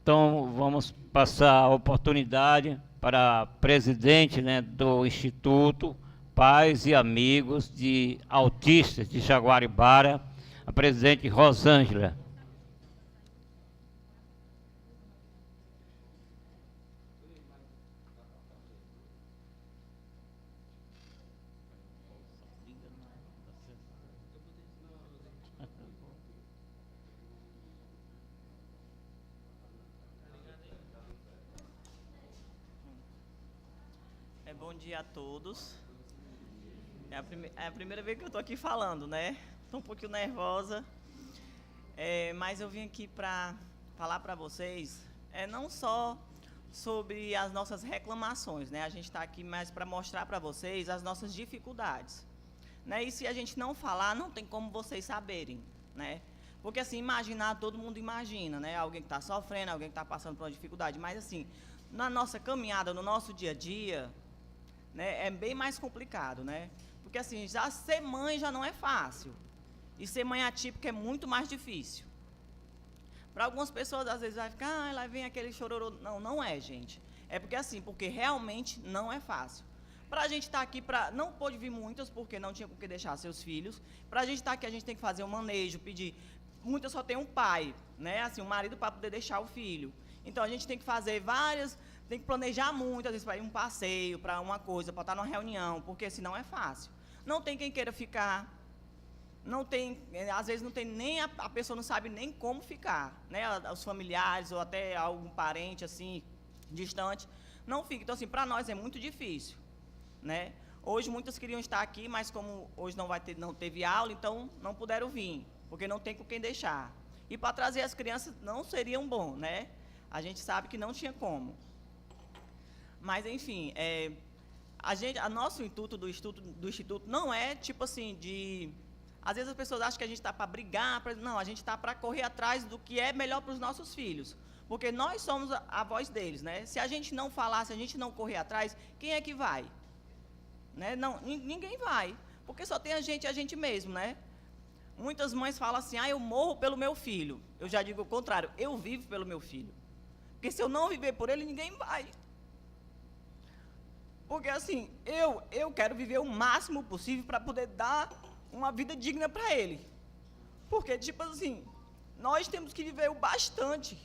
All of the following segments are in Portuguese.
Então, vamos passar a oportunidade para a presidente, né, do Instituto Pais e Amigos de Autistas de Jaguaribara, a presidente Rosângela. Bom dia a todos. É a primeira vez que eu estou aqui falando, né? Estou um pouquinho nervosa, mas eu vim aqui para falar para vocês, não só sobre as nossas reclamações, né? A gente está aqui mais para mostrar para vocês as nossas dificuldades, né? E se a gente não falar, não tem como vocês saberem, né? Porque assim, imaginar, todo mundo imagina, né? Alguém que está sofrendo, alguém que está passando por uma dificuldade, mas assim, na nossa caminhada, no nosso dia a dia, né, é bem mais complicado, né? Porque assim, já ser mãe já não é fácil. E ser mãe atípica é muito mais difícil. Para algumas pessoas, às vezes, vai ficar, lá vem aquele chororô. Não, não é, gente. É porque assim, porque realmente não é fácil. Para a gente estar aqui, não pôde vir muitas, porque não tinha com que deixar seus filhos. Para a gente estar aqui, a gente tem que fazer um manejo, pedir. Muitas só tem um pai, né? Assim, um marido para poder deixar o filho. Então, a gente tem que fazer várias. Tem que planejar muito, às vezes, para ir um passeio, para uma coisa, para estar numa reunião, porque senão é fácil. Não tem quem queira ficar, não tem, às vezes não tem nem, a pessoa não sabe nem como ficar, né? Os familiares ou até algum parente, assim, distante, não fica. Então, assim, para nós é muito difícil, né? Hoje, muitas queriam estar aqui, mas como hoje não teve aula, então não puderam vir, porque não tem com quem deixar. E para trazer as crianças não seria um bom, né? A gente sabe que não tinha como. Mas, enfim, nosso intuito do Instituto não é, tipo assim, às vezes as pessoas acham que a gente está para brigar, não, a gente está para correr atrás do que é melhor para os nossos filhos. Porque nós somos a voz deles, né? Se a gente não falar, se a gente não correr atrás, quem é que vai? Né? Não, ninguém vai, porque só tem a gente mesmo, né? Muitas mães falam assim, eu morro pelo meu filho. Eu já digo o contrário, eu vivo pelo meu filho. Porque se eu não viver por ele, ninguém vai. Porque, assim, eu quero viver o máximo possível para poder dar uma vida digna para ele. Porque, tipo assim, nós temos que viver o bastante.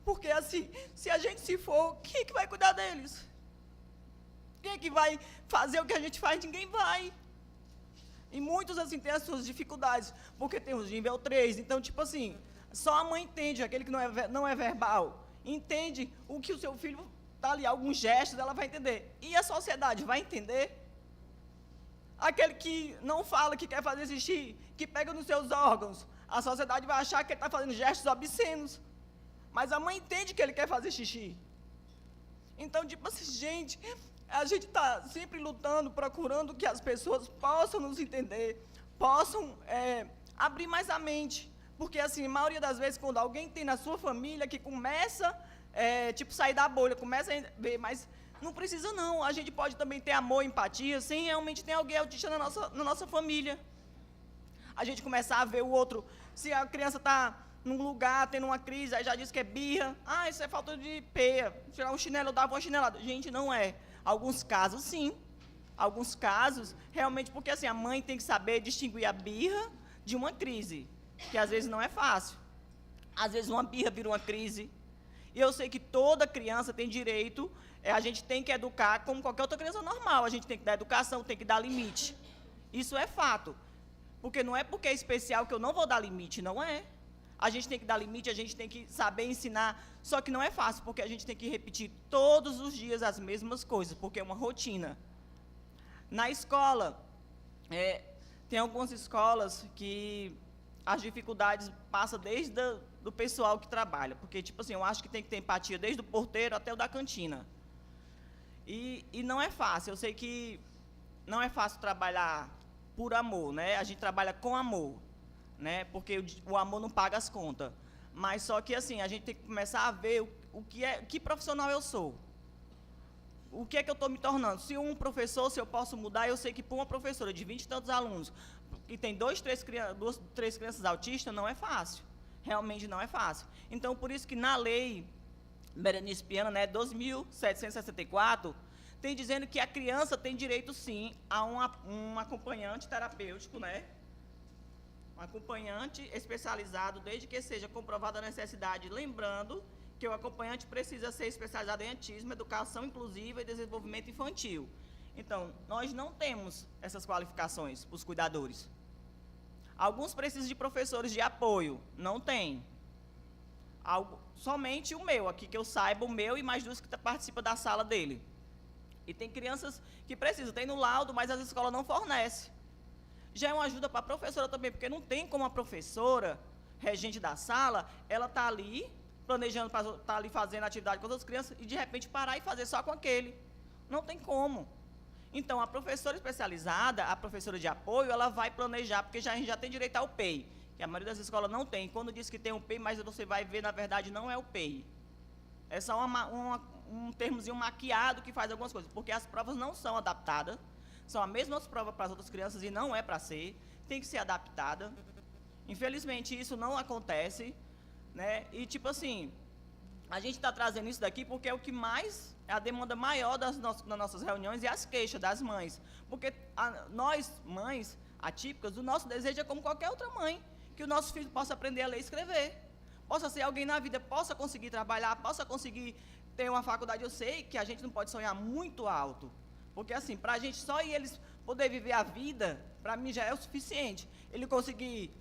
Porque, assim, se a gente se for, quem é que vai cuidar deles? Quem é que vai fazer o que a gente faz? Ninguém vai. E muitos, assim, têm as suas dificuldades. Porque tem os nível 3. Então, tipo assim, só a mãe entende, aquele que não é verbal, entende o que o seu filho está ali, alguns gestos, ela vai entender. E a sociedade vai entender? Aquele que não fala, que quer fazer xixi, que pega nos seus órgãos, a sociedade vai achar que ele está fazendo gestos obscenos. Mas a mãe entende que ele quer fazer xixi. Então, tipo assim, gente, a gente está sempre lutando, procurando que as pessoas possam nos entender, possam abrir mais a mente. Porque, assim, a maioria das vezes, quando alguém tem na sua família que começa tipo, sair da bolha, começa a ver, mas não precisa não, a gente pode também ter amor, empatia, sem realmente ter alguém autista na nossa família. A gente começar a ver o outro, se a criança está num lugar, tendo uma crise, aí já diz que é birra, isso é falta de peia, tirar um chinelo, eu dava uma chinelada. Gente, não é. Alguns casos, sim. Alguns casos, realmente, porque assim, a mãe tem que saber distinguir a birra de uma crise, que às vezes não é fácil. Às vezes uma birra vira uma crise. E eu sei que toda criança tem direito, a gente tem que educar como qualquer outra criança normal, a gente tem que dar educação, tem que dar limite. Isso é fato. Porque não é porque é especial que eu não vou dar limite, não é. A gente tem que dar limite, a gente tem que saber ensinar, só que não é fácil, porque a gente tem que repetir todos os dias as mesmas coisas, porque é uma rotina. Na escola, tem algumas escolas que as dificuldades passam desde do pessoal que trabalha, porque, tipo assim, eu acho que tem que ter empatia desde o porteiro até o da cantina. E não é fácil, eu sei que não é fácil trabalhar por amor, né? A gente trabalha com amor, né? Porque o amor não paga as contas. Mas só que, assim, a gente tem que começar a ver que profissional eu sou. O que é que eu estou me tornando? Se um professor, se eu posso mudar, eu sei que para uma professora de 20 e tantos alunos, que tem duas, três crianças autistas, não é fácil. Realmente não é fácil. Então, por isso que na lei, Berenice Piana, né, 2.764, tem dizendo que a criança tem direito, sim, a um acompanhante terapêutico, né, um acompanhante especializado, desde que seja comprovada a necessidade, lembrando que o acompanhante precisa ser especializado em autismo, educação inclusiva e desenvolvimento infantil. Então, nós não temos essas qualificações para os cuidadores. Alguns precisam de professores de apoio, não tem. Somente o meu, aqui que eu saiba, o meu e mais duas que participam da sala dele. E tem crianças que precisam, tem no laudo, mas as escolas não fornecem. Já é uma ajuda para a professora também, porque não tem como a professora, regente da sala, ela está ali, planejando, está ali fazendo atividade com as outras crianças, e de repente parar e fazer só com aquele. Não tem como. Então, a professora especializada, a professora de apoio, ela vai planejar, porque a gente já tem direito ao PEI, que a maioria das escolas não tem. Quando diz que tem um PEI, mas você vai ver, na verdade, não é o PEI. É só um termozinho maquiado que faz algumas coisas, porque as provas não são adaptadas, são as mesmas provas para as outras crianças e não é para ser, tem que ser adaptada. Infelizmente, isso não acontece, né? E, tipo assim, a gente está trazendo isso daqui porque é o que mais, é a demanda maior das nossas reuniões e as queixas das mães. Porque nós, mães atípicas, o nosso desejo é como qualquer outra mãe, que o nosso filho possa aprender a ler e escrever, possa ser alguém na vida, possa conseguir trabalhar, possa conseguir ter uma faculdade. Eu sei que a gente não pode sonhar muito alto, porque assim, para a gente só eles poder viver a vida, para mim já é o suficiente. Ele conseguir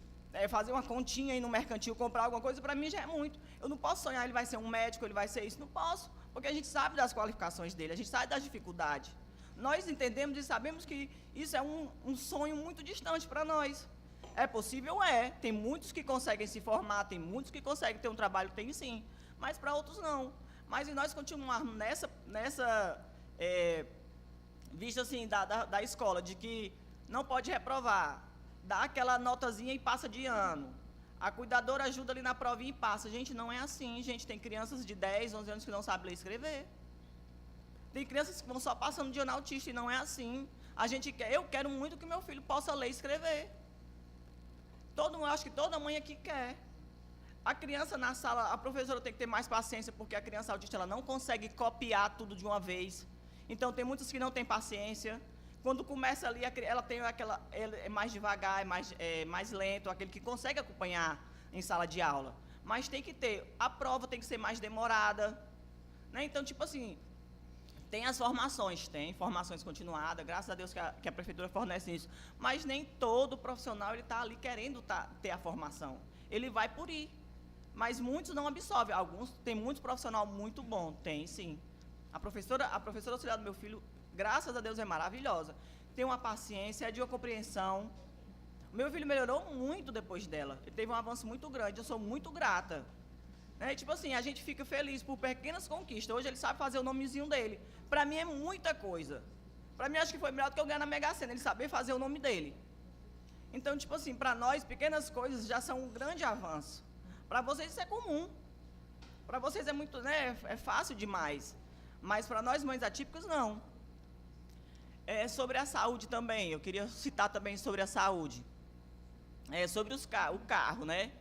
fazer uma continha aí no mercantil, comprar alguma coisa, para mim já é muito. Eu não posso sonhar, ele vai ser um médico, ele vai ser isso, não posso, porque a gente sabe das qualificações dele, a gente sabe das dificuldades. Nós entendemos e sabemos que isso é um sonho muito distante para nós. É possível? É. Tem muitos que conseguem se formar, tem muitos que conseguem ter um trabalho, tem sim, mas para outros não. Mas e nós continuarmos nessa vista assim, da escola, de que não pode reprovar, dá aquela notazinha e passa de ano. A cuidadora ajuda ali na provinha e passa. Gente, não é assim, gente. Tem crianças de 10, 11 anos que não sabem ler e escrever. Tem crianças que vão só passando de ano autista e não é assim. Eu quero muito que meu filho possa ler e escrever. Eu acho que toda mãe aqui quer. A criança na sala, a professora tem que ter mais paciência, porque a criança autista ela não consegue copiar tudo de uma vez. Então, tem muitos que não têm paciência. Quando começa ali, ela tem é mais devagar, é mais lento, aquele que consegue acompanhar em sala de aula. Mas tem que ter, a prova tem que ser mais demorada, né? Então, tipo assim, tem as formações, tem formações continuadas, graças a Deus que a prefeitura fornece isso, mas nem todo profissional está ali querendo ter a formação. Ele vai por ir, mas muitos não absorvem. Tem muitos profissional muito bom, tem sim. A professora auxiliar do meu filho, graças a Deus, é maravilhosa. Tem uma paciência, é de uma compreensão. Meu filho melhorou muito depois dela. Ele teve um avanço muito grande, eu sou muito grata. Tipo assim, a gente fica feliz por pequenas conquistas. Hoje ele sabe fazer o nomezinho dele. Para mim é muita coisa. Para mim acho que foi melhor do que eu ganhar na Mega Sena, ele saber fazer o nome dele. Então, tipo assim, para nós, pequenas coisas já são um grande avanço. Para vocês isso é comum. Para vocês é muito, né, é fácil demais. Mas para nós, mães atípicas, não. Sobre a saúde também, eu queria citar também sobre a saúde. Sobre o carro, né?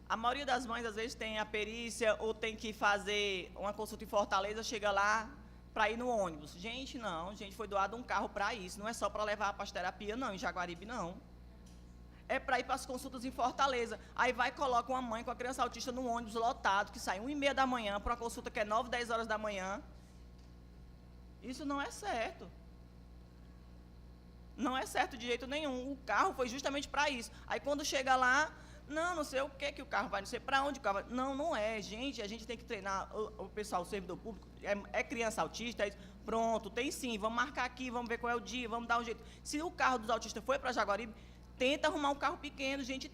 A maioria das mães, às vezes, tem a perícia ou tem que fazer uma consulta em Fortaleza, chega lá para ir no ônibus. Gente, não, gente, foi doado um carro para isso, não é só para levar para as terapias, não, em Jaguaribe, não. É para ir para as consultas em Fortaleza. Aí vai e coloca uma mãe com a criança autista no ônibus lotado, que sai 1h30 da manhã, para uma consulta que é 9, 10 horas da manhã. Isso não é certo. Não é certo de jeito nenhum. O carro foi justamente para isso. Aí quando chega lá, não sei o que o carro vai, não sei para onde o carro vai. Não é, gente, a gente tem que treinar o pessoal, o servidor público, é criança autista, pronto, tem sim, vamos marcar aqui, vamos ver qual é o dia, vamos dar um jeito. Se o carro dos autistas foi para Jaguaribe, tenta arrumar um carro pequeno, gente,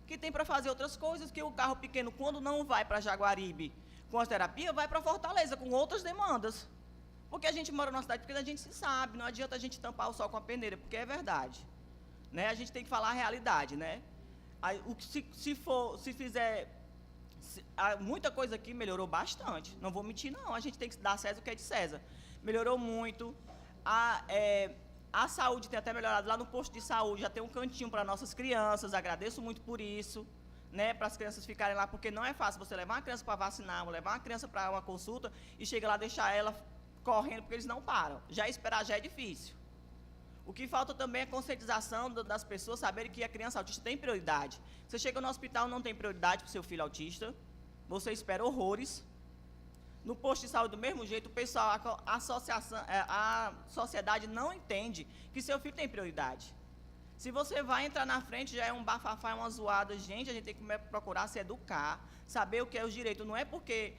que tem para fazer outras coisas, que o carro pequeno, quando não vai para Jaguaribe com as terapias, vai para Fortaleza, com outras demandas. Porque a gente mora numa cidade pequena, a gente se sabe, não adianta a gente tampar o sol com a peneira, porque é verdade. Né? A gente tem que falar a realidade, né? Aí, muita coisa aqui melhorou bastante, não vou mentir não, a gente tem que dar César o que é de César. Melhorou muito, a saúde tem até melhorado, lá no posto de saúde já tem um cantinho para nossas crianças, agradeço muito por isso, né, para as crianças ficarem lá, porque não é fácil você levar uma criança para vacinar, ou levar uma criança para uma consulta e chega lá deixar ela correndo, porque eles não param. Já esperar já é difícil. O que falta também é conscientização das pessoas saberem que a criança autista tem prioridade. Você chega no hospital, não tem prioridade para o seu filho autista, você espera horrores. No posto de saúde, do mesmo jeito, o pessoal, a sociedade não entende que seu filho tem prioridade. Se você vai entrar na frente, já é um bafafá, é uma zoada. Gente, a gente tem que procurar se educar, saber o que é os direitos. Não é porque,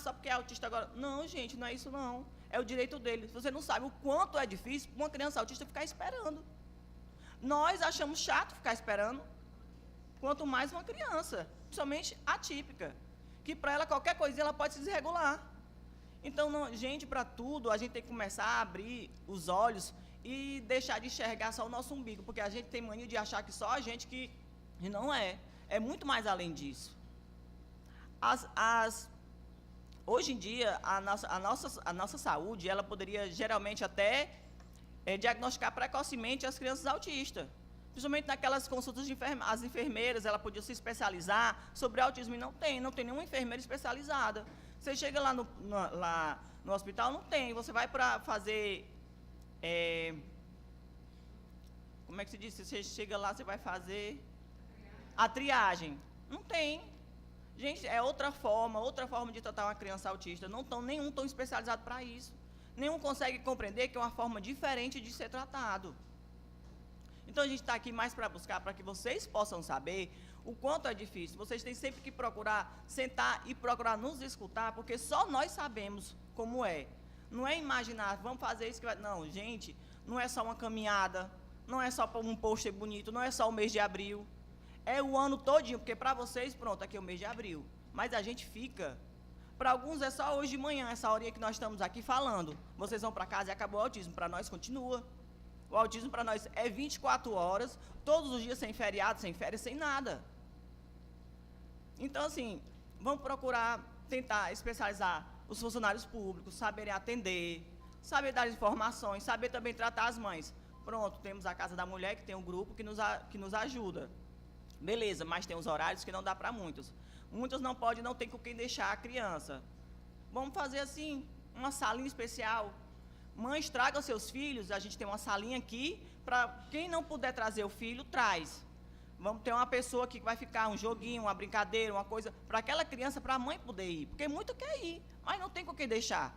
só porque é autista agora. Não, gente, não é isso não. É o direito dele. Você não sabe o quanto é difícil para uma criança autista ficar esperando. Nós achamos chato ficar esperando, quanto mais uma criança, principalmente atípica, que para ela qualquer coisinha ela pode se desregular. Então, não, gente, para tudo, a gente tem que começar a abrir os olhos e deixar de enxergar só o nosso umbigo, porque a gente tem mania de achar que só a gente que... E não é. É muito mais além disso. Hoje em dia, a nossa saúde, ela poderia geralmente até diagnosticar precocemente as crianças autistas. Principalmente naquelas consultas de as enfermeiras, ela podia se especializar sobre autismo e não tem nenhuma enfermeira especializada. Você chega lá no hospital, não tem. Você vai para fazer... como é que se diz? Você chega lá, você vai fazer a triagem. Não tem. Gente, é outra forma de tratar uma criança autista. Nenhum tão especializado para isso. Nenhum consegue compreender que é uma forma diferente de ser tratado. Então, a gente está aqui mais para buscar, para que vocês possam saber o quanto é difícil. Vocês têm sempre que procurar sentar e procurar nos escutar, porque só nós sabemos como é. Não é imaginar, vamos fazer isso que vai... Não, gente, não é só uma caminhada, não é só um pôster bonito, não é só o mês de abril. É o ano todinho, porque para vocês, pronto, aqui é o mês de abril. Mas a gente fica... Para alguns é só hoje de manhã, essa horinha que nós estamos aqui falando. Vocês vão para casa e acabou o autismo. Para nós, continua. O autismo para nós é 24 horas, todos os dias sem feriado, sem férias, sem nada. Então, assim, vamos procurar tentar especializar os funcionários públicos, saberem atender, saber dar informações, saber também tratar as mães. Pronto, temos a Casa da Mulher, que tem um grupo que nos ajuda. Beleza, mas tem os horários que não dá para muitos. Muitos não podem, não tem com quem deixar a criança. Vamos fazer assim, uma salinha especial. Mães, tragam seus filhos, a gente tem uma salinha aqui, para quem não puder trazer o filho, traz. Vamos ter uma pessoa que vai ficar, um joguinho, uma brincadeira, uma coisa, para aquela criança, para a mãe poder ir. Porque muito quer ir, mas não tem com quem deixar.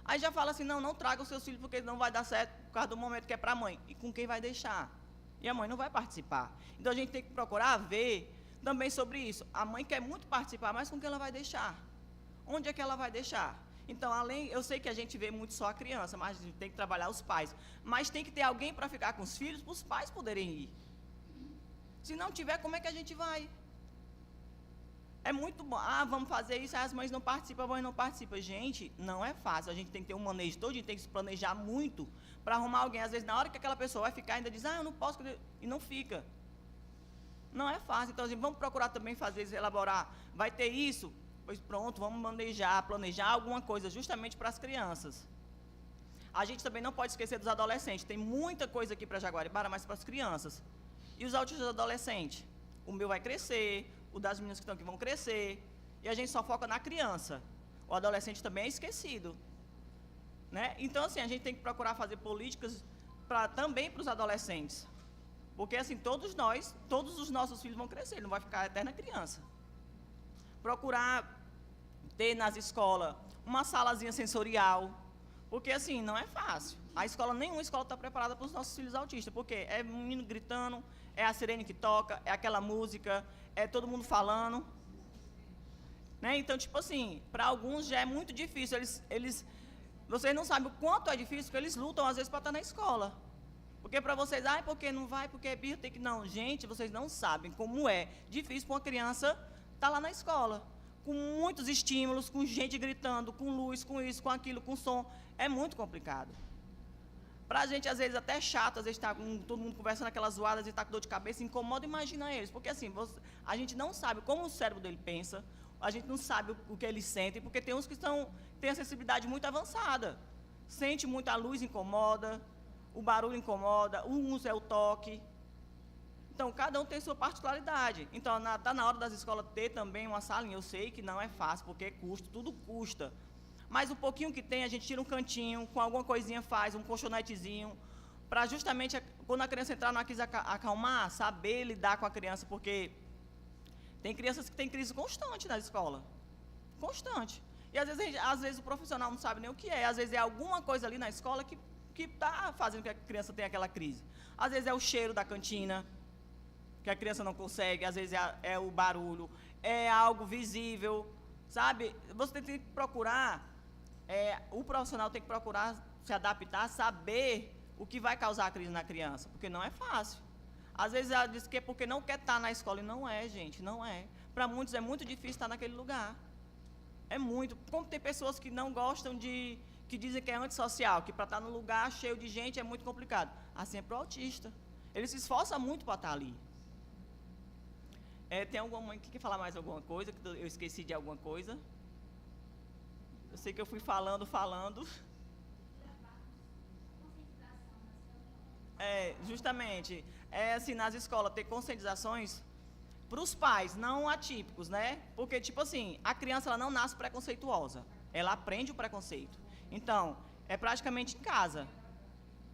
Aí já fala assim, não traga os seus filhos, porque não vai dar certo por causa do momento que é para a mãe. E com quem vai deixar? E a mãe não vai participar. Então, a gente tem que procurar ver também sobre isso. A mãe quer muito participar, mas com quem ela vai deixar? Onde é que ela vai deixar? Então, eu sei que a gente vê muito só a criança, mas a gente tem que trabalhar os pais. Mas tem que ter alguém para ficar com os filhos, para os pais poderem ir. Se não tiver, como é que a gente vai? É muito bom. Vamos fazer isso, aí as mães não participam, a mãe não participa. Gente, não é fácil. A gente tem que ter um manejo todo, a gente tem que se planejar muito para arrumar alguém. Às vezes, na hora que aquela pessoa vai ficar, ainda diz, eu não posso, e não fica. Não é fácil. Então, a gente vamos procurar também fazer, elaborar. Vai ter isso? Pois pronto, vamos planejar alguma coisa justamente para as crianças. A gente também não pode esquecer dos adolescentes. Tem muita coisa aqui para Jaguaribara, mas para as crianças. E os autistas adolescentes? O meu vai crescer, o das meninas que estão aqui vão crescer. E a gente só foca na criança. O adolescente também é esquecido. Né? Então, assim, a gente tem que procurar fazer políticas também para os adolescentes. Porque, assim, todos os nossos filhos vão crescer, ele não vai ficar eterna criança. Procurar ter nas escolas uma salazinha sensorial, porque, assim, não é fácil. Nenhuma escola está preparada para os nossos filhos autistas, porque é um menino gritando, é a sirene que toca, é aquela música, é todo mundo falando. Né? Então, tipo assim, para alguns já é muito difícil, vocês não sabem o quanto é difícil, porque eles lutam, às vezes, para estar na escola. Porque para vocês, porque não vai, porque é birra, tem que... Não, gente, vocês não sabem como é difícil para uma criança estar lá na escola. Com muitos estímulos, com gente gritando, com luz, com isso, com aquilo, com som. É muito complicado. Para a gente, às vezes, até chato, às vezes está todo mundo conversando aquelas zoadas e está com dor de cabeça, incomoda, imagina eles. Porque, assim, a gente não sabe como o cérebro dele pensa, a gente não sabe o que eles sentem, porque tem uns que têm a sensibilidade muito avançada. Sente muita luz, incomoda, o barulho incomoda, uns é o toque. Então, cada um tem sua particularidade. Então, está na hora das escolas ter também uma salinha. Eu sei que não é fácil, porque custa, tudo custa. Mas o pouquinho que tem, a gente tira um cantinho, com alguma coisinha faz, um colchonetezinho, para justamente, quando a criança entrar numa crise acalmar, saber lidar com a criança, porque tem crianças que têm crise constante na escola. Constante. E às vezes o profissional não sabe nem o que é. Às vezes é alguma coisa ali na escola que está fazendo que a criança tenha aquela crise. Às vezes é o cheiro da cantina, que a criança não consegue. Às vezes é o barulho, é algo visível, sabe? Você tem que procurar, o profissional tem que procurar se adaptar, saber o que vai causar a crise na criança, porque não é fácil. Às vezes ela diz que é porque não quer estar na escola, e não é, gente, não é. Para muitos é muito difícil estar naquele lugar. É muito. Como tem pessoas que não gostam que dizem que é antissocial, que para estar num lugar cheio de gente é muito complicado. Assim é para o autista. Ele se esforça muito para estar ali. Tem alguma mãe que quer falar mais alguma coisa, que eu esqueci de alguma coisa? Eu sei que eu fui falando. Justamente, assim, nas escolas ter conscientizações para os pais, não atípicos, né? Porque, tipo assim, a criança ela não nasce preconceituosa, ela aprende o preconceito. Então, é praticamente em casa,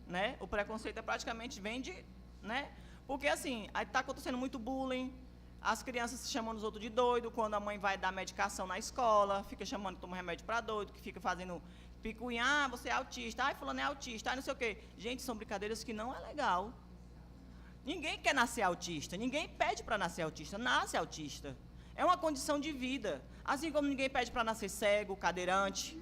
né? O preconceito praticamente vem né? Porque, assim, aí está acontecendo muito bullying, as crianças chamando os outros de doido, quando a mãe vai dar medicação na escola, fica chamando que toma remédio para doido, que fica fazendo picuinha, você é autista, fulano é autista, não sei o quê. Gente, são brincadeiras que não é legal. Ninguém quer nascer autista, ninguém pede para nascer autista, nasce autista. É uma condição de vida, assim como ninguém pede para nascer cego, cadeirante.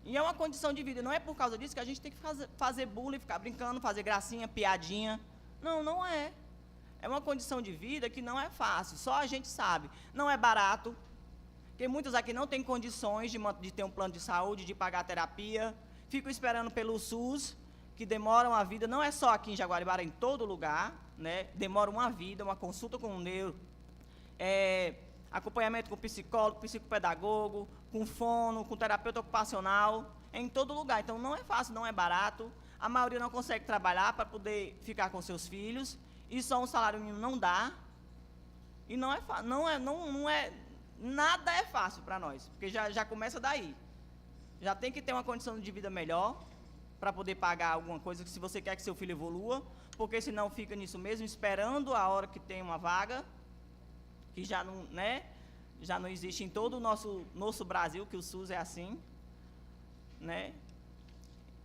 E é uma condição de vida, não é por causa disso que a gente tem que fazer bullying, ficar brincando, fazer gracinha, piadinha. Não, não é. É uma condição de vida que não é fácil, só a gente sabe. Não é barato, porque muitos aqui não têm condições de ter um plano de saúde, de pagar a terapia, ficam esperando pelo SUS, que demoram a vida, não é só aqui em Jaguaribara, é em todo lugar, né? Demora uma vida, uma consulta com um neuro, acompanhamento com psicólogo, psicopedagogo, com fono, com terapeuta ocupacional, é em todo lugar. Então não é fácil, não é barato, a maioria não consegue trabalhar para poder ficar com seus filhos, e só um salário mínimo não dá, e não é nada é fácil para nós, porque já começa daí. Já tem que ter uma condição de vida melhor para poder pagar alguma coisa, se você quer que seu filho evolua, porque senão fica nisso mesmo, esperando a hora que tem uma vaga, que já não, né, já não existe em todo o nosso Brasil, que o SUS é assim, né?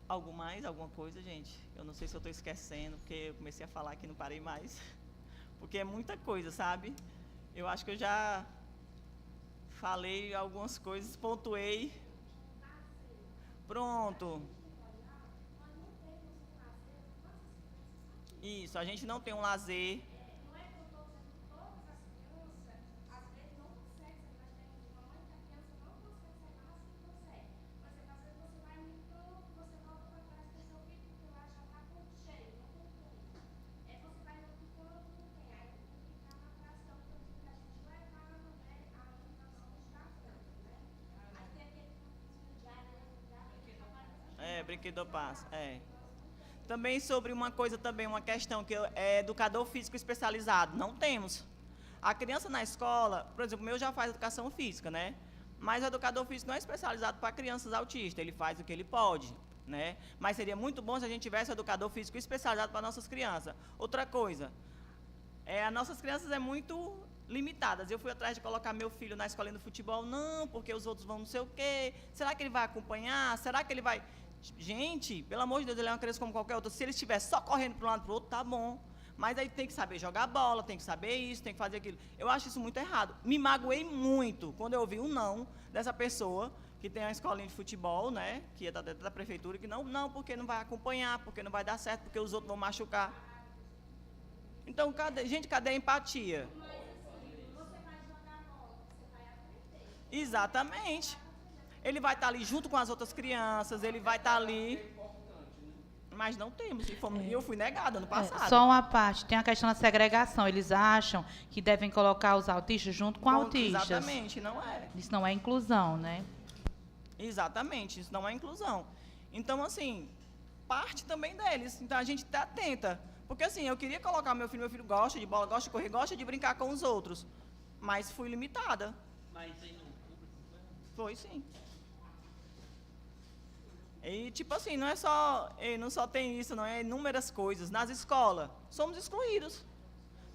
Alguma coisa, gente? Eu não sei se eu estou esquecendo, porque eu comecei a falar que não parei mais, porque é muita coisa, sabe? Eu acho que eu já falei algumas coisas, pontuei. Pronto. Isso, a gente não tem um lazer. Brinquedo passa, Também sobre uma coisa, também uma questão, que é educador físico especializado. Não temos. A criança na escola, por exemplo, o meu já faz educação física, né? Mas o educador físico não é especializado para crianças autistas, ele faz o que ele pode, né? Mas seria muito bom se a gente tivesse um educador físico especializado para nossas crianças. Outra coisa, as nossas crianças é muito limitadas. Eu fui atrás de colocar meu filho na escolinha do futebol, não, porque os outros vão não sei o quê. Será que ele vai acompanhar? Será que ele vai... Gente, pelo amor de Deus, ele é uma criança como qualquer outra. Se ele estiver só correndo para um lado e para o outro, tá bom. Mas aí tem que saber jogar bola, tem que saber isso, tem que fazer aquilo. Eu acho isso muito errado. Me magoei muito quando eu ouvi um não dessa pessoa que tem uma escolinha de futebol, né, que é da prefeitura, que não, porque não vai acompanhar, porque não vai dar certo, porque os outros vão machucar. Então, cadê a empatia? Exatamente. Ele vai estar ali junto com as outras crianças, ele vai estar ali, mas não temos, e eu fui negada no passado. Só uma parte, tem a questão da segregação, eles acham que devem colocar os autistas junto com autistas. Exatamente, não é. Isso não é inclusão, né? Exatamente, isso não é inclusão. Então, assim, parte também deles, então a gente está atenta, Porque assim, eu queria colocar meu filho gosta de bola, gosta de correr, gosta de brincar com os outros, mas fui limitada. Mas aí no público Foi sim. E tipo assim, não é só, não só tem isso, não é inúmeras coisas. Nas escolas, somos excluídos.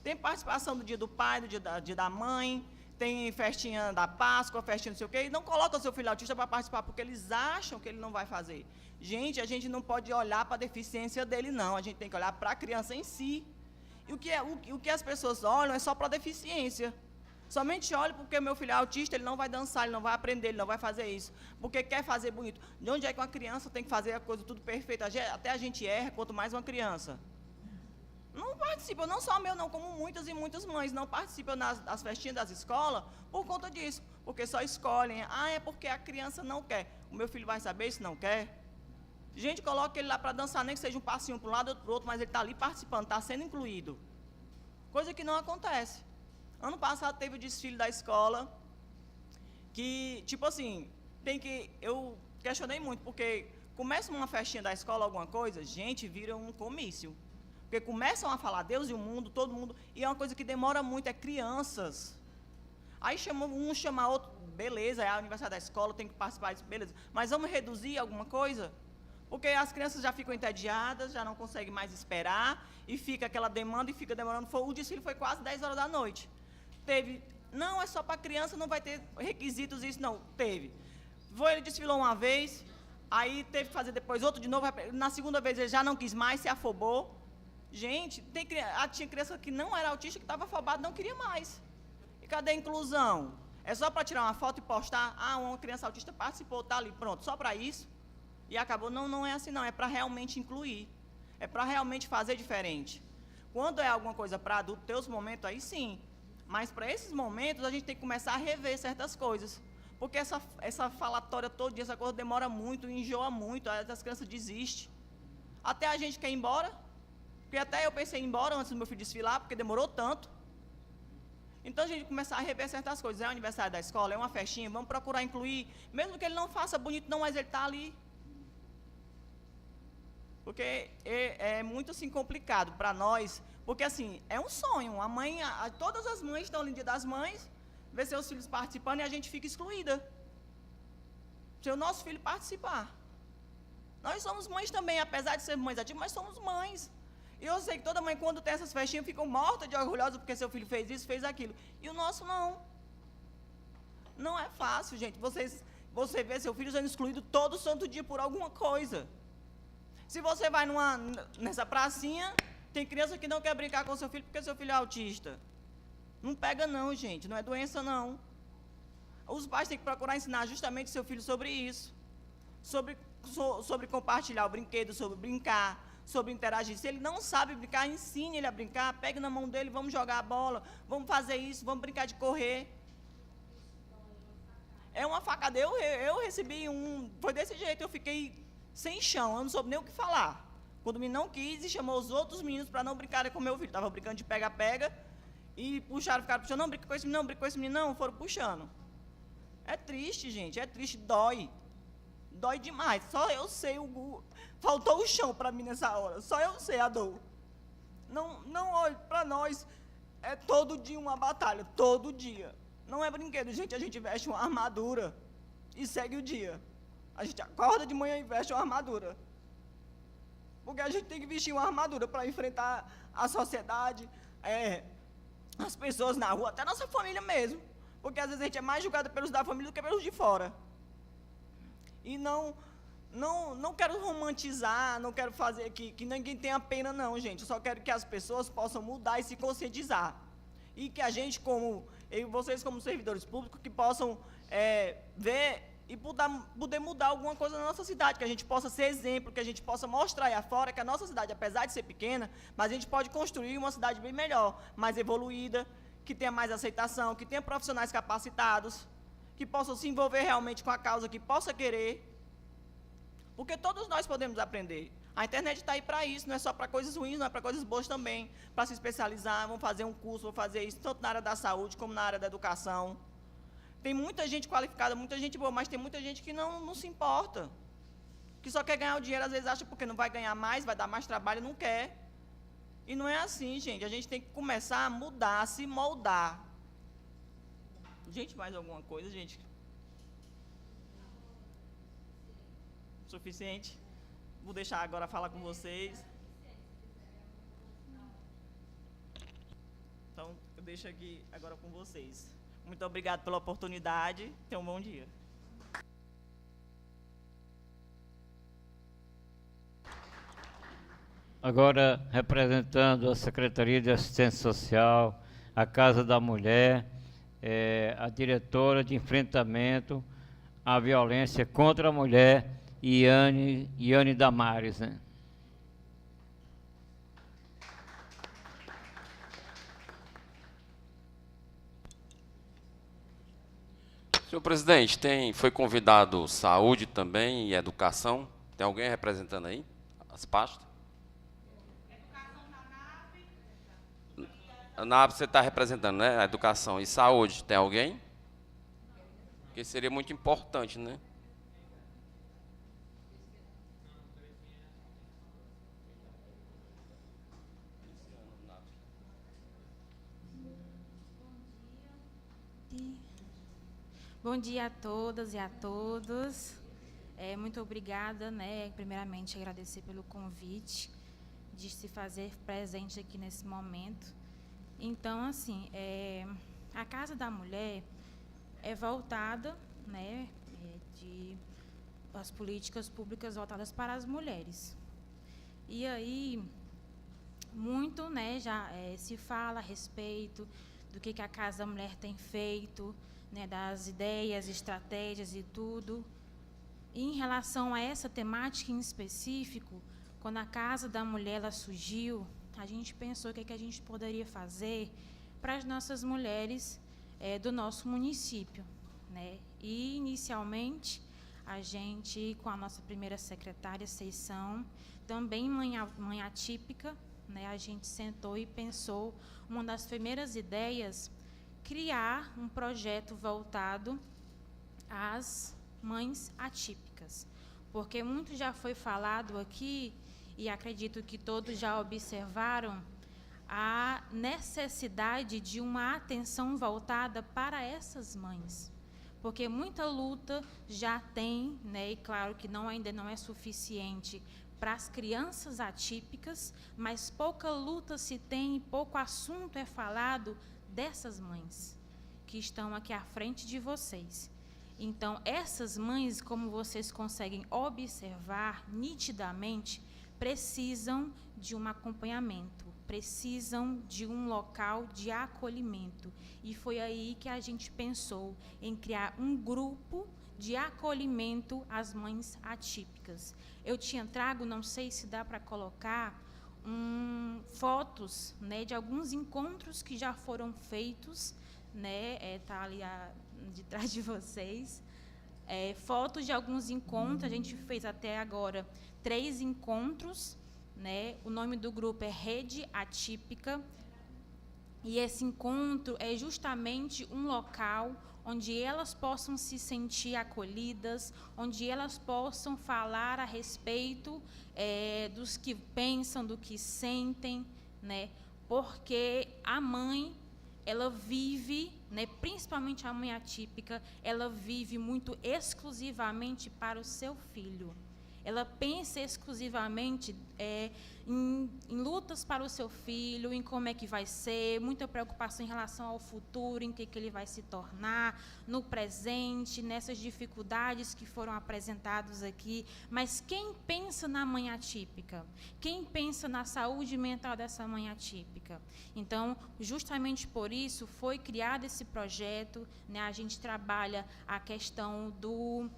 Tem participação do dia do pai, do dia da mãe, tem festinha da Páscoa, festinha não sei o quê, e não coloca o seu filho autista para participar, porque eles acham que ele não vai fazer. Gente, a gente não pode olhar para a deficiência dele, não. A gente tem que olhar para a criança em si. E o que as pessoas olham é só para a deficiência. Somente olha porque meu filho é autista, ele não vai dançar, ele não vai aprender, ele não vai fazer isso. Porque quer fazer bonito. De onde é que uma criança tem que fazer a coisa tudo perfeita? Até a gente erra, quanto mais uma criança. Não participa, não só meu não, como muitas e muitas mães não participam das festinhas das escolas por conta disso. Porque só escolhem, é porque a criança não quer. O meu filho vai saber se não quer? Gente, coloca ele lá para dançar, nem que seja um passinho para um lado, outro para o outro, mas ele está ali participando, está sendo incluído. Coisa que não acontece. Ano passado teve o desfile da escola, que, tipo assim, eu questionei muito, porque começa uma festinha da escola, alguma coisa, gente, vira um comício. Porque começam a falar Deus e o mundo, todo mundo, e é uma coisa que demora muito, é crianças. Aí chama outro, beleza, é a aniversário da escola, tem que participar disso, beleza. Mas vamos reduzir alguma coisa? Porque as crianças já ficam entediadas, já não conseguem mais esperar, e fica aquela demanda e fica demorando. O desfile foi quase 10 horas da noite. Não, é só para criança, não vai ter requisitos, isso não, teve. Ele desfilou uma vez, aí teve que fazer depois outro de novo, na segunda vez ele já não quis mais, se afobou. Gente, tinha criança que não era autista, que estava afobada, não queria mais. E cadê a inclusão? É só para tirar uma foto e postar, uma criança autista participou, está ali, pronto, só para isso. E acabou, não é assim não, é para realmente incluir. É para realmente fazer diferente. Quando é alguma coisa para adulto, ter os momentos aí sim. Mas para esses momentos a gente tem que começar a rever certas coisas. Porque essa falatória todo dia, essa coisa demora muito, enjoa muito, as crianças desistem. Até a gente quer ir embora. Porque até eu pensei em ir embora antes do meu filho desfilar, porque demorou tanto. Então a gente começar a rever certas coisas. É o aniversário da escola, é uma festinha, vamos procurar incluir. Mesmo que ele não faça bonito não, mas ele está ali. Porque é muito assim complicado para nós, porque assim, é um sonho, todas as mães estão no Dia das Mães, ver seus filhos participando e a gente fica excluída. Se o nosso filho participar. Nós somos mães também, apesar de sermos mães ativas, mas somos mães. E eu sei que toda mãe, quando tem essas festinhas, ficam mortas de orgulhosa porque seu filho fez isso, fez aquilo. E o nosso não. Não é fácil, gente. Você vê seu filho sendo excluído todo santo dia por alguma coisa. Se você vai nessa pracinha, tem criança que não quer brincar com seu filho porque seu filho é autista. Não pega não, gente, não é doença não. Os pais têm que procurar ensinar justamente seu filho sobre isso. Sobre compartilhar o brinquedo, sobre brincar, sobre interagir. Se ele não sabe brincar, ensine ele a brincar, pegue na mão dele, vamos jogar a bola, vamos fazer isso, vamos brincar de correr. É uma facada. Eu recebi foi desse jeito, eu fiquei sem chão, eu não soube nem o que falar. Quando o menino não quis e chamou os outros meninos para não brincarem com meu filho. Estava brincando de pega-pega e ficaram puxando, não brinca com esse menino, não brinca com esse menino, não, foram puxando. É triste, gente, é triste, dói. Dói demais, só eu sei, faltou o chão para mim nessa hora, só eu sei a dor. Não olhe, para nós é todo dia uma batalha, todo dia. Não é brinquedo, gente, a gente veste uma armadura e segue o dia. A gente acorda de manhã e veste uma armadura. Porque a gente tem que vestir uma armadura para enfrentar a sociedade, as pessoas na rua, até a nossa família mesmo. Porque às vezes a gente é mais julgado pelos da família do que pelos de fora. E não quero romantizar, não quero fazer que ninguém tenha pena não, gente. Eu só quero que as pessoas possam mudar e se conscientizar. E que a gente, vocês como servidores públicos, que possam ver e poder mudar alguma coisa na nossa cidade, que a gente possa ser exemplo, que a gente possa mostrar aí afora que a nossa cidade, apesar de ser pequena, mas a gente pode construir uma cidade bem melhor, mais evoluída, que tenha mais aceitação, que tenha profissionais capacitados, que possam se envolver realmente com a causa, que possa querer, porque todos nós podemos aprender. A internet está aí para isso, não é só para coisas ruins, não é para coisas boas também, para se especializar, vão fazer um curso, vão fazer isso, tanto na área da saúde como na área da educação. Tem muita gente qualificada, muita gente boa, mas tem muita gente que não se importa. Que só quer ganhar o dinheiro, às vezes acha porque não vai ganhar mais, vai dar mais trabalho, não quer. E não é assim, gente. A gente tem que começar a mudar, a se moldar. Gente, mais alguma coisa, gente? Suficiente? Vou deixar agora falar com vocês. Então, eu deixo aqui agora com vocês. Muito obrigado pela oportunidade. Tenham um bom dia. Agora, representando a Secretaria de Assistência Social, a Casa da Mulher, a diretora de enfrentamento à violência contra a mulher, Iane Damares, né? Senhor presidente, foi convidado saúde também e educação. Tem alguém representando aí as pastas? A NAB você está representando, né? A educação e saúde. Tem alguém? Porque seria muito importante, né? Bom dia a todas e a todos. Muito obrigada, né? Primeiramente, agradecer pelo convite de se fazer presente aqui nesse momento. Então, assim, a Casa da Mulher é voltada, né, as políticas públicas voltadas para as mulheres. E aí, muito, né, já se fala a respeito do que a Casa da Mulher tem feito, né, das ideias, estratégias e tudo. E em relação a essa temática em específico, quando a Casa da Mulher ela surgiu, a gente pensou o que a gente poderia fazer para as nossas mulheres do nosso município, né? E, inicialmente, a gente, com a nossa primeira secretária, Seição, também mãe atípica, né, a gente sentou e pensou, uma das primeiras ideias, criar um projeto voltado às mães atípicas, porque muito já foi falado aqui, e acredito que todos já observaram, a necessidade de uma atenção voltada para essas mães, porque muita luta já tem, né, e claro que ainda não é suficiente para as crianças atípicas, mas pouca luta se tem, pouco assunto é falado dessas mães que estão aqui à frente de vocês. Então, essas mães, como vocês conseguem observar nitidamente, precisam de um acompanhamento, precisam de um local de acolhimento. E foi aí que a gente pensou em criar um grupo de acolhimento às mães atípicas. Eu tinha trago, não sei se dá para colocar, fotos, né, de alguns encontros que já foram feitos, né, tá ali de trás de vocês, fotos de alguns encontros. A gente fez até agora 3 encontros, né, o nome do grupo é Rede Atípica, e esse encontro é justamente um local onde elas possam se sentir acolhidas, onde elas possam falar a respeito dos que pensam, do que sentem, né? Porque a mãe, ela vive, né, principalmente a mãe atípica, ela vive muito exclusivamente para o seu filho. Ela pensa exclusivamente em lutas para o seu filho, em como é que vai ser, muita preocupação em relação ao futuro, em que ele vai se tornar, no presente, nessas dificuldades que foram apresentadas aqui. Mas quem pensa na mãe atípica? Quem pensa na saúde mental dessa mãe atípica? Então, justamente por isso, foi criado esse projeto, né? A gente trabalha a questão do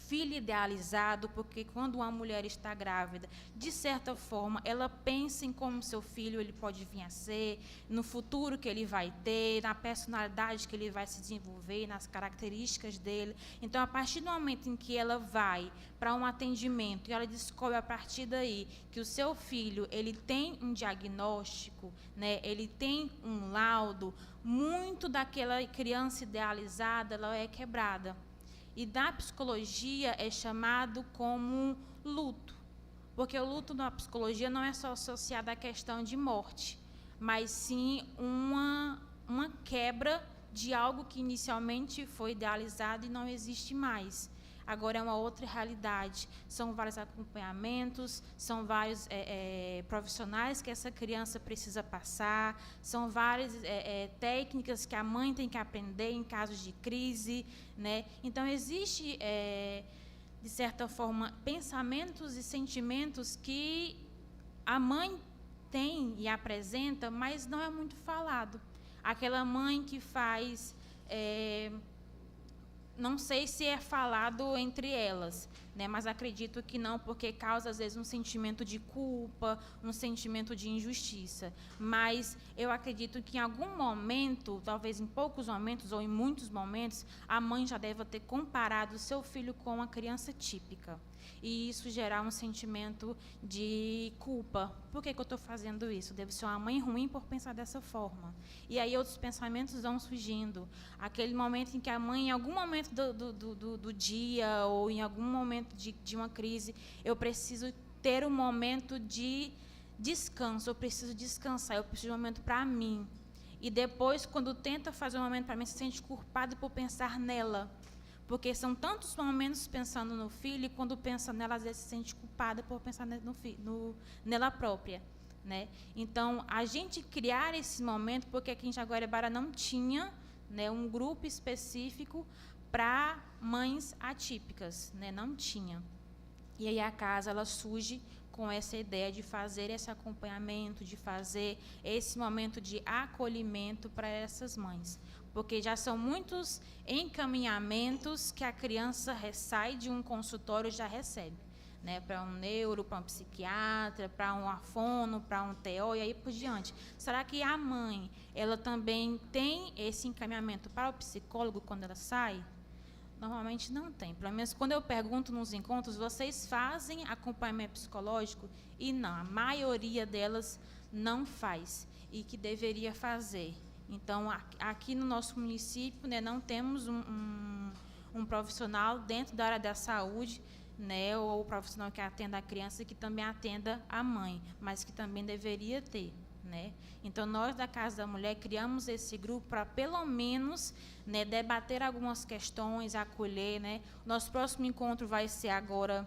filho idealizado, porque quando uma mulher está grávida, de certa forma, ela pensa em como seu filho ele pode vir a ser, no futuro que ele vai ter, na personalidade que ele vai se desenvolver, nas características dele. Então, a partir do momento em que ela vai para um atendimento e ela descobre a partir daí que o seu filho ele tem um diagnóstico, né, ele tem um laudo, muito daquela criança idealizada ela é quebrada. E da psicologia é chamado como luto, Porque o luto na psicologia não é só associado à questão de morte, mas sim uma quebra de algo que inicialmente foi idealizado e não existe mais. Agora é uma outra realidade. São vários acompanhamentos, são vários profissionais que essa criança precisa passar, são várias técnicas que a mãe tem que aprender em casos de crise, né? Então, existe, de certa forma, pensamentos e sentimentos que a mãe tem e apresenta, mas não é muito falado. Aquela mãe que faz... não sei se é falado entre elas, né, mas acredito que não, porque causa, às vezes, um sentimento de culpa, um sentimento de injustiça. Mas eu acredito que, em algum momento, talvez em poucos momentos ou em muitos momentos, a mãe já deva ter comparado o seu filho com uma criança típica. E isso gerar um sentimento de culpa. Por que eu estou fazendo isso? Devo ser uma mãe ruim por pensar dessa forma. E aí outros pensamentos vão surgindo. Aquele momento em que a mãe, em algum momento do dia, ou em algum momento de uma crise, eu preciso ter um momento de descanso, eu preciso descansar, eu preciso de um momento para mim. E depois, quando tenta fazer um momento para mim, se sente culpado por pensar nela. Porque são tantos momentos pensando no filho, e quando pensa nela, às vezes se sente culpada por pensar nela própria, né? Então, a gente criar esse momento, porque aqui em Jaguaribara não tinha, né, um grupo específico para mães atípicas, né? Não tinha. E aí a casa, ela surge com essa ideia de fazer esse acompanhamento, de fazer esse momento de acolhimento para essas mães. Porque já são muitos encaminhamentos que a criança sai de um consultório e já recebe, né? Para um neuro, para um psiquiatra, para um afono, para um TO e aí por diante. Será que a mãe, ela também tem esse encaminhamento para o psicólogo quando ela sai? Normalmente não tem. Pelo menos quando eu pergunto nos encontros, vocês fazem acompanhamento psicológico? E não, a maioria delas não faz e que deveria fazer. Então, aqui no nosso município, né, não temos um profissional dentro da área da saúde, né, ou o profissional que atenda a criança que também atenda a mãe, mas que também deveria ter, né? Então, nós da Casa da Mulher criamos esse grupo para, pelo menos, né, debater algumas questões, acolher, né? Nosso próximo encontro vai ser agora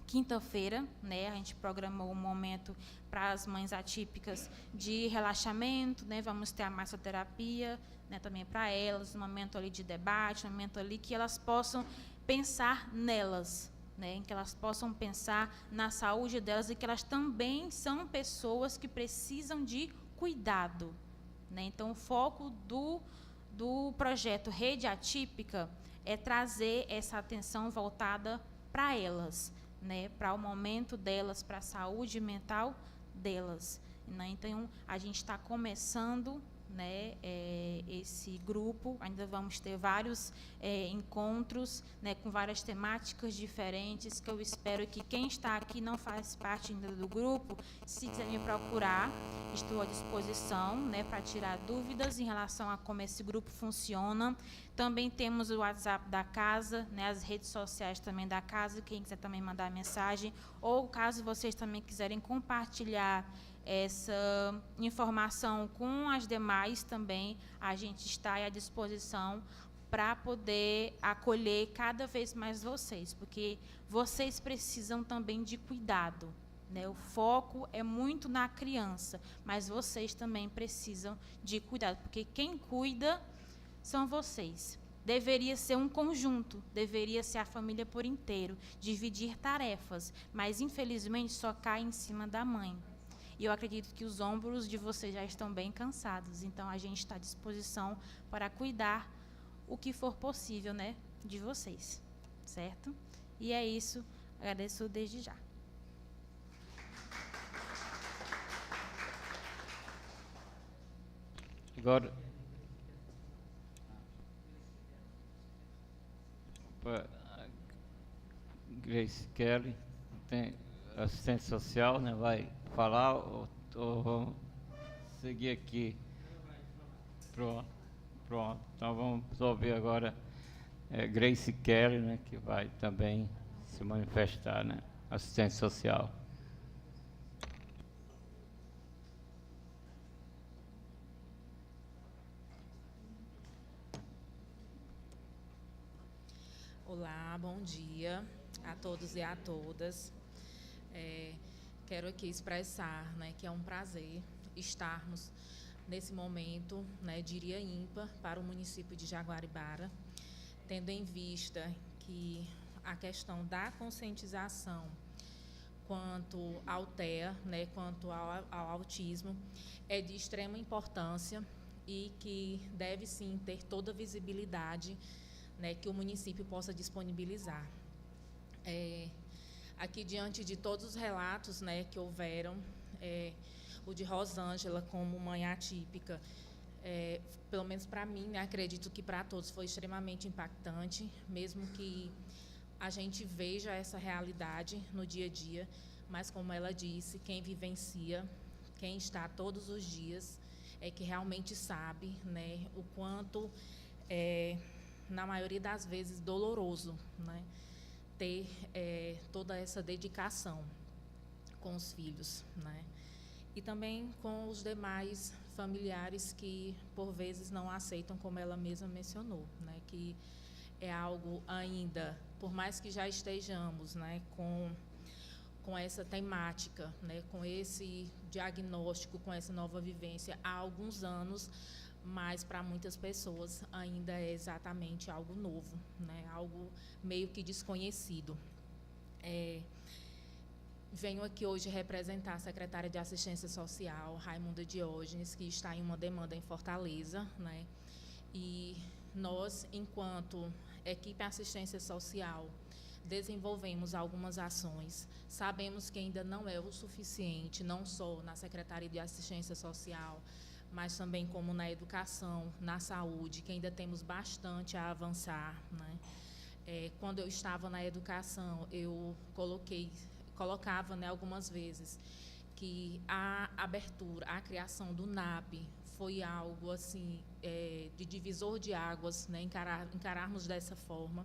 quinta-feira, né? A gente programou um momento para as mães atípicas de relaxamento, né? Vamos ter a massoterapia, né, também para elas, um momento ali de debate, um momento ali que elas possam pensar nelas, né, em que elas possam pensar na saúde delas e que elas também são pessoas que precisam de cuidado, né? Então, o foco do projeto Rede Atípica é trazer essa atenção voltada para elas, né, para o momento delas, para a saúde mental delas, né? Então, a gente está começando, né, esse grupo, ainda vamos ter vários encontros, né, com várias temáticas diferentes, que eu espero que quem está aqui não faz parte ainda do grupo, se quiser me procurar, estou à disposição, né, para tirar dúvidas em relação a como esse grupo funciona. Também temos o WhatsApp da casa, né, as redes sociais também da casa, quem quiser também mandar mensagem, ou caso vocês também quiserem compartilhar essa informação com as demais também, a gente está à disposição para poder acolher cada vez mais vocês, porque vocês precisam também de cuidado, né? O foco é muito na criança, mas vocês também precisam de cuidado, porque quem cuida são vocês. Deveria ser um conjunto, deveria ser a família por inteiro, dividir tarefas, mas infelizmente só cai em cima da mãe. E eu acredito que os ombros de vocês já estão bem cansados. Então, a gente está à disposição para cuidar o que for possível, né, de vocês. Certo? E é isso. Agradeço desde já. Agora, Grace Kelly, tem assistente social, né, vai falar ou vamos seguir aqui? Pronto. Então vamos ouvir agora Grace Kelly, né, que vai também se manifestar, né, assistente social. Olá, bom dia a todos e a todas. Quero aqui expressar, né, que é um prazer estarmos nesse momento, né, diria ímpar, para o município de Jaguaribara, tendo em vista que a questão da conscientização quanto ao TEA, né, quanto ao autismo, é de extrema importância e que deve sim ter toda a visibilidade, né, que o município possa disponibilizar. Aqui, diante de todos os relatos, né, que houveram, o de Rosângela como mãe atípica, pelo menos para mim, né, acredito que para todos foi extremamente impactante, mesmo que a gente veja essa realidade no dia a dia, mas, como ela disse, quem vivencia, quem está todos os dias, é que realmente sabe, né, o quanto na maioria das vezes, doloroso, né, ter toda essa dedicação com os filhos, né, e também com os demais familiares que, por vezes, não aceitam, como ela mesma mencionou, né, que é algo ainda, por mais que já estejamos, né, com essa temática, né, com esse diagnóstico, com essa nova vivência há alguns anos, mas para muitas pessoas ainda é exatamente algo novo, né, algo meio que desconhecido. Venho aqui hoje representar a secretária de Assistência Social, Raimunda Diógenes, que está em uma demanda em Fortaleza, né, e nós, enquanto equipe Assistência Social, desenvolvemos algumas ações. Sabemos que ainda não é o suficiente, não só na Secretaria de Assistência Social, mas também como na educação, na saúde, que ainda temos bastante a avançar, né? Quando eu estava na educação, eu colocava, né, algumas vezes, que a abertura, a criação do NAP foi algo assim, de divisor de águas, né, encararmos dessa forma,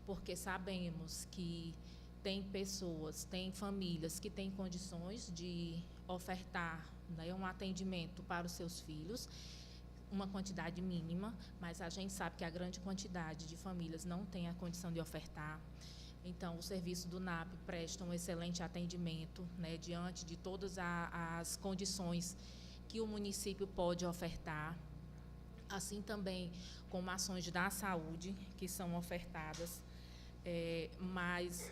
porque sabemos que tem pessoas, tem famílias que têm condições de ofertar, né, um atendimento para os seus filhos, uma quantidade mínima, mas a gente sabe que a grande quantidade de famílias não tem a condição de ofertar. Então, o serviço do NAP presta um excelente atendimento, né, diante de todas as condições que o município pode ofertar, assim também como ações da saúde que são ofertadas, mas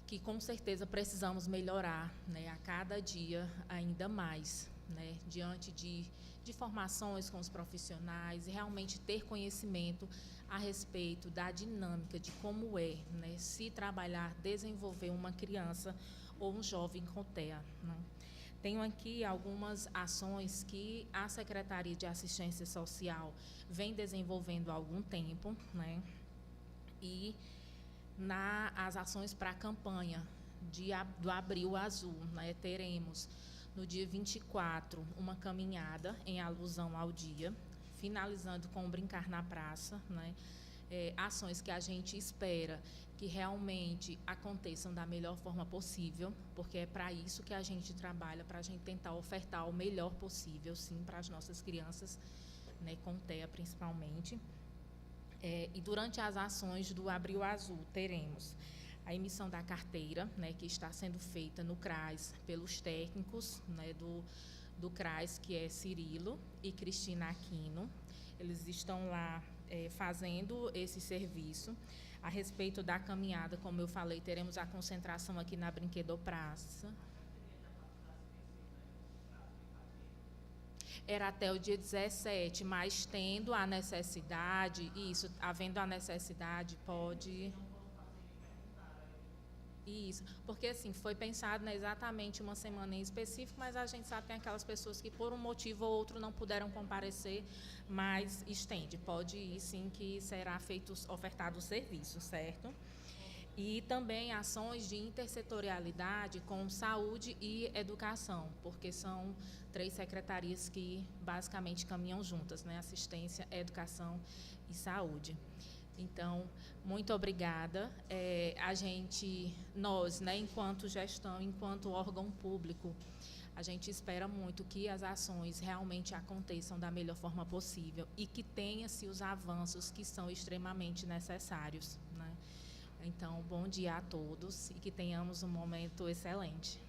que com certeza precisamos melhorar, né, a cada dia ainda mais, né, diante de formações com os profissionais e realmente ter conhecimento a respeito da dinâmica de como né, se trabalhar, desenvolver uma criança ou um jovem com TEA, né. Tenho aqui algumas ações que a Secretaria de Assistência Social vem desenvolvendo há algum tempo, né, e as ações para a campanha do Abril Azul, né, teremos no dia 24 uma caminhada em alusão ao dia, finalizando com o Brincar na Praça, né, ações que a gente espera que realmente aconteçam da melhor forma possível, porque é para isso que a gente trabalha, para a gente tentar ofertar o melhor possível, sim, para as nossas crianças, né, com TEA principalmente. E durante as ações do Abril Azul, teremos a emissão da carteira, né, que está sendo feita no CRAS pelos técnicos, né, do CRAS, que é Cirilo e Cristina Aquino. Eles estão lá fazendo esse serviço. A respeito da caminhada, como eu falei, teremos a concentração aqui na Brinquedopraça. Era até o dia 17, mas tendo a necessidade, havendo a necessidade, pode... Isso, porque assim, foi pensado, né, exatamente uma semana em específico, mas a gente sabe que tem aquelas pessoas que por um motivo ou outro não puderam comparecer, mas estende, pode ir sim que será ofertado o serviço, certo? E também ações de intersetorialidade com saúde e educação, porque são 3 secretarias que basicamente caminham juntas, né? Assistência, educação e saúde. Então, muito obrigada. Nós, né, enquanto gestão, enquanto órgão público, a gente espera muito que as ações realmente aconteçam da melhor forma possível e que tenha-se os avanços que são extremamente necessários, né? Então, bom dia a todos e que tenhamos um momento excelente.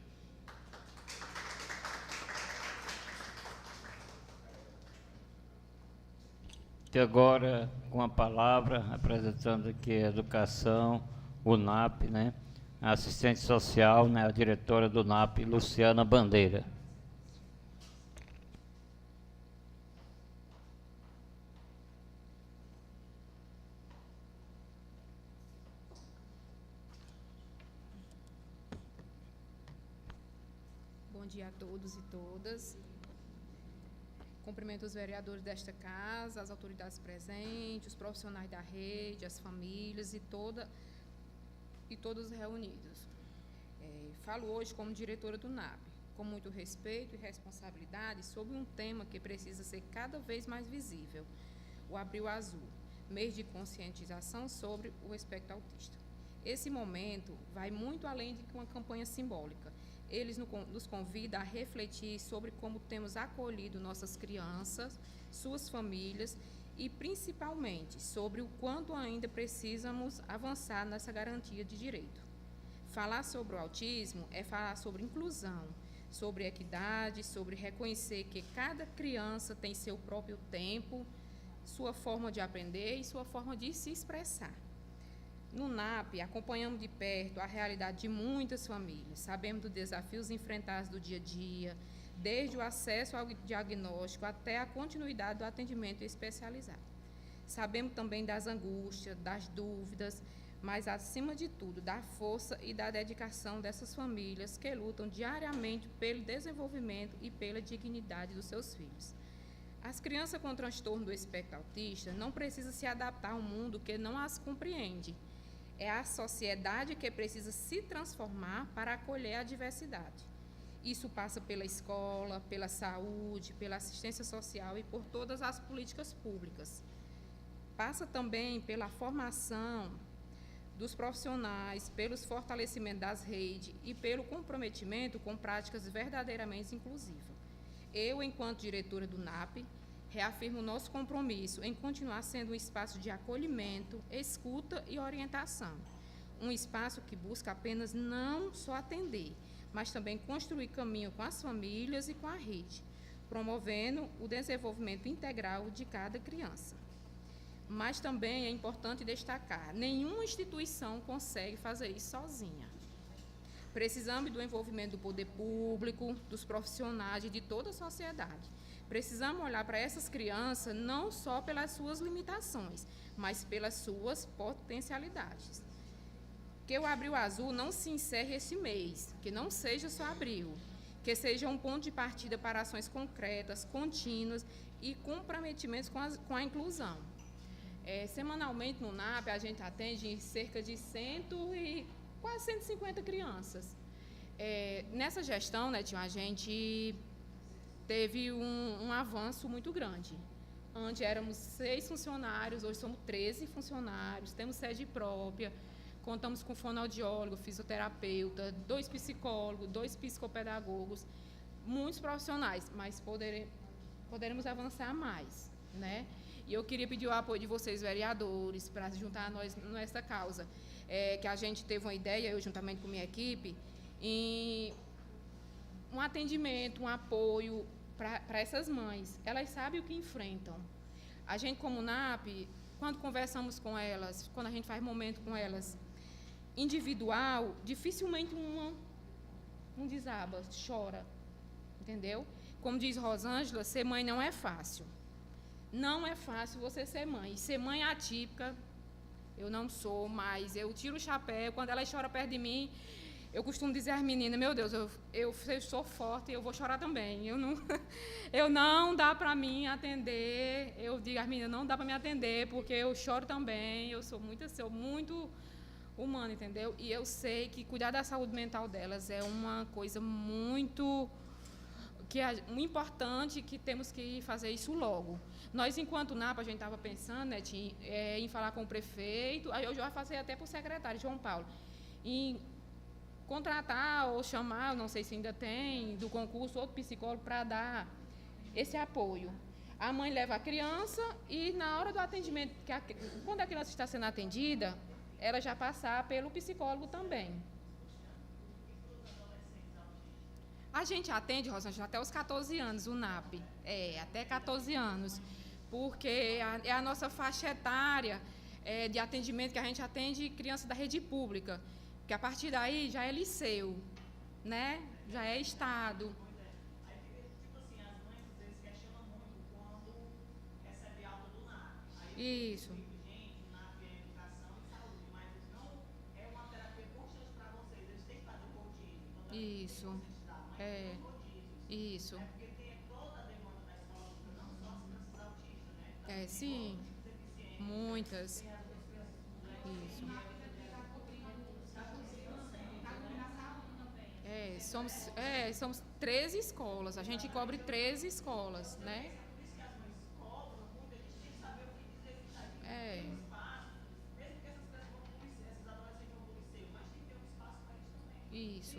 E agora, com a palavra, apresentando aqui a Educação, o NAP, né? A assistente social, né? A diretora do NAP, Luciana Bandeira. Bom dia a todos e todas. Cumprimento os vereadores desta casa, as autoridades presentes, os profissionais da rede, as famílias e todos reunidos. Falo hoje como diretora do NAP, com muito respeito e responsabilidade sobre um tema que precisa ser cada vez mais visível, o Abril Azul, mês de conscientização sobre o espectro autista. Esse momento vai muito além de uma campanha simbólica. Eles nos convidam a refletir sobre como temos acolhido nossas crianças, suas famílias e, principalmente, sobre o quanto ainda precisamos avançar nessa garantia de direito. Falar sobre o autismo é falar sobre inclusão, sobre equidade, sobre reconhecer que cada criança tem seu próprio tempo, sua forma de aprender e sua forma de se expressar. No NAP, acompanhamos de perto a realidade de muitas famílias, sabemos dos desafios enfrentados do dia a dia, desde o acesso ao diagnóstico até a continuidade do atendimento especializado. Sabemos também das angústias, das dúvidas, mas, acima de tudo, da força e da dedicação dessas famílias que lutam diariamente pelo desenvolvimento e pela dignidade dos seus filhos. As crianças com transtorno do espectro autista não precisam se adaptar a um mundo que não as compreende. É a sociedade que precisa se transformar para acolher a diversidade. Isso passa pela escola, pela saúde, pela assistência social e por todas as políticas públicas. Passa também pela formação dos profissionais, pelos fortalecimentos das redes e pelo comprometimento com práticas verdadeiramente inclusivas. Eu, enquanto diretora do NAP, reafirmo nosso compromisso em continuar sendo um espaço de acolhimento, escuta e orientação. Um espaço que busca apenas não só atender, mas também construir caminho com as famílias e com a rede, promovendo o desenvolvimento integral de cada criança. Mas também é importante destacar, nenhuma instituição consegue fazer isso sozinha. Precisamos do envolvimento do poder público, dos profissionais e de toda a sociedade. Precisamos olhar para essas crianças não só pelas suas limitações, mas pelas suas potencialidades. Que o Abril Azul não se encerre esse mês, que não seja só abril, que seja um ponto de partida para ações concretas, contínuas e comprometimentos com a inclusão. Semanalmente no NAP a gente atende cerca de quase 150 crianças. Nessa gestão, né, a gente teve um avanço muito grande. Antes éramos 6 funcionários, hoje somos 13 funcionários, temos sede própria, contamos com fonoaudiólogo, fisioterapeuta, 2 psicólogos, 2 psicopedagogos, muitos profissionais, mas poderemos avançar mais, né? E eu queria pedir o apoio de vocês, vereadores, para se juntar a nós nessa causa. Que a gente teve uma ideia, eu juntamente com minha equipe, em um atendimento, um apoio para essas mães. Elas sabem o que enfrentam. A gente, como NAP, quando conversamos com elas, quando a gente faz momento com elas, individual, dificilmente um desaba, chora, entendeu? Como diz Rosângela, ser mãe não é fácil. Não é fácil você ser mãe. Ser mãe atípica, eu não sou, mas eu tiro o chapéu. Quando ela chora perto de mim, eu costumo dizer às meninas, meu Deus, eu sou forte, eu vou chorar também. Eu não dá para mim atender. Eu digo às meninas, não dá para me atender, porque eu choro também. Eu sou muito humana, entendeu? E eu sei que cuidar da saúde mental delas é uma coisa muito importante, que temos que fazer isso logo. Nós, enquanto NAP, a gente estava pensando, né, em falar com o prefeito, aí eu já passei até para o secretário, João Paulo, em contratar ou chamar, não sei se ainda tem, do concurso, outro psicólogo para dar esse apoio. A mãe leva a criança e, na hora do atendimento, quando a criança está sendo atendida, ela já passar pelo psicólogo também. A gente atende, Rosângela, até os 14 anos, o NAP. Até 14 anos. Porque é a nossa faixa etária de atendimento, que a gente atende crianças da rede pública. Porque a partir daí já é liceu, né? Já é estado. Isso. Isso. Isso. Sim. Muitas. Isso. Somos 13 escolas. A gente cobre 13 escolas, né? Isso,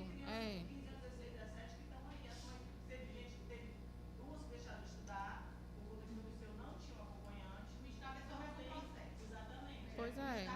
Pois é.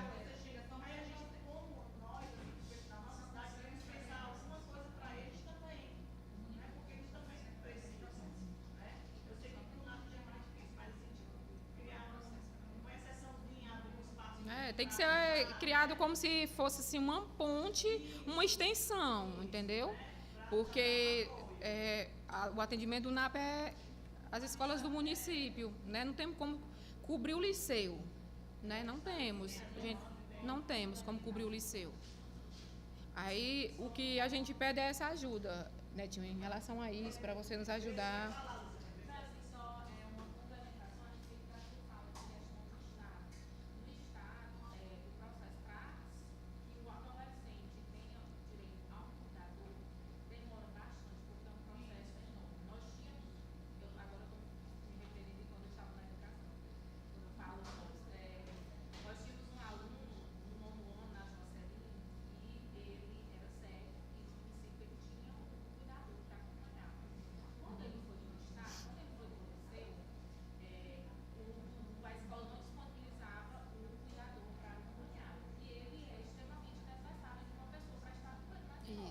Tem que ser criado como se fosse assim, uma ponte, uma extensão, entendeu? Porque o atendimento do NAP é as escolas do município, né? Não temos como cobrir o liceu, né? Não temos como cobrir o liceu. Aí o que a gente pede é essa ajuda, Netinho, em relação a isso, para você nos ajudar.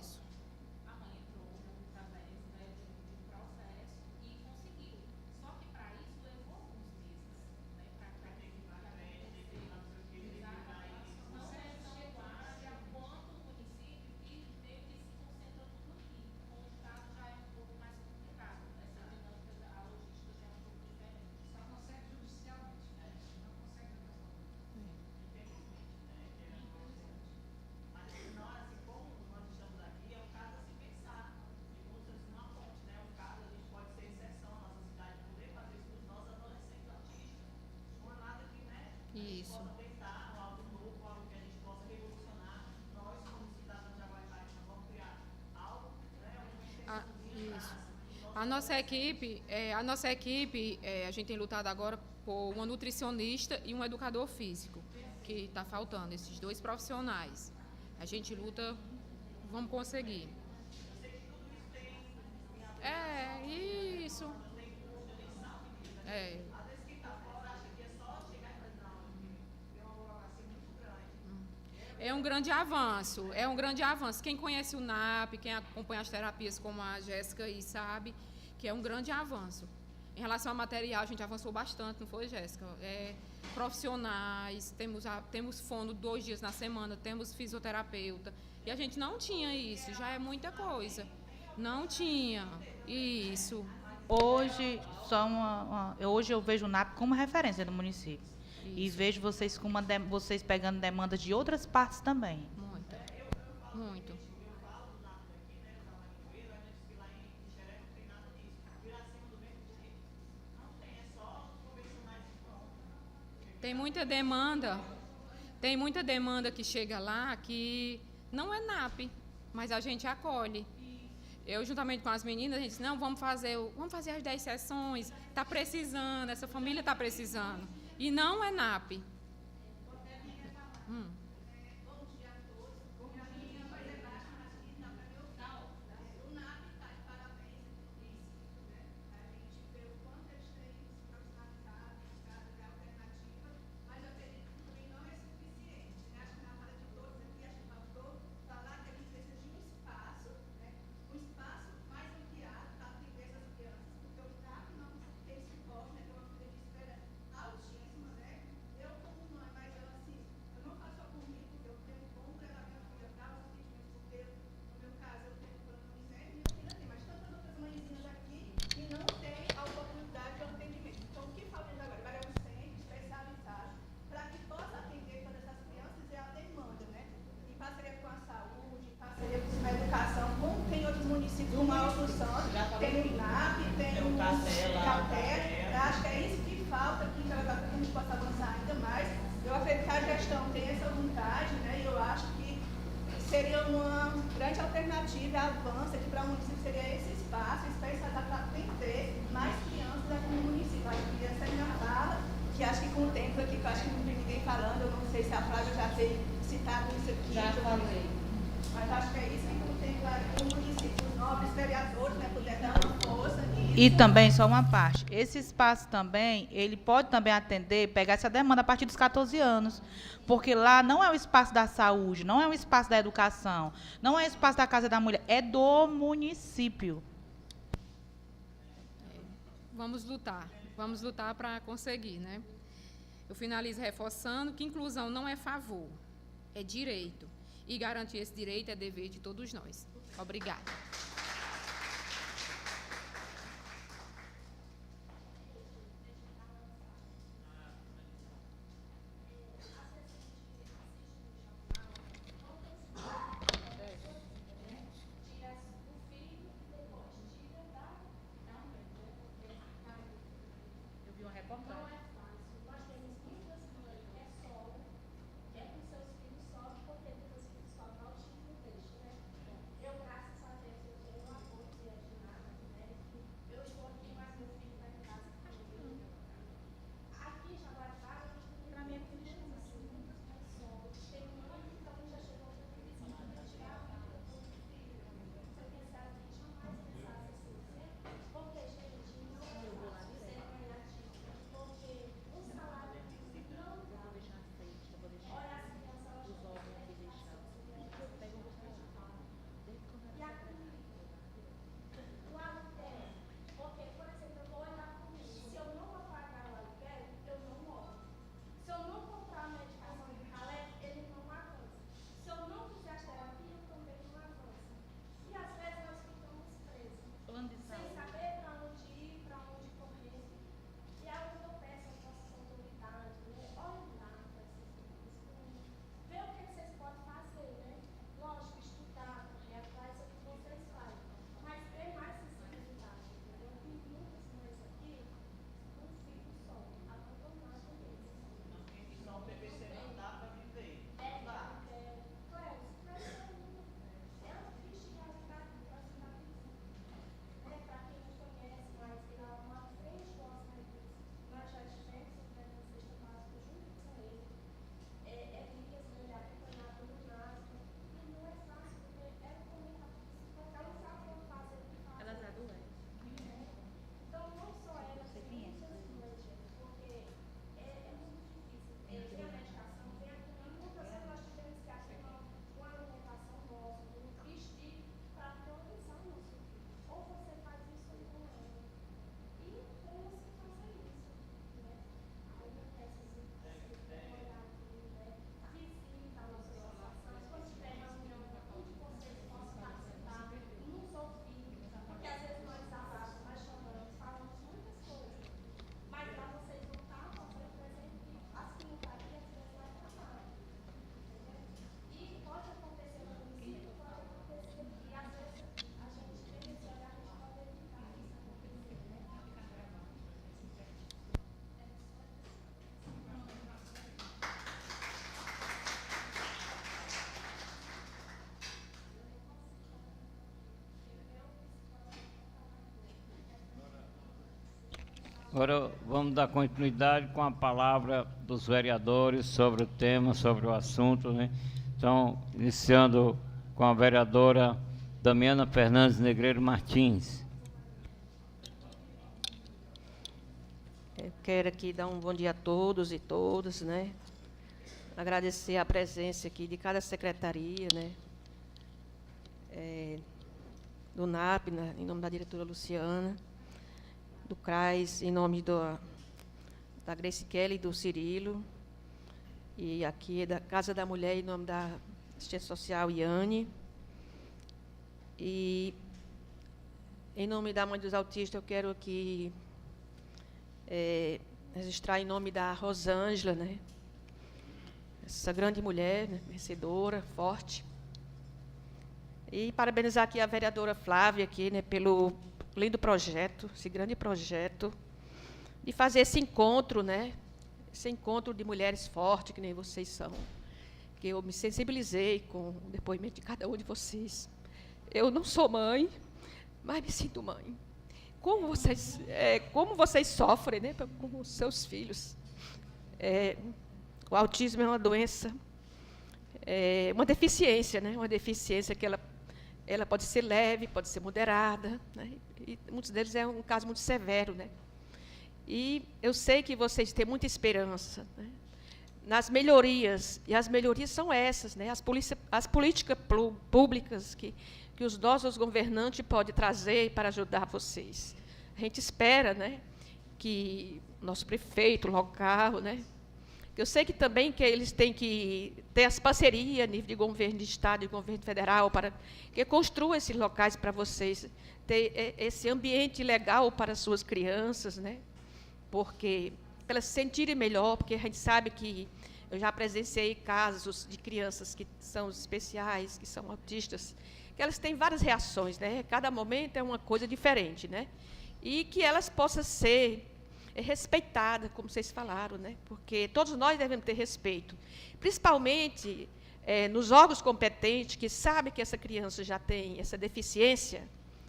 Isso. Isso. Isso. A nossa equipe, a gente tem lutado agora por uma nutricionista e um educador físico, que está faltando, esses dois profissionais. A gente luta, vamos conseguir. Isso. É um grande avanço. Quem conhece o NAP, quem acompanha as terapias como a Jéssica aí sabe que é um grande avanço. Em relação ao material, a gente avançou bastante, não foi, Jéssica? Profissionais, temos fono 2 dias na semana, temos fisioterapeuta. E a gente não tinha isso, já é muita coisa. Não tinha isso. Hoje, hoje eu vejo o NAP como referência no município. Isso. E vejo vocês vocês pegando demandas de outras partes também. Muito. Tem muita demanda que chega lá que não é NAP, mas a gente acolhe. Eu, juntamente com as meninas, a gente disse, não, vamos fazer as 10 sessões, está precisando, essa família está precisando. E não é NAP. grande alternativa, avanço aqui para o município seria esse espaço especializado para atender mais crianças aqui no município. Acho que essa é a minha fala, que acho que com o tempo aqui, que eu acho que não tem ninguém falando, eu não sei se a Flávia já tem citado isso aqui. Já falei. Mas acho que é isso que com o tempo aqui no município, os nobres vereadores, né, puder dar uma força nisso. E também, só uma parte, esse espaço também, ele pode também atender, pegar essa demanda a partir dos 14 anos, porque lá não é o espaço da saúde, não é o espaço da educação, não é o espaço da Casa da Mulher, é do município. Vamos lutar para conseguir, né? Eu finalizo reforçando que inclusão não é favor, é direito. E garantir esse direito é dever de todos nós. Obrigada. Eu vi uma reportagem. Agora vamos dar continuidade com a palavra dos vereadores sobre o tema, sobre o assunto, né? Então, iniciando com a vereadora Damiana Fernandes Negreiro Martins. Eu quero aqui dar um bom dia a todos e todas, né? Agradecer a presença aqui de cada secretaria, né? Do NAP, né? Em nome da diretora Luciana, do CRAS, em nome da Grace Kelly e do Cirilo, e aqui da Casa da Mulher, em nome da Assistência Social Iane, e em nome da Mãe dos Autistas, eu quero aqui registrar em nome da Rosângela, né? Essa grande mulher, né? Vencedora, forte. E parabenizar aqui a vereadora Flávia, aqui, né? Pelo lindo projeto, esse grande projeto, de fazer esse encontro, né? Esse encontro de mulheres fortes, que nem vocês são. Que eu me sensibilizei com o depoimento de cada um de vocês. Eu não sou mãe, mas me sinto mãe. Como vocês sofrem, né, com os seus filhos. O autismo é uma doença, uma deficiência, né, uma deficiência que ela pode ser leve, pode ser moderada, né, e muitos deles é um caso muito severo, né. E eu sei que vocês têm muita esperança, né, nas melhorias, e as melhorias são essas, né, as políticas públicas que os nossos governantes podem trazer para ajudar vocês. A gente espera, né, que nosso prefeito local, né, eu sei que também que eles têm que ter as parcerias a nível de governo de estado e governo federal para que construam esses locais para vocês, ter esse ambiente legal para as suas crianças, né, porque para elas se sentirem melhor, porque a gente sabe que eu já presenciei casos de crianças que são especiais, que são autistas, que elas têm várias reações, né? Cada momento é uma coisa diferente, né? E que elas possam ser respeitadas, como vocês falaram, né? Porque todos nós devemos ter respeito, principalmente nos órgãos competentes que sabem que essa criança já tem essa deficiência,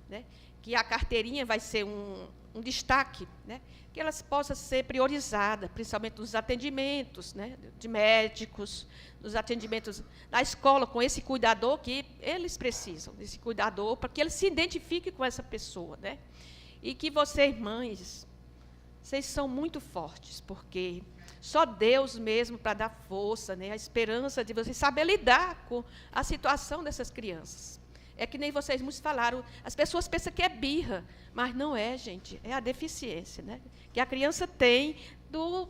né? Que a carteirinha vai ser um destaque, né? Que elas possam ser priorizadas, principalmente nos atendimentos, né, de médicos, nos atendimentos na escola, com esse cuidador que eles precisam, desse cuidador, para que eles se identifiquem com essa pessoa, né? E que vocês, mães, vocês são muito fortes, porque só Deus mesmo para dar força, né, a esperança de vocês saber lidar com a situação dessas crianças. É que nem vocês muitos falaram, as pessoas pensam que é birra, mas não é, gente, é a deficiência, né, que a criança tem do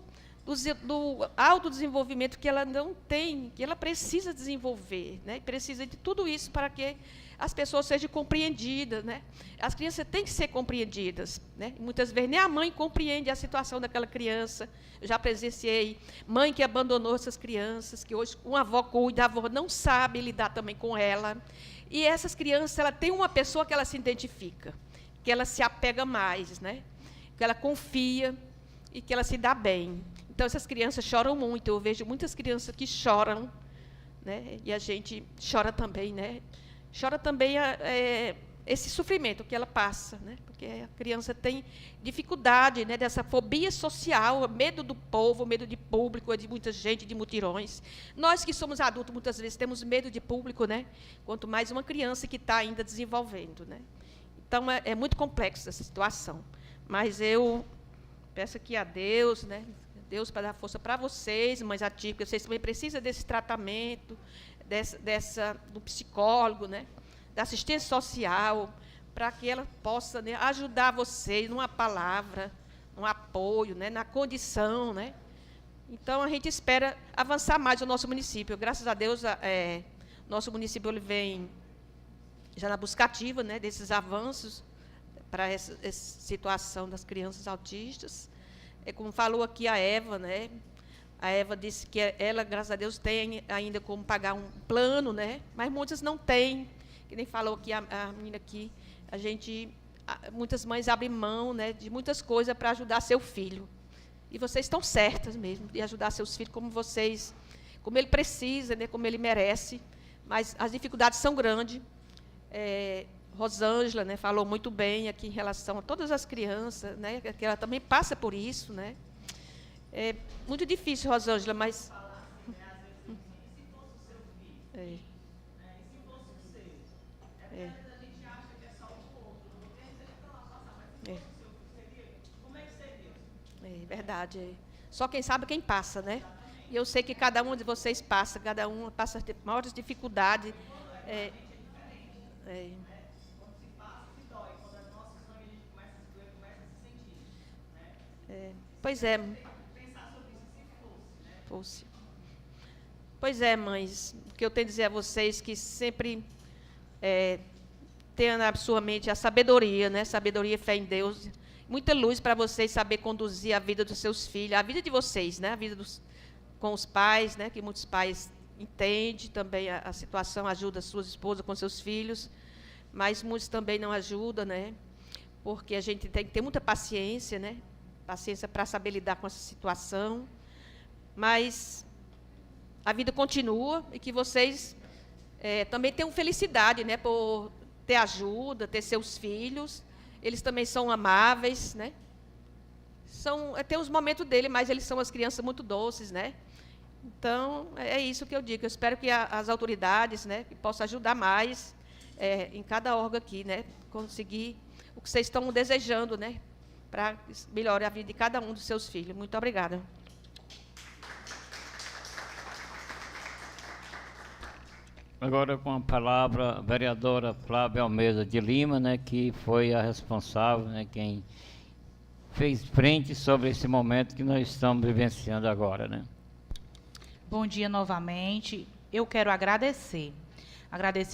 autodesenvolvimento que ela não tem, que ela precisa desenvolver, né, precisa de tudo isso para que as pessoas sejam compreendidas, né. As crianças têm que ser compreendidas, né, e muitas vezes nem a mãe compreende a situação daquela criança. Eu já presenciei mãe que abandonou essas crianças, que hoje uma avó cuida, a avó não sabe lidar também com ela. E essas crianças, ela tem uma pessoa que ela se identifica, que ela se apega mais, né? Que ela confia e que ela se dá bem. Então, essas crianças choram muito. Eu vejo muitas crianças que choram, né? E a gente chora também, né? Chora também esse sofrimento que ela passa, né? Porque a criança tem dificuldade, né, dessa fobia social, medo do povo, medo de público, de muita gente, de mutirões. Nós que somos adultos, muitas vezes temos medo de público, né? Quanto mais uma criança que está ainda desenvolvendo, né? Então, é muito complexa essa situação. Mas eu peço aqui a Deus, né? Deus para dar força para vocês, mães atípicas, vocês também precisam desse tratamento, do psicólogo, né? Da assistência social, para que ela possa, né, ajudar vocês numa palavra, num apoio, né, na condição, né? Então, a gente espera avançar mais o nosso município. Graças a Deus, nosso município ele vem já na busca ativa, né, desses avanços para essa situação das crianças autistas. Como falou aqui a Eva, né? A Eva disse que ela, graças a Deus, tem ainda como pagar um plano, né? Mas muitas não têm. Que nem falou aqui a menina aqui, muitas mães abrem mão, né, de muitas coisas para ajudar seu filho. E vocês estão certas mesmo de ajudar seus filhos como ele precisa, né, como ele merece. Mas as dificuldades são grandes. Rosângela, né, falou muito bem aqui em relação a todas as crianças, né, que ela também passa por isso, né. É muito difícil, Rosângela, mas... É verdade. Só quem sabe quem passa, né? E eu sei que cada um de vocês passa, cada um passa maiores dificuldades. Pois é. Pois é, mães. O que eu tenho a dizer a vocês que sempre tenha na sua mente a sabedoria, né? Sabedoria e fé em Deus. Muita luz para vocês saber conduzir a vida dos seus filhos, a vida de vocês, né? A vida com os pais, né? Que muitos pais entendem também a situação, ajuda as suas esposas com seus filhos, mas muitos também não ajudam, né? Porque a gente tem que ter muita paciência, né? Paciência para saber lidar com essa situação. Mas a vida continua e que vocês também tenham felicidade, né? Por ter ajuda, ter seus filhos. Eles também são amáveis, né? Tem os momentos dele, mas eles são as crianças muito doces, né? Então, é isso que eu digo. Eu espero que as autoridades, né, que possam ajudar mais em cada órgão aqui, né, conseguir o que vocês estão desejando, né, para melhorar a vida de cada um dos seus filhos. Muito obrigada. Agora com a palavra a vereadora Flávia Almeida de Lima, né, que foi a responsável, né, quem fez frente sobre esse momento que nós estamos vivenciando agora, né? Bom dia novamente. Eu quero agradecer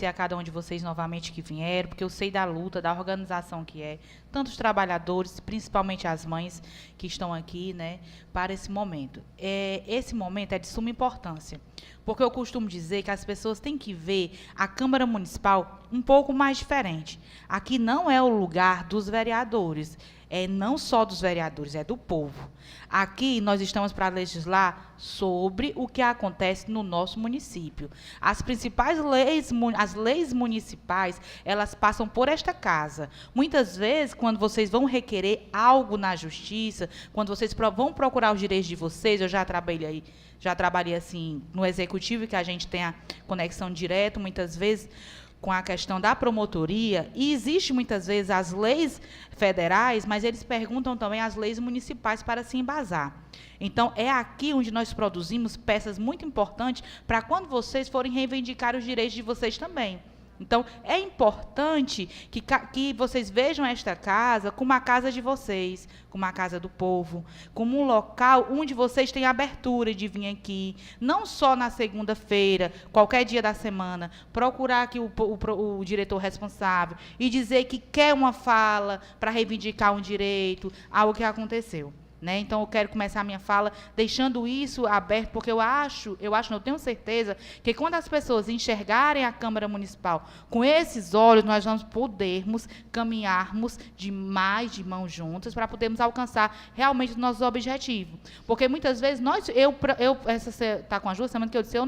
a cada um de vocês novamente que vieram, porque eu sei da luta, da organização que é, tanto os trabalhadores, principalmente as mães que estão aqui, né, para esse momento. Esse momento é de suma importância, porque eu costumo dizer que as pessoas têm que ver a Câmara Municipal um pouco mais diferente. Aqui não é o lugar dos vereadores, não só dos vereadores, é do povo. Aqui nós estamos para legislar sobre o que acontece no nosso município. As principais leis, as leis municipais, elas passam por esta casa. Muitas vezes, quando vocês vão requerer algo na justiça, quando vocês vão procurar os direitos de vocês, eu já trabalhei assim no executivo, que a gente tem a conexão direta, muitas vezes, com a questão da promotoria, e existe muitas vezes as leis federais, mas eles perguntam também as leis municipais para se embasar. Então, é aqui onde nós produzimos peças muito importantes para quando vocês forem reivindicar os direitos de vocês também. Então, é importante que vocês vejam esta casa como a casa de vocês, como a casa do povo, como um local onde vocês têm abertura de vir aqui, não só na segunda-feira, qualquer dia da semana, procurar aqui o diretor responsável e dizer que quer uma fala para reivindicar um direito, algo que aconteceu. Né? Então, eu quero começar a minha fala deixando isso aberto, porque eu tenho certeza que quando as pessoas enxergarem a Câmara Municipal com esses olhos, nós vamos podermos caminharmos de mãos juntas para podermos alcançar realmente os nossos objetivos. Porque muitas vezes está com a Ju, semana que eu disse,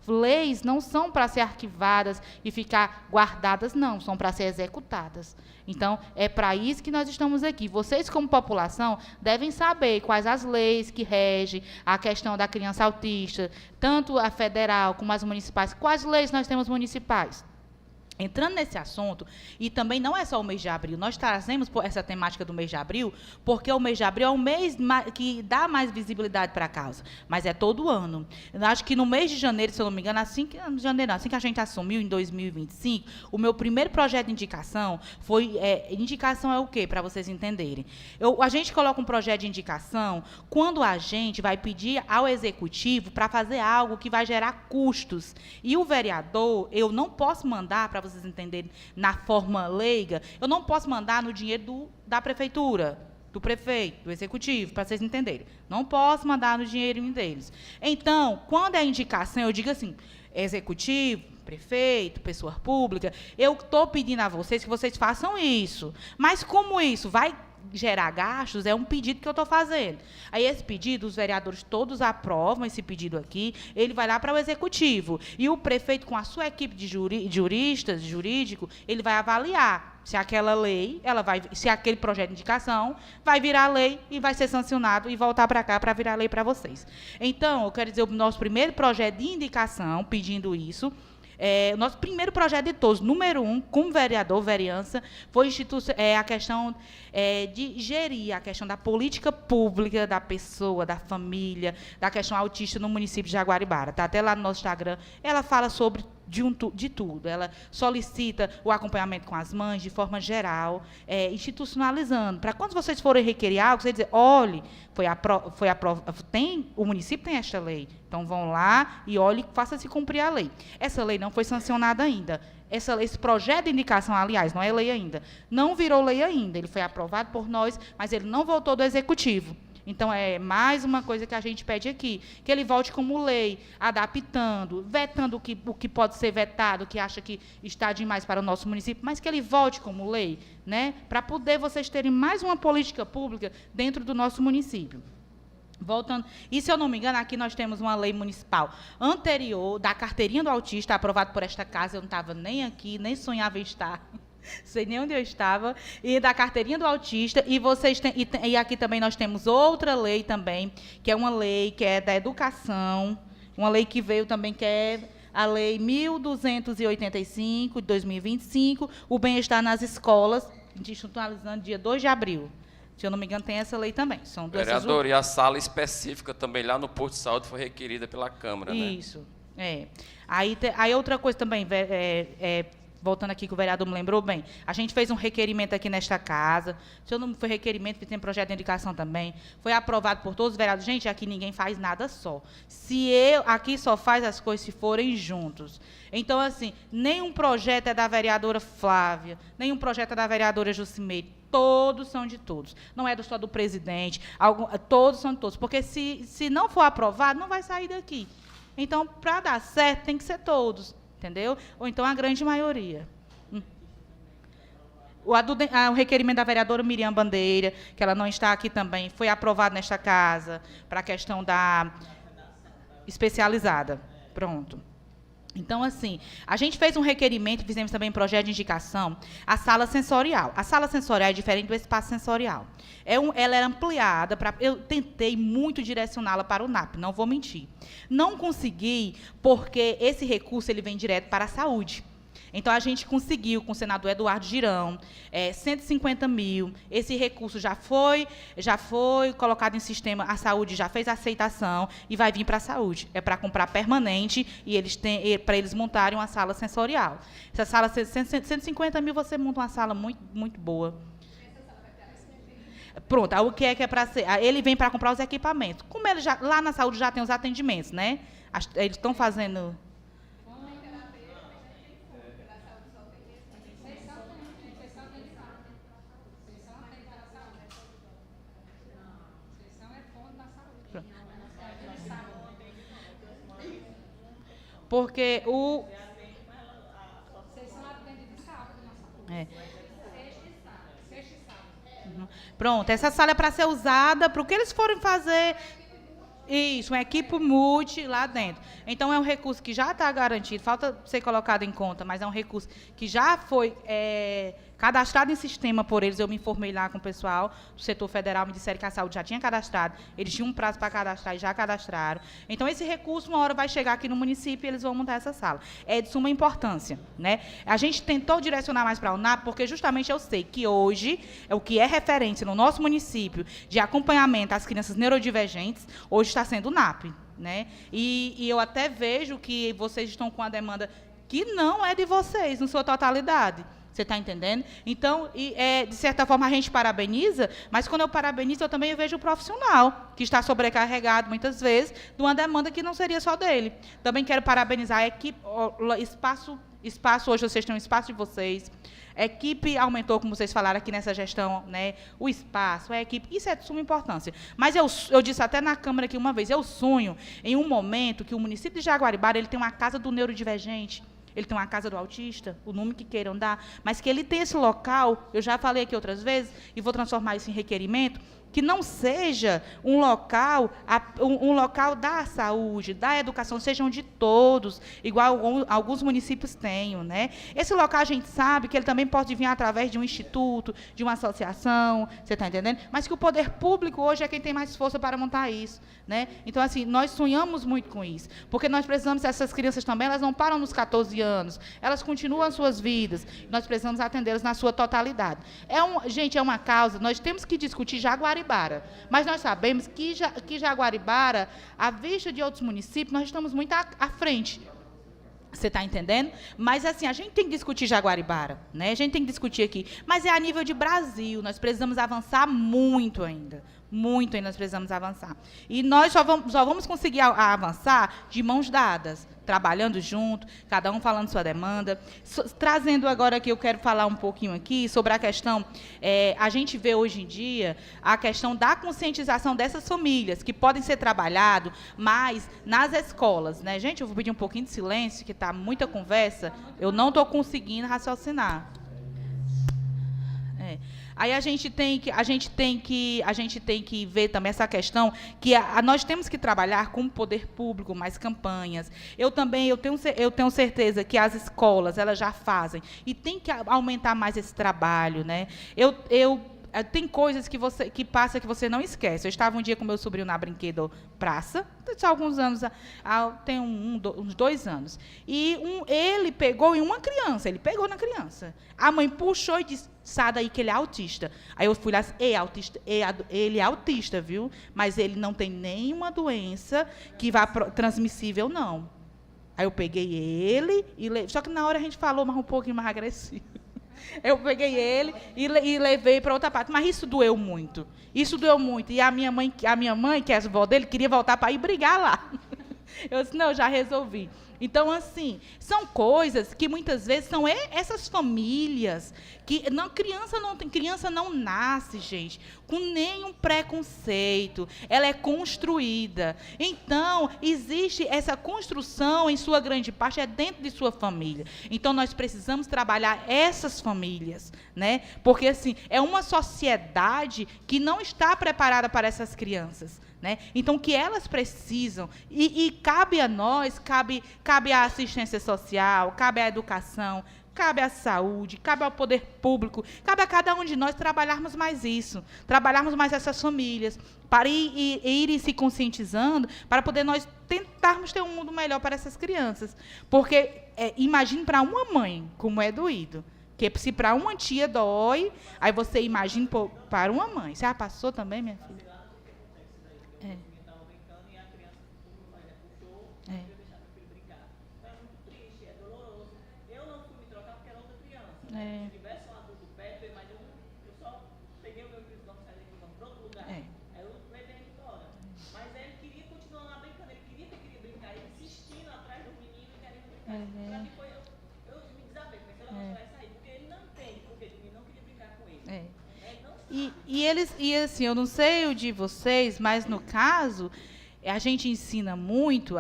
leis não são para ser arquivadas e ficar guardadas, não, são para ser executadas. Então, é para isso que nós estamos aqui. Vocês, como população, devem saber quais as leis que regem a questão da criança autista, tanto a federal como as municipais. Quais leis nós temos municipais? Entrando nesse assunto, e também não é só o mês de abril, nós trazemos essa temática do mês de abril, porque o mês de abril é um mês que dá mais visibilidade para a causa, mas é todo ano. Eu acho que no mês de janeiro, se eu não me engano, assim que a gente assumiu, em 2025, o meu primeiro projeto de indicação foi... indicação é o quê, para vocês entenderem? A gente coloca um projeto de indicação quando a gente vai pedir ao executivo para fazer algo que vai gerar custos. E o vereador, eu não posso mandar, para vocês entenderem, na forma leiga, eu não posso mandar no dinheiro da prefeitura, do prefeito, do executivo, para vocês entenderem. Não posso mandar no dinheirinho deles. Então, quando é indicação, eu digo assim, executivo, prefeito, pessoa pública, eu estou pedindo a vocês que vocês façam isso. Mas como isso vai gerar gastos, é um pedido que eu estou fazendo. Aí esse pedido, os vereadores todos aprovam esse pedido aqui, ele vai lá para o executivo. E o prefeito, com a sua equipe de jurídico, ele vai avaliar se aquela lei, se aquele projeto de indicação vai virar lei e vai ser sancionado e voltar para cá para virar lei para vocês. Então, eu quero dizer, o nosso primeiro projeto de indicação, pedindo isso, o nosso primeiro projeto de todos, número 1, como vereador, vereança, foi a questão de gerir a questão da política pública da pessoa, da família, da questão autista no município de Jaguaribara. Está até lá no nosso Instagram. Ela fala sobre de tudo. Ela solicita o acompanhamento com as mães, de forma geral, institucionalizando. Para quando vocês forem requerer algo, vocês dizer, olhe, o município tem esta lei, então vão lá e olhe, faça-se cumprir a lei. Essa lei não foi sancionada ainda. Esse projeto de indicação, aliás, não é lei ainda, não virou lei ainda. Ele foi aprovado por nós, mas ele não voltou do executivo. Então, é mais uma coisa que a gente pede aqui, que ele volte como lei, adaptando, vetando o que pode ser vetado, que acha que está demais para o nosso município, mas que ele volte como lei, né, para poder vocês terem mais uma política pública dentro do nosso município. Voltando, e se eu não me engano, aqui nós temos uma lei municipal anterior, da carteirinha do autista, aprovada por esta casa, eu não estava nem aqui, nem sonhava em estar. sei nem onde eu estava, e da carteirinha do autista, e vocês e aqui também nós temos outra lei também, que é uma lei que é da educação, uma lei que veio também, que é a Lei 1.285, de 2025, o bem-estar nas escolas, institucionalizando dia 2 de abril. Se eu não me engano, tem essa lei também. São duas. Vereador, e a sala específica também lá no posto de saúde foi requerida pela Câmara, né? Isso, é. Aí outra coisa também, voltando aqui que o vereador me lembrou bem, a gente fez um requerimento aqui nesta casa, se eu não foi requerimento, tem projeto de indicação também, foi aprovado por todos os vereadores. Gente, aqui ninguém faz nada só. Aqui só faz as coisas se forem juntos. Então, assim, nenhum projeto é da vereadora Flávia, nenhum projeto é da vereadora Jucimeire, todos são de todos. Não é só do presidente, todos são de todos. Porque se não for aprovado, não vai sair daqui. Então, para dar certo, tem que ser todos. Entendeu? Ou então a grande maioria. O requerimento da vereadora Miriam Bandeira, que ela não está aqui também, foi aprovado nesta casa para a questão da especializada. Pronto. Então, assim, a gente fez um requerimento, fizemos também um projeto de indicação, a sala sensorial. A sala sensorial é diferente do espaço sensorial. Ela era ampliada, eu tentei muito direcioná-la para o NAP, não vou mentir. Não consegui, porque esse recurso ele vem direto para a saúde. Então, a gente conseguiu, com o senador Eduardo Girão, 150 mil. Esse recurso já foi colocado em sistema, a saúde já fez a aceitação e vai vir para a saúde. É para comprar permanente e para eles montarem uma sala sensorial. Essa sala, 150 mil, você monta uma sala muito, muito boa. Pronto, o que é para ser? Ele vem para comprar os equipamentos. Como ele lá na saúde já tem os atendimentos, né? Eles estão fazendo... Porque o... Pronto, essa sala é para ser usada para o que eles forem fazer. Isso, uma equipe multi lá dentro. Então, é um recurso que já está garantido, falta ser colocado em conta, mas é um recurso que já foi cadastrado em sistema por eles. Eu me informei lá com o pessoal do setor federal, me disseram que a saúde já tinha cadastrado, eles tinham um prazo para cadastrar e já cadastraram. Então, esse recurso, uma hora vai chegar aqui no município e eles vão montar essa sala. É de suma importância, né? A gente tentou direcionar mais para a UNAP, porque justamente eu sei que hoje, o que é referência no nosso município de acompanhamento às crianças neurodivergentes, hoje está sendo o NAP, né? E eu até vejo que vocês estão com a demanda que não é de vocês, na sua totalidade. Você está entendendo? Então, de certa forma, a gente parabeniza, mas quando eu parabenizo, eu também vejo o profissional, que está sobrecarregado, muitas vezes, de uma demanda que não seria só dele. Também quero parabenizar a equipe, espaço, hoje vocês têm um espaço de vocês. A equipe aumentou, como vocês falaram aqui nessa gestão, né? O espaço, a equipe, isso é de suma importância. Mas eu disse até na Câmara aqui uma vez, eu sonho em um momento que o município de Jaguaribara ele tem uma casa do neurodivergente, ele tem uma casa do autista, o nome que queiram dar, mas que ele tem esse local, eu já falei aqui outras vezes, e vou transformar isso em requerimento, que não seja um local da saúde, da educação, sejam de todos, igual alguns municípios têm, né? Esse local a gente sabe que ele também pode vir através de um instituto, de uma associação, você está entendendo? Mas que o poder público hoje é quem tem mais força para montar isso, né? Então, assim, nós sonhamos muito com isso, porque nós precisamos, essas crianças também, elas não param nos 14 anos, elas continuam as suas vidas, nós precisamos atendê-las na sua totalidade. Gente, é uma causa, nós temos que discutir Jaguaribara, mas nós sabemos que Jaguaribara, à vista de outros municípios, nós estamos muito à frente. Você está entendendo? Mas, assim, a gente tem que discutir Jaguaribara, né? A gente tem que discutir aqui. Mas é a nível de Brasil, nós precisamos avançar muito ainda. Muito ainda nós precisamos avançar. E nós só vamos conseguir avançar de mãos dadas, trabalhando junto, cada um falando sua demanda. Trazendo agora que eu quero falar um pouquinho aqui sobre a questão, a gente vê hoje em dia a questão da conscientização dessas famílias, que podem ser trabalhado mais nas escolas, né? Gente, eu vou pedir um pouquinho de silêncio, que está muita conversa, eu não estou conseguindo raciocinar. Aí a gente tem que ver também essa questão que nós temos que trabalhar com o poder público, mais campanhas. Eu tenho certeza que as escolas elas já fazem e tem que aumentar mais esse trabalho, né? Tem coisas que passa que você não esquece. Eu estava um dia com meu sobrinho na brinquedo praça, há alguns anos, tem uns 2 anos. E ele pegou ele pegou na criança. A mãe puxou e disse, sai daí que ele é autista. Aí eu fui lá, ele é autista, viu? Mas ele não tem nenhuma doença que vá transmissível, não. Aí eu peguei ele, só que na hora a gente falou mais um pouquinho mais agressivo. Eu peguei ele e levei para outra parte. Mas isso doeu muito. E a minha mãe, que é a avó dele, queria voltar para ir brigar lá. Eu disse, não, já resolvi. Então, assim, são coisas que muitas vezes são essas famílias que criança não nasce, gente, com nenhum preconceito. Ela é construída. Então, existe essa construção, em sua grande parte, é dentro de sua família. Então, nós precisamos trabalhar essas famílias, né? Porque, assim, é uma sociedade que não está preparada para essas crianças. Né? Então, o que elas precisam, e cabe a nós, cabe à assistência social, cabe à educação, cabe à saúde, cabe ao poder público, cabe a cada um de nós trabalharmos mais isso, trabalharmos mais essas famílias, para irem se conscientizando, para poder nós tentarmos ter um mundo melhor para essas crianças. Porque, imagine para uma mãe como é doído, que se para uma tia dói, aí você imagina para uma mãe. Você já passou também, minha filha? Se tivesse um adulto perto, mas eu só peguei o meu filho, vamos sair daqui, vamos para outro lugar. Aí eu levei ele embora. Mas ele queria continuar lá brincando, ele queria brincar, ele insistindo atrás do menino e querendo brincar. Para mim foi, eu me desabei, pensei, ela vai sair, porque ele não entende, porque o menino não queria brincar com ele. E assim, eu não sei o de vocês, mas no caso, a gente ensina muito,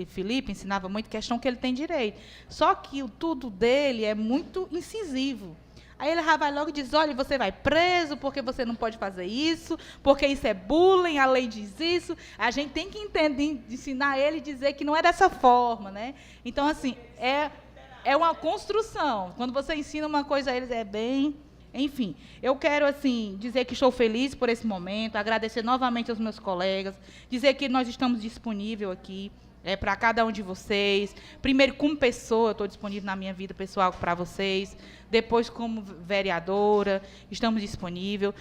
Felipe ensinava muito questão que ele tem direito. Só que o tudo dele é muito incisivo. Aí ele vai logo e diz, olha, você vai preso porque você não pode fazer isso, porque isso é bullying, a lei diz isso. A gente tem que entender, ensinar ele e dizer que não é dessa forma, né? Então, assim, é uma construção. Quando você ensina uma coisa a eles, é bem... Enfim, eu quero, assim, dizer que estou feliz por esse momento, agradecer novamente aos meus colegas, dizer que nós estamos disponíveis aqui para cada um de vocês. Primeiro, como pessoa, eu estou disponível na minha vida pessoal para vocês. Depois, como vereadora, estamos disponíveis.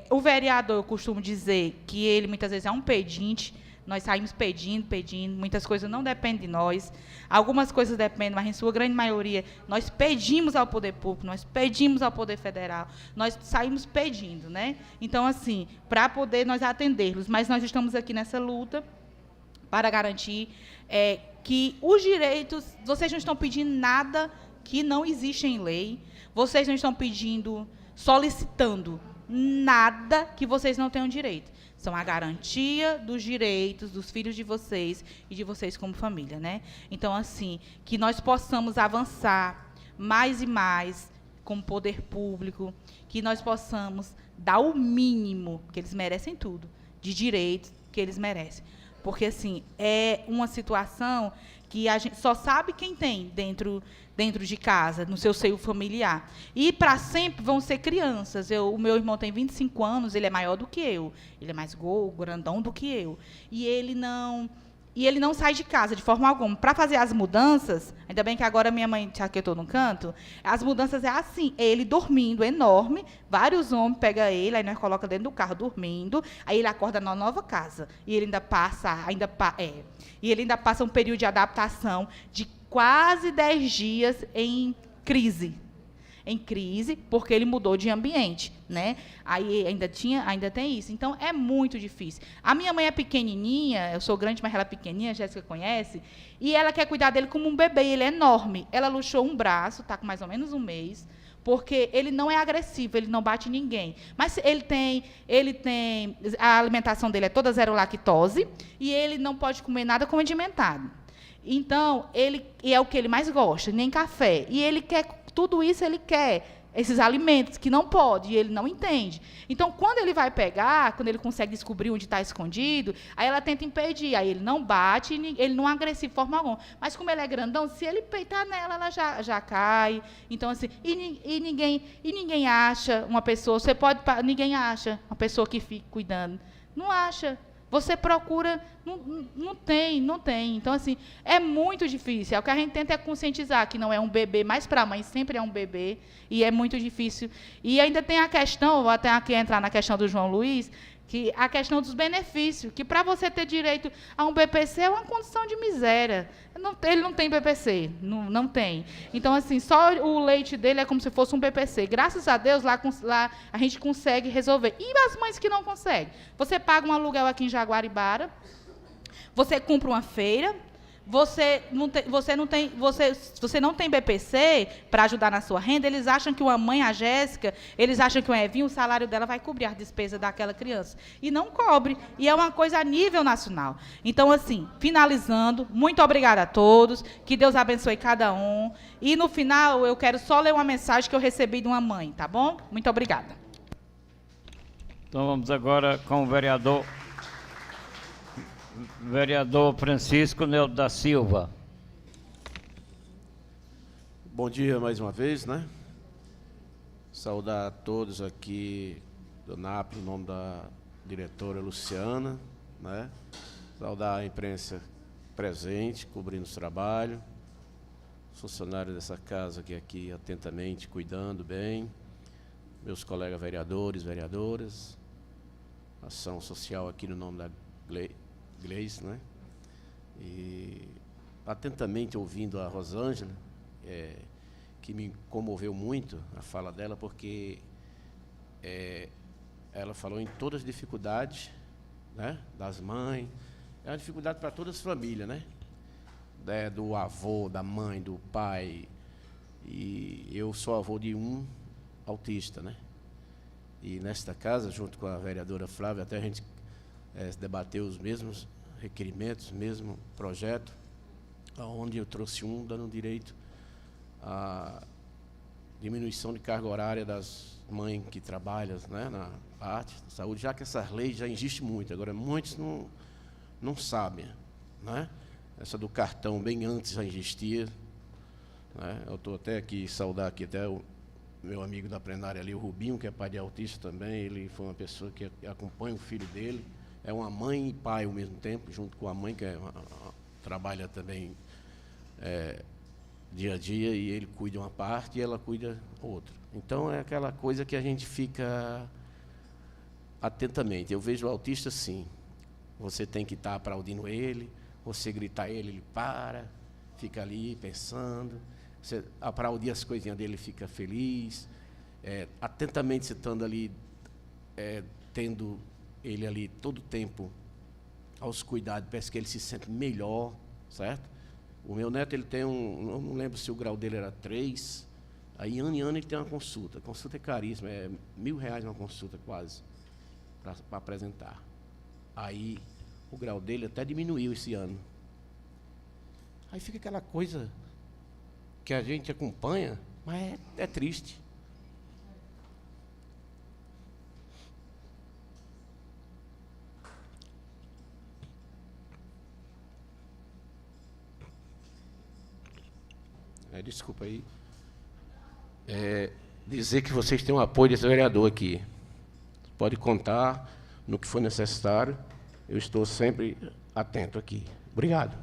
O vereador, eu costumo dizer que ele, muitas vezes, é um pedinte. Nós saímos pedindo, muitas coisas não dependem de nós, algumas coisas dependem, mas em sua grande maioria, nós pedimos ao poder público, nós pedimos ao poder federal, nós saímos pedindo, né? Então, assim, para poder nós atendê-los, mas nós estamos aqui nessa luta para garantir que os direitos, vocês não estão pedindo nada que não existe em lei, vocês não estão solicitando nada que vocês não tenham direito. São a garantia dos direitos dos filhos de vocês e de vocês como família, né? Então, assim, que nós possamos avançar mais e mais como poder público, que nós possamos dar o mínimo, que eles merecem tudo, de direitos que eles merecem. Porque, assim, é uma situação que a gente só sabe quem tem dentro de casa, no seu seio familiar. E, para sempre, vão ser crianças. O meu irmão tem 25 anos, ele é maior do que eu. Ele é mais grandão do que eu. E ele não sai de casa, de forma alguma. Para fazer as mudanças, ainda bem que agora minha mãe já que eu estou no canto, as mudanças é assim, ele dormindo, enorme, vários homens pegam ele, aí nós colocamos dentro do carro dormindo, aí ele acorda na nova casa. E ele ainda passa um período de adaptação de quase 10 dias em crise, porque ele mudou de ambiente, né? Aí ainda tem isso. Então, é muito difícil. A minha mãe é pequenininha, eu sou grande, mas ela é pequenininha, a Jéssica conhece, e ela quer cuidar dele como um bebê, ele é enorme. Ela luxou um braço, está com mais ou menos um mês, porque ele não é agressivo, ele não bate ninguém. Mas ele tem a alimentação dele é toda zero lactose, e ele não pode comer nada condimentado. Então, é o que ele mais gosta, nem café. E ele quer, tudo isso ele quer. esses alimentos, que não pode, e ele não entende. Então, quando ele vai pegar, quando ele consegue descobrir onde está escondido, aí ela tenta impedir, aí ele não bate, ele não é agressivo de forma alguma. Mas como ele é grandão, se ele peitar nela, ela já cai. Então, assim, e ninguém acha uma pessoa, ninguém acha uma pessoa que fique cuidando. Não acha. Você procura, não tem. Então, assim, é muito difícil. O que a gente tenta é conscientizar que não é um bebê, mas para a mãe sempre é um bebê, e é muito difícil. E ainda tem a questão, vou até aqui entrar na questão do João Luiz, que a questão dos benefícios, que para você ter direito a um BPC é uma condição de miséria. Ele não tem BPC, não tem. Então, assim, só o leite dele é como se fosse um BPC. Graças a Deus, lá a gente consegue resolver. E as mães que não conseguem? Você paga um aluguel aqui em Jaguaribara, você compra uma feira, você não tem BPC para ajudar na sua renda, eles acham que uma mãe, a Jéssica, eles acham que o Evinho, o salário dela vai cobrir a despesa daquela criança. E não cobre. E é uma coisa a nível nacional. Então, assim, finalizando, muito obrigada a todos, que Deus abençoe cada um. E, no final, eu quero só ler uma mensagem que eu recebi de uma mãe, tá bom? Muito obrigada. Então, vamos agora com o vereador Francisco Neudo da Silva. Bom dia mais uma vez, né? Saudar a todos aqui do NAP, em nome da diretora Luciana, né? Saudar a imprensa presente, cobrindo os trabalhos, funcionários dessa casa que aqui atentamente cuidando bem, meus colegas vereadores, vereadoras, ação social aqui no nome da Gleice, né? E atentamente ouvindo a Rosângela, que me comoveu muito a fala dela, porque ela falou em todas as dificuldades, né, das mães, é uma dificuldade para todas as famílias, né? Do avô, da mãe, do pai, e eu sou avô de um autista, né? E nesta casa, junto com a vereadora Flávia, até a gente debateu os mesmos requerimentos, mesmo projeto, onde eu trouxe dando direito à diminuição de carga horária das mães que trabalham, né, na parte da saúde, já que essas leis já existem muito, agora muitos não sabem, né? Essa do cartão bem antes já existia, né? Eu estou até aqui, saudar aqui até o meu amigo da plenária ali, o Rubinho, que é pai de autista também, ele foi uma pessoa que acompanha o filho dele, é uma mãe e pai ao mesmo tempo, junto com a mãe, que trabalha também dia a dia, e ele cuida uma parte e ela cuida outra. Então, é aquela coisa que a gente fica atentamente. Eu vejo o autista assim, você tem que estar aplaudindo ele, você gritar ele para, fica ali pensando, você aplaudir as coisinhas dele, fica feliz, atentamente você estando ali, tendo ele ali todo o tempo aos cuidados, parece que ele se sente melhor, certo? O meu neto, ele tem não lembro se o grau dele era 3, aí ano em ano ele tem uma consulta. A consulta é caríssima, é R$1.000 uma consulta quase, para apresentar. Aí o grau dele até diminuiu esse ano. Aí fica aquela coisa que a gente acompanha, mas é triste. Desculpa aí. Dizer que vocês têm o apoio desse vereador aqui. Pode contar no que for necessário. Eu estou sempre atento aqui. Obrigado.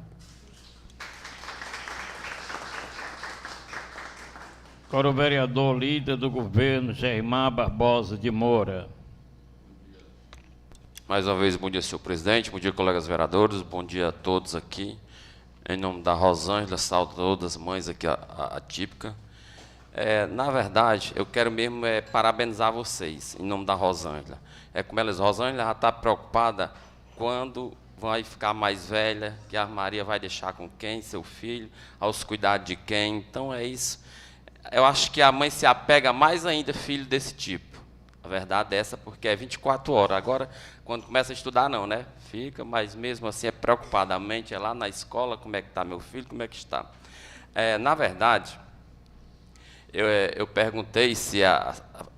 Agora o vereador líder do governo, Germán Barbosa de Moura. Mais uma vez, bom dia, senhor presidente, bom dia, colegas vereadores, bom dia a todos aqui. Em nome da Rosângela, saúdo todas as mães aqui atípicas. Na verdade, eu quero mesmo parabenizar vocês, em nome da Rosângela. Como ela diz, Rosângela já está preocupada quando vai ficar mais velha, que a Maria vai deixar com quem, seu filho, aos cuidados de quem. Então, é isso. Eu acho que a mãe se apega mais ainda a filho desse tipo. A verdade é essa, porque é 24 horas. Agora, quando começa a estudar, não, né? Fica, mas mesmo assim é preocupada. A mente é lá na escola, como é que está meu filho, como é que está. Na verdade, eu perguntei se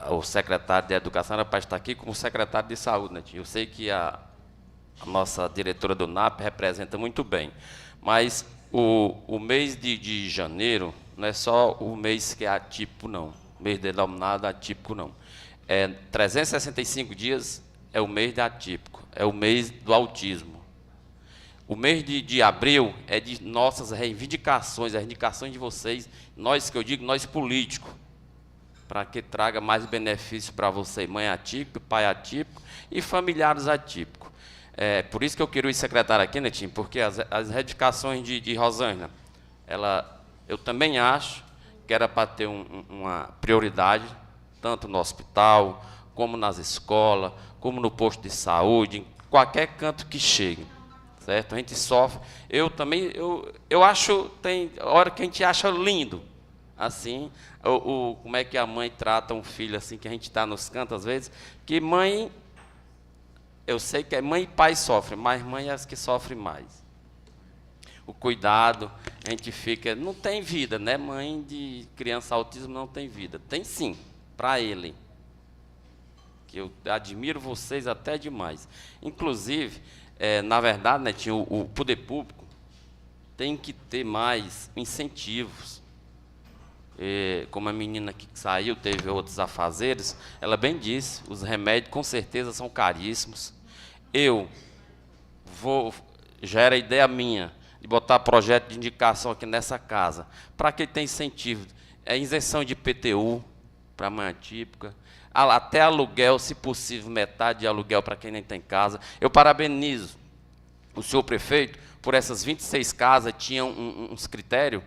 o secretário de Educação era para estar aqui como secretário de Saúde, Netinho. Eu sei que a nossa diretora do NAP representa muito bem, mas o mês de janeiro não é só o mês que é atípico, não. O mês denominado atípico, não. 365 dias é o mês de atípico, é o mês do autismo. O mês de abril é de nossas reivindicações, as reivindicações de vocês, nós, que eu digo, nós políticos, para que traga mais benefício para você, mãe atípica, pai atípico e familiares atípicos. Por isso que eu queria o secretário aqui, Netinho, porque as reivindicações de Rosângela, eu também acho que era para ter uma prioridade, tanto no hospital, como nas escolas, como no posto de saúde, em qualquer canto que chegue. Certo? A gente sofre. Eu também, eu acho, tem hora que a gente acha lindo, assim, como é que a mãe trata um filho, assim, que a gente está nos cantos, às vezes, que mãe, eu sei que mãe e pai sofrem, mas mãe é as que sofrem mais. O cuidado, a gente fica, não tem vida, né? Mãe de criança autismo não tem vida. Tem sim, para ele. Que eu admiro vocês até demais. Inclusive, na verdade, Netinho, o poder público tem que ter mais incentivos. Como a menina que saiu, teve outros afazeres, ela bem disse, os remédios com certeza são caríssimos. Já era ideia minha, de botar projeto de indicação aqui nessa casa, para que tem incentivo, isenção de IPTU para a mãe atípica, até aluguel, se possível, metade de aluguel para quem nem tem casa. Eu parabenizo o senhor prefeito por essas 26 casas, tinham uns critérios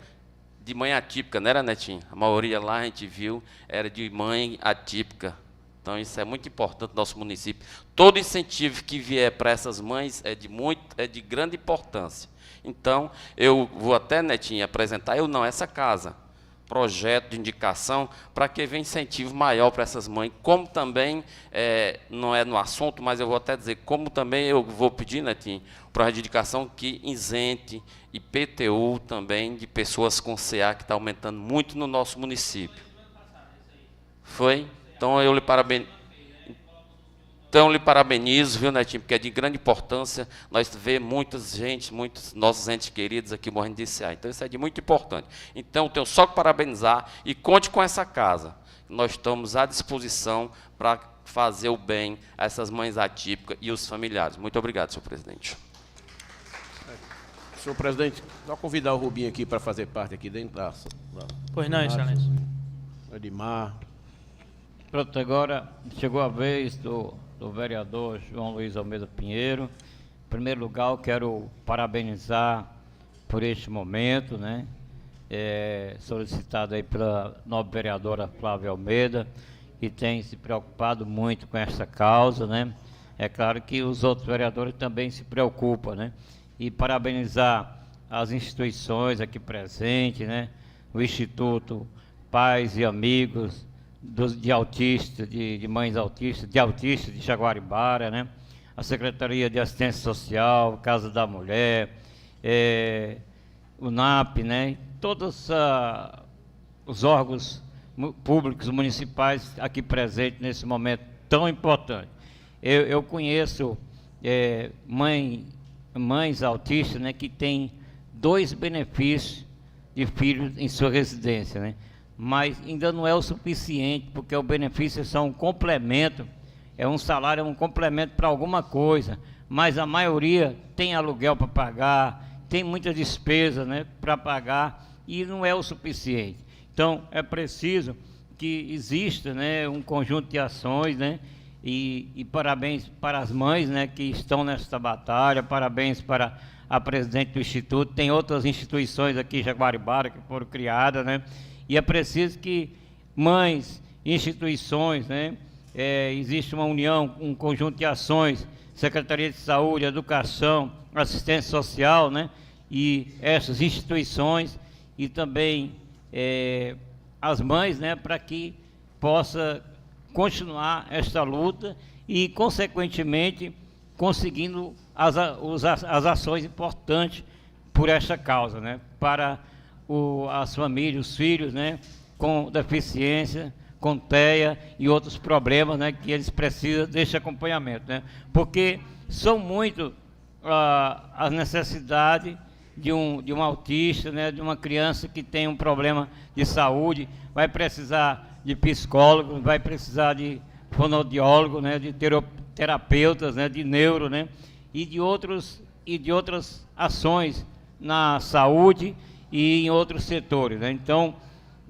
de mãe atípica, não era, Netinho? A maioria lá a gente viu era de mãe atípica. Então, isso é muito importante no nosso município. Todo incentivo que vier para essas mães é de grande importância. Então, eu vou até, Netinho, apresentar, essa casa, projeto de indicação, para que venha incentivo maior para essas mães, como também, não é no assunto, mas eu vou até dizer, como também eu vou pedir, Netinho, projeto de indicação que isente IPTU também de pessoas com CA, que está aumentando muito no nosso município. Foi? Então, eu lhe parabenizo, viu, Netinho, porque é de grande importância nós ver muitos nossos entes queridos aqui morrendo de CA. Então, isso é de muito importante. Então, eu tenho só que parabenizar e conte com essa casa. Nós estamos à disposição para fazer o bem a essas mães atípicas e os familiares. Muito obrigado, senhor presidente. Senhor presidente, só convidar o Rubinho aqui para fazer parte aqui dentro da... Pois não, excelência. Edmar. Pronto, agora chegou a vez do vereador João Luiz Almeida Pinheiro. Em primeiro lugar, eu quero parabenizar por este momento, né? Solicitado aí pela nobre vereadora Flávia Almeida, que tem se preocupado muito com essa causa, né? É claro que os outros vereadores também se preocupam, né? E parabenizar as instituições aqui presentes, né? O Instituto Pais e Amigos de autistas, de mães autistas, de Jaguaribara, né? A Secretaria de Assistência Social, Casa da Mulher, o NAP, né? Todos os órgãos públicos municipais aqui presentes nesse momento tão importante. Eu conheço mães autistas, né, que têm 2 benefícios de filhos em sua residência, né? Mas ainda não é o suficiente, porque o benefício é só um complemento, é um salário, é um complemento para alguma coisa, mas a maioria tem aluguel para pagar, tem muita despesa, né, para pagar, e não é o suficiente. Então, é preciso que exista, né, um conjunto de ações, né, e parabéns para as mães, né, que estão nesta batalha, parabéns para a presidente do Instituto, tem outras instituições aqui em Jaguaribara que foram criadas, né, e é preciso que mães, instituições, né, existe uma união, um conjunto de ações, Secretaria de Saúde, Educação, Assistência Social, né, e essas instituições, e também as mães, né, para que possa continuar esta luta e, consequentemente, conseguindo as ações importantes por esta causa, né, para as famílias, os filhos, né, com deficiência, com TEA e outros problemas, né, que eles precisam desse acompanhamento, né? Porque são muito as necessidades de um autista, né, de uma criança que tem um problema de saúde, vai precisar de psicólogo, vai precisar de fonoaudiólogo, né, de terapeutas, né, de neuro, né, e de outras ações na saúde e em outros setores, né? Então,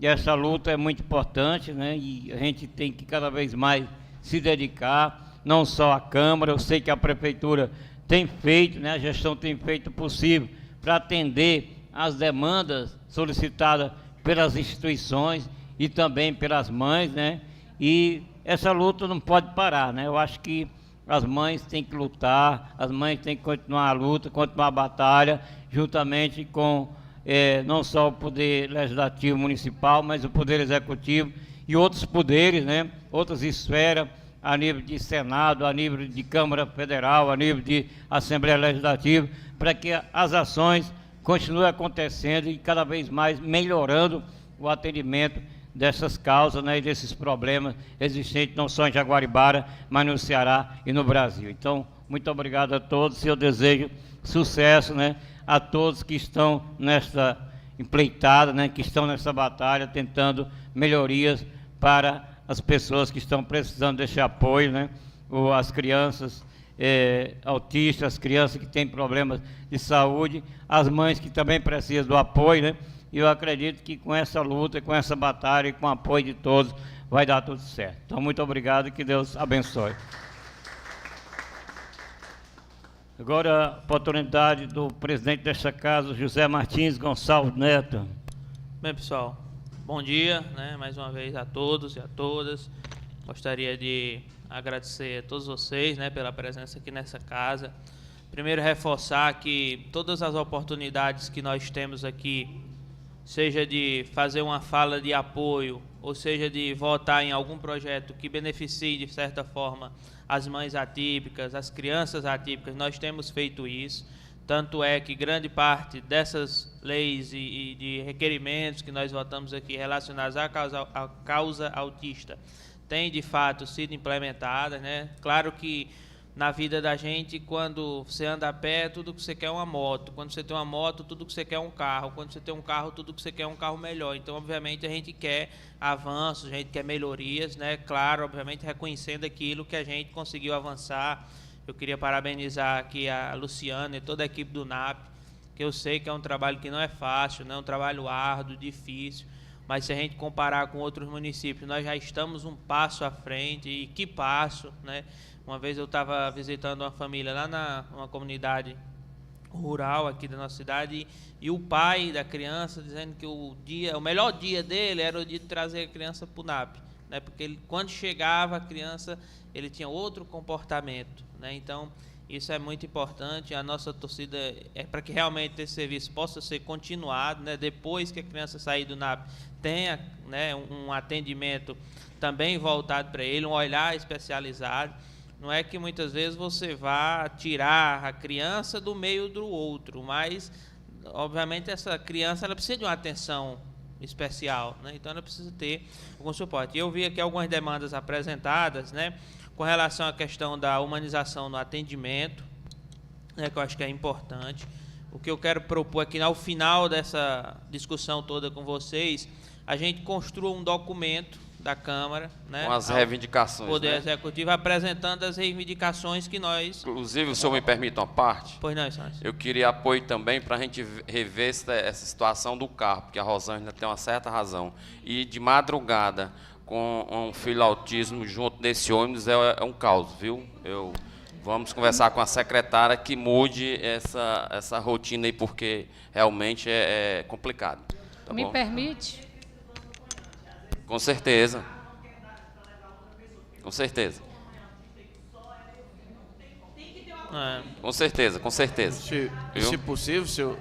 essa luta é muito importante, né, e a gente tem que cada vez mais se dedicar, não só a Câmara, eu sei que a Prefeitura tem feito, né, a gestão tem feito o possível para atender as demandas solicitadas pelas instituições e também pelas mães, né, e essa luta não pode parar, né, eu acho que as mães têm que lutar, as mães têm que continuar a luta, continuar a batalha, juntamente com não só o Poder Legislativo Municipal, mas o Poder Executivo e outros poderes, né, outras esferas, a nível de Senado, a nível de Câmara Federal, a nível de Assembleia Legislativa, para que as ações continuem acontecendo e cada vez mais melhorando o atendimento dessas causas, né, e desses problemas existentes não só em Jaguaribara, mas no Ceará e no Brasil. Então, muito obrigado a todos e eu desejo sucesso, né, a todos que estão nesta empreitada, né, que estão nessa batalha, tentando melhorias para as pessoas que estão precisando desse apoio, né, as crianças autistas, as crianças que têm problemas de saúde, as mães que também precisam do apoio, né, e eu acredito que com essa luta, com essa batalha e com o apoio de todos, vai dar tudo certo. Então, muito obrigado e que Deus abençoe. Agora, a oportunidade do presidente desta casa, José Martins Gonçalves Neto. Bem, pessoal, bom dia, né, mais uma vez a todos e a todas. Gostaria de agradecer a todos vocês, né, pela presença aqui nessa casa. Primeiro, reforçar que todas as oportunidades que nós temos aqui, seja de fazer uma fala de apoio, ou seja de votar em algum projeto que beneficie, de certa forma, as mães atípicas, as crianças atípicas, nós temos feito isso. Tanto é que grande parte dessas leis e de requerimentos que nós votamos aqui relacionados à causa autista tem, de fato, sido implementada, né? Claro que na vida da gente, quando você anda a pé, tudo que você quer é uma moto. Quando você tem uma moto, tudo que você quer é um carro. Quando você tem um carro, tudo que você quer é um carro melhor. Então, obviamente, a gente quer avanços, a gente quer melhorias, né? Claro, obviamente, reconhecendo aquilo que a gente conseguiu avançar. Eu queria parabenizar aqui a Luciana e toda a equipe do NAP, que eu sei que é um trabalho que não é fácil, não é um trabalho árduo, difícil, mas se a gente comparar com outros municípios, nós já estamos um passo à frente, e que passo, né? Uma vez eu estava visitando uma família lá numa comunidade rural aqui da nossa cidade e o pai da criança dizendo que o melhor dia dele era o dia de trazer a criança para o NAP, né? Porque ele, quando chegava a criança, ele tinha outro comportamento, né? Então, isso é muito importante. A nossa torcida é para que realmente esse serviço possa ser continuado, né? Depois que a criança sair do NAP, tenha, né, um atendimento também voltado para ele, um olhar especializado. Não é que muitas vezes você vá tirar a criança do meio do outro, mas, obviamente, essa criança ela precisa de uma atenção especial, né? Então, ela precisa ter algum suporte. E eu vi aqui algumas demandas apresentadas, né, com relação à questão da humanização no atendimento, né, que eu acho que é importante. O que eu quero propor aqui, ao final dessa discussão toda com vocês, a gente construa um documento da Câmara, né, com as reivindicações, Poder né? Executivo, apresentando as reivindicações que nós... Inclusive, o senhor me permite uma parte? Pois não, Excelência. Eu queria apoio também para a gente rever essa situação do carro, porque a Rosângela tem uma certa razão. E de madrugada, com um filho autismo junto desse ônibus, é um caos, viu? Vamos conversar com a secretária que mude essa rotina aí, porque realmente é complicado. Tá Me bom? permite? Com certeza. Com certeza. Com certeza, com certeza. Se possível, senhor.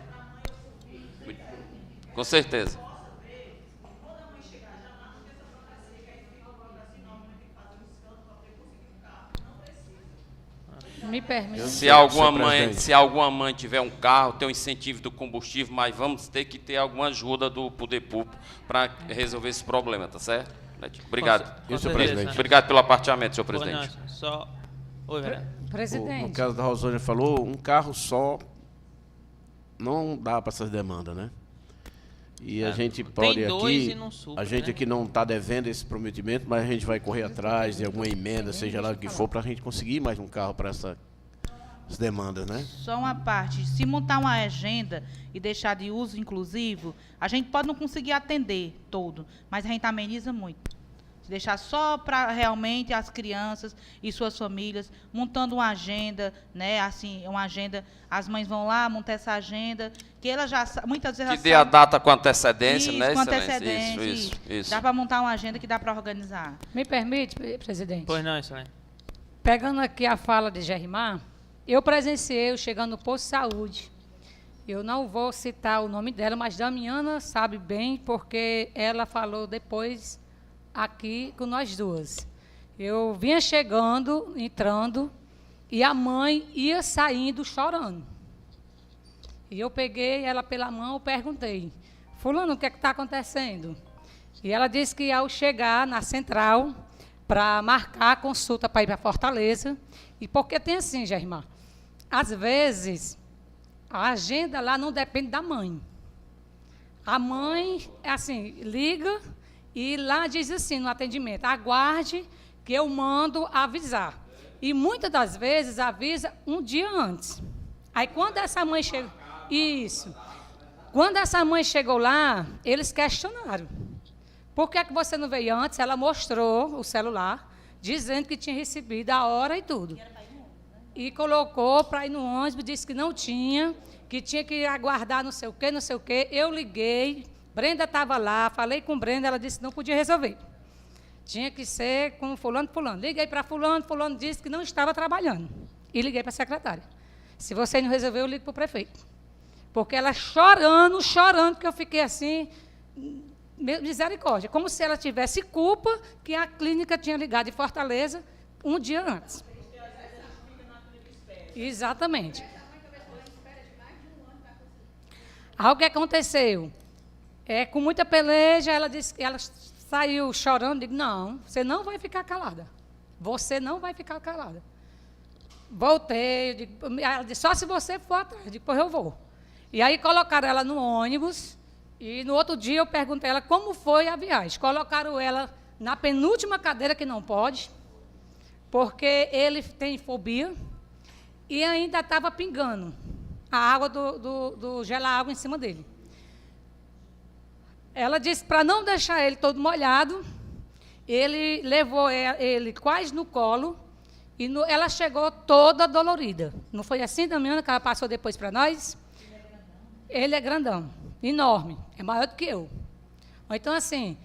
Com certeza. Me permite. Se alguma mãe tiver um carro, tem um incentivo do combustível, mas vamos ter que ter alguma ajuda do poder público para resolver esse problema, tá certo? Obrigado. Senhor presidente. Obrigado pelo apartamento, senhor presidente. Oi, vereador. Presidente. No caso da Rosângela falou, um carro só não dá para essas demandas, né? E a gente pode aqui, a gente aqui não está devendo esse prometimento, mas a gente vai correr atrás de alguma emenda, seja lá o que for, para a gente conseguir mais um carro para essas demandas, né? Só uma parte, se montar uma agenda e deixar de uso inclusivo, a gente pode não conseguir atender todo, mas a gente ameniza muito. Se deixar só para realmente as crianças e suas famílias, montando uma agenda, né? Assim, uma agenda, as mães vão lá, montar essa agenda, que elas já muitas vezes que dê a data com antecedência, isso, né, com excelência? antecedência, Isso. Dá para montar uma agenda que dá para organizar. Me permite, presidente? Pois não, excelência. Pegando aqui a fala de Gerimar, eu presenciei eu chegando no posto de saúde. Eu não vou citar o nome dela, mas Damiana sabe bem, porque ela falou depois aqui com nós duas. Eu vinha chegando, entrando, e a mãe ia saindo chorando. E eu peguei ela pela mão e perguntei, fulano, o que é que está acontecendo? E ela disse que ao chegar na central, para marcar a consulta para ir para Fortaleza, e porque tem assim, Gerimar, às vezes, a agenda lá não depende da mãe. A mãe, assim, liga e lá diz assim no atendimento, aguarde que eu mando avisar. E muitas das vezes avisa um dia antes. Aí quando essa mãe chega... Isso. Quando essa mãe chegou lá, eles questionaram. Por que é que você não veio antes? Ela mostrou o celular, dizendo que tinha recebido a hora e tudo. E colocou para ir no ônibus, disse que não tinha, que tinha que aguardar não sei o quê, não sei o quê. Eu liguei, Brenda estava lá, falei com Brenda, ela disse que não podia resolver. Tinha que ser com fulano. Liguei para fulano disse que não estava trabalhando. E liguei para a secretária. Se você não resolveu, eu ligo para o prefeito. Porque ela chorando, que eu fiquei assim, misericórdia, como se ela tivesse culpa que a clínica tinha ligado de Fortaleza um dia antes. Exatamente. Aí o que aconteceu? Com muita peleja, ela disse que ela saiu chorando. Digo, não, você não vai ficar calada. Você não vai ficar calada. Voltei, digo, ela disse, só se você for atrás. Eu digo, pois eu vou. E aí colocaram ela no ônibus, e no outro dia eu perguntei a ela como foi a viagem. Colocaram ela na penúltima cadeira, que não pode, porque ele tem fobia, e ainda estava pingando a água do gela-água em cima dele. Ela disse para não deixar ele todo molhado, ele levou ele quase no colo, e ela chegou toda dolorida. Não foi assim, Damiana, que ela passou depois para nós? Ele é grandão, enorme, é maior do que eu. Então, assim,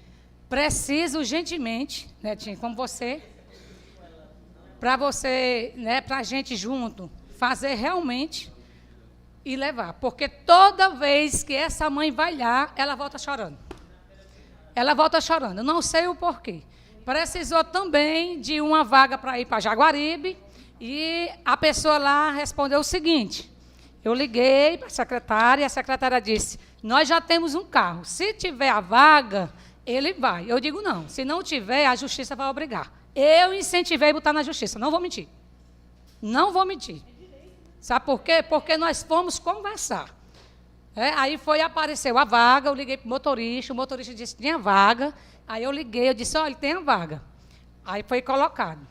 preciso urgentemente, né, Tim, como você, para você, né, para a gente junto, fazer realmente e levar. Porque toda vez que essa mãe vai lá, ela volta chorando. Ela volta chorando, eu não sei o porquê. Precisou também de uma vaga para ir para Jaguaribe, e a pessoa lá respondeu o seguinte, eu liguei para a secretária disse, nós já temos um carro, se tiver a vaga, ele vai. Eu digo, não, se não tiver, a justiça vai obrigar. Eu incentivei a botar na justiça, não vou mentir. Não vou mentir. Sabe por quê? Porque nós fomos conversar. Aí apareceu a vaga, eu liguei para o motorista disse que tinha vaga, aí eu liguei, eu disse, olha, tem a vaga. Aí foi colocado.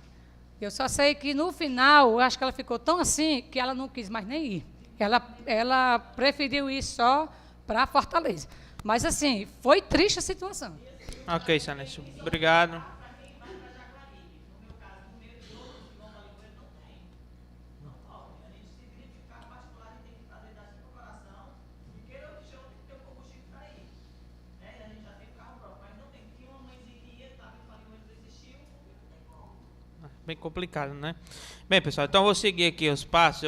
Eu só sei que no final, eu acho que ela ficou tão assim, que ela não quis mais nem ir. Ela preferiu ir só para Fortaleza. Mas, assim, foi triste a situação. Ok, excelência. Obrigado. Bem complicado, né? Bem, pessoal, então eu vou seguir aqui os passos.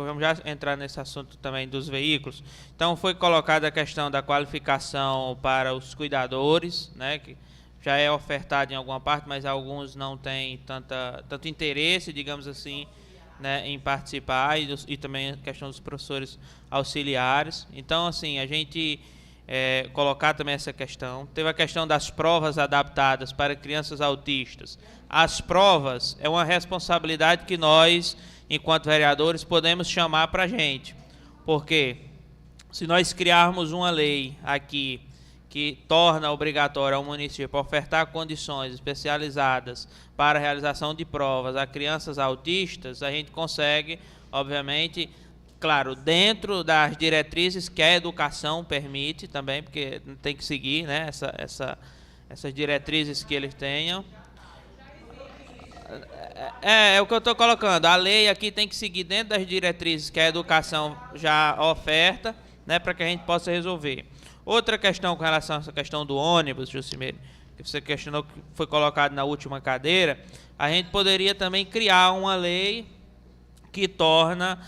Vamos já entrar nesse assunto também dos veículos. Então foi colocada a questão da qualificação para os cuidadores, né? Que já é ofertado em alguma parte, mas alguns não têm tanto interesse, digamos assim, né, em participar, e também a questão dos professores auxiliares. Então, assim, a gente colocar também essa questão. Teve a questão das provas adaptadas para crianças autistas. As provas é uma responsabilidade que nós, enquanto vereadores, podemos chamar para a gente. Porque se nós criarmos uma lei aqui que torna obrigatório ao município ofertar condições especializadas para a realização de provas a crianças autistas, a gente consegue, obviamente, claro, dentro das diretrizes que a educação permite também, porque tem que seguir, né, essas diretrizes que eles tenham. É o que eu estou colocando. A lei aqui tem que seguir dentro das diretrizes que a educação já oferta, né, para que a gente possa resolver. Outra questão com relação a essa questão do ônibus, Jucimere, que você questionou, que foi colocado na última cadeira, a gente poderia também criar uma lei que torna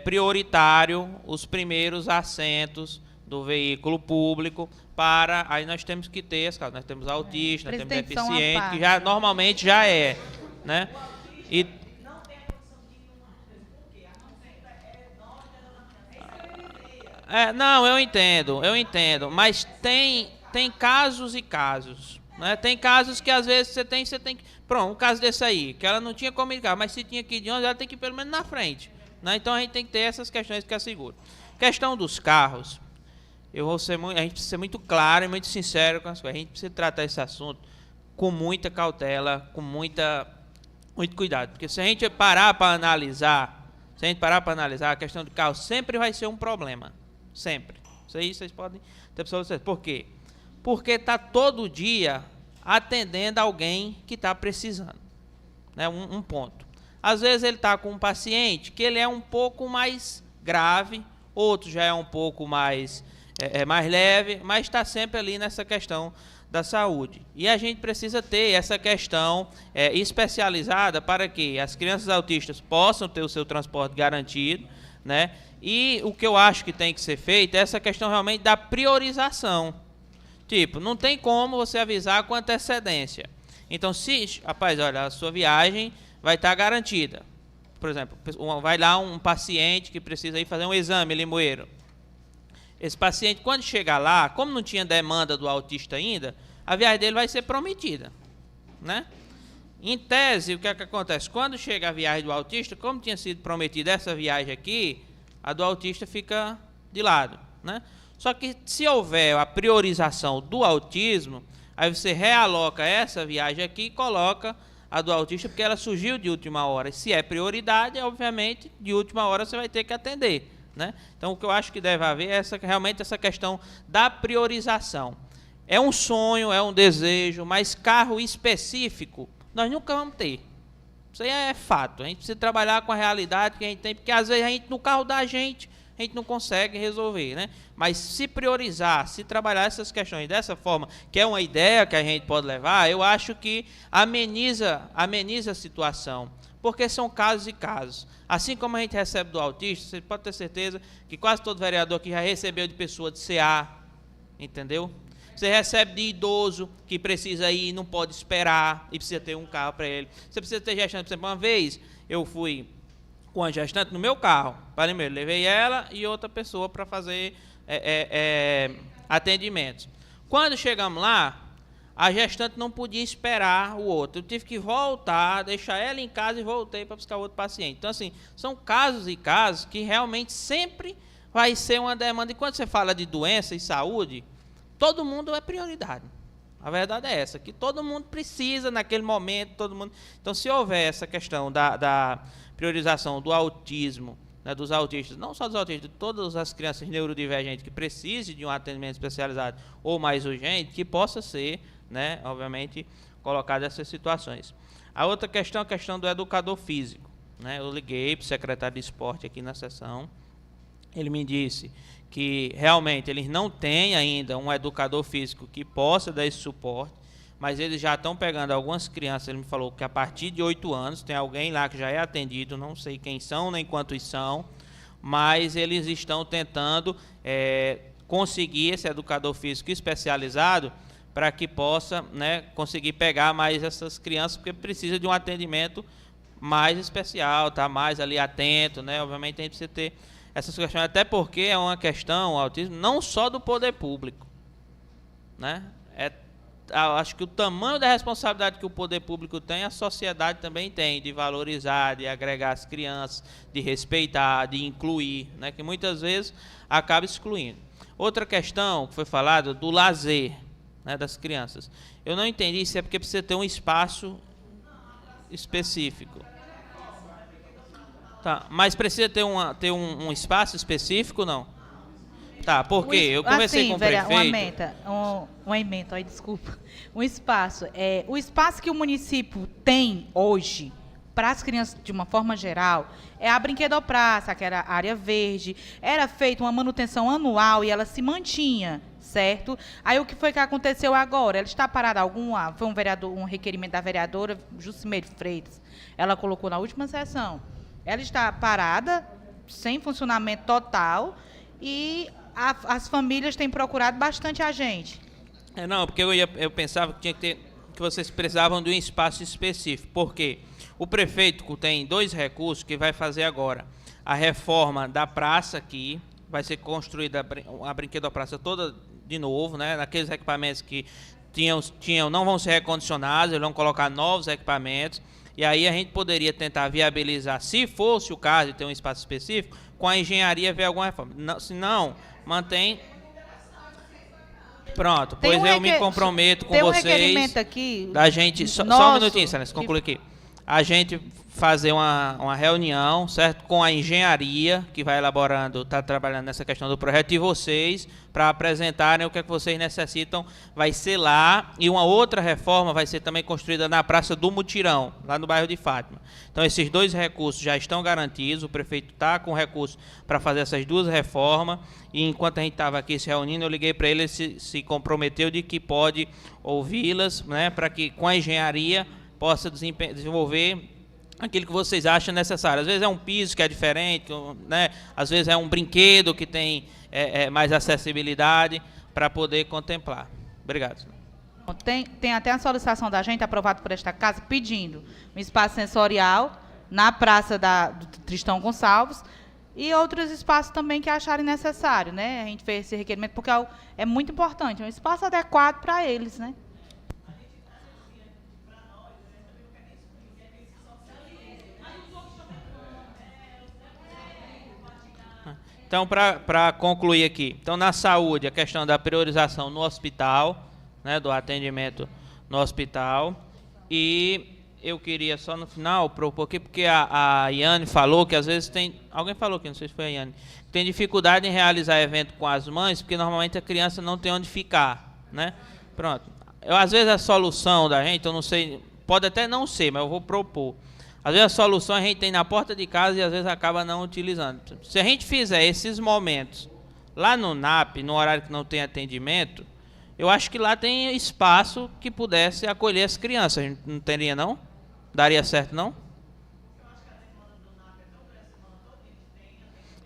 prioritário os primeiros assentos do veículo público para... Aí nós temos que ter, nós temos autista, nós temos deficiente, que já, normalmente já é, né? E... não, eu entendo, mas tem casos e casos, né? Tem casos que às vezes você tem que... Pronto, um caso desse aí, que ela não tinha como ir, mas se tinha que ir de ônibus, ela tem que ir pelo menos na frente, né? Então a gente tem que ter essas questões que assegura. Questão dos carros, a gente precisa ser muito claro e muito sincero com as coisas. A gente precisa tratar esse assunto com muita cautela, com muito cuidado, porque se a gente parar para analisar, a questão do carro sempre vai ser um problema. Sempre. Isso aí vocês podem ter absoluta. Por quê? Porque está todo dia atendendo alguém que está precisando. Né? Um ponto. Às vezes ele está com um paciente que ele é um pouco mais grave, outro já é um pouco mais leve, mas está sempre ali nessa questão da saúde. E a gente precisa ter essa questão especializada para que as crianças autistas possam ter o seu transporte garantido, né? E o que eu acho que tem que ser feito é essa questão realmente da priorização. Tipo, não tem como você avisar com antecedência. Então, rapaz, olha, a sua viagem vai estar garantida. Por exemplo, vai lá um paciente que precisa ir fazer um exame, Limoeiro. Esse paciente, quando chegar lá, como não tinha demanda do autista ainda, a viagem dele vai ser prometida, né? Em tese, o que é que acontece? Quando chega a viagem do autista, como tinha sido prometida essa viagem aqui, a do autista fica de lado, né? Só que se houver a priorização do autismo, aí você realoca essa viagem aqui e coloca a do autista, porque ela surgiu de última hora. Se é prioridade, obviamente, de última hora você vai ter que atender, né? Então, o que eu acho que deve haver é realmente essa questão da priorização. É um sonho, é um desejo, mas carro específico nós nunca vamos ter. Isso aí é fato. A gente precisa trabalhar com a realidade que a gente tem, porque às vezes no carro da gente, a gente não consegue resolver, né? Mas se priorizar, se trabalhar essas questões dessa forma, que é uma ideia que a gente pode levar, eu acho que ameniza a situação, porque são casos e casos. Assim como a gente recebe do autista, você pode ter certeza que quase todo vereador aqui já recebeu de pessoa de CA, entendeu? Você recebe de idoso que precisa ir, não pode esperar e precisa ter um carro para ele. Você precisa ter gestante. Por exemplo, uma vez eu fui com a gestante no meu carro. Primeiro, levei ela e outra pessoa para fazer atendimentos. Quando chegamos lá, a gestante não podia esperar o outro. Eu tive que voltar, deixar ela em casa e voltei para buscar outro paciente. Então, assim, são casos e casos que realmente sempre vai ser uma demanda. E quando você fala de doença e saúde, todo mundo é prioridade. A verdade é essa, que todo mundo precisa naquele momento, todo mundo. Então, se houver essa questão da priorização do autismo, né, dos autistas, não só dos autistas, de todas as crianças neurodivergentes que precisem de um atendimento especializado ou mais urgente, que possa ser, né, obviamente, colocado essas situações. A outra questão é a questão do educador físico, né? Eu liguei para o secretário de esporte aqui na sessão, ele me disse que realmente eles não têm ainda um educador físico que possa dar esse suporte, mas eles já estão pegando algumas crianças. Ele me falou que a partir de 8 anos tem alguém lá que já é atendido, não sei quem são nem quantos são, mas eles estão tentando conseguir esse educador físico especializado para que possa, né, conseguir pegar mais essas crianças, porque precisa de um atendimento mais especial, tá mais ali atento, né? Obviamente a gente precisa ter essas questões, até porque é uma questão, o autismo, não só do poder público, né? Acho que o tamanho da responsabilidade que o poder público tem, a sociedade também tem, de valorizar, de agregar as crianças, de respeitar, de incluir, né? Que muitas vezes acaba excluindo. Outra questão que foi falada do lazer, né, das crianças. Eu não entendi se é porque precisa ter um espaço específico. Tá, mas precisa ter um espaço específico, não? Tá, por quê? Eu conversei assim, com o prefeito... Uma emenda, aí, desculpa. Um espaço. O espaço que o município tem hoje, para as crianças, de uma forma geral, é a brinquedopraça, que era a área verde. Era feita uma manutenção anual e ela se mantinha, certo? Aí o que foi que aconteceu agora? Ela está parada foi um requerimento da vereadora Jucimeire Freitas. Ela colocou na última sessão. Ela está parada, sem funcionamento total, e as famílias têm procurado bastante a gente. Não, porque eu pensava que vocês precisavam de um espaço específico. Por quê? O prefeito tem 2 recursos que vai fazer agora. A reforma da praça aqui, vai ser construída a brinquedopraça toda de novo, né? Naqueles equipamentos que tinham não vão ser recondicionados, eles vão colocar novos equipamentos. E aí a gente poderia tentar viabilizar, se fosse o caso de ter um espaço específico, com a engenharia ver alguma reforma. Não, se não, mantém... Pronto, pois eu me comprometo com vocês... Tem um requerimento aqui... Da gente... Só um minutinho, Sérgio, conclui aqui. A gente fazer uma reunião, certo? Com a engenharia, que vai elaborando, está trabalhando nessa questão do projeto, e vocês, para apresentarem o que é que vocês necessitam, vai ser lá, e uma outra reforma vai ser também construída na Praça do Mutirão, lá no bairro de Fátima. Então, esses 2 recursos já estão garantidos, o prefeito está com recurso para fazer essas 2 reformas, e enquanto a gente estava aqui se reunindo, eu liguei para ele, ele se comprometeu de que pode ouvi-las, né, para que com a engenharia possa desenvolver aquilo que vocês acham necessário. Às vezes é um piso que é diferente, né? Às vezes é um brinquedo que tem mais acessibilidade para poder contemplar. Obrigado. Tem até a solicitação da gente, aprovado por esta casa, pedindo um espaço sensorial na Praça do Tristão Gonçalves e outros espaços também que acharem necessário, né? A gente fez esse requerimento porque é muito importante, é um espaço adequado para eles, né? Então, para concluir aqui, então na saúde, a questão da priorização no hospital, né, do atendimento no hospital, e eu queria só no final propor aqui, porque a Iane falou que às vezes alguém falou que não sei se foi a Iane, tem dificuldade em realizar evento com as mães, porque normalmente a criança não tem onde ficar, né? Pronto. Às vezes a solução da gente, eu não sei, pode até não ser, mas eu vou propor. Às vezes a solução a gente tem na porta de casa e às vezes acaba não utilizando. Se a gente fizer esses momentos lá no NAP, no horário que não tem atendimento, eu acho que lá tem espaço que pudesse acolher as crianças. Não teria, não? Daria certo, não?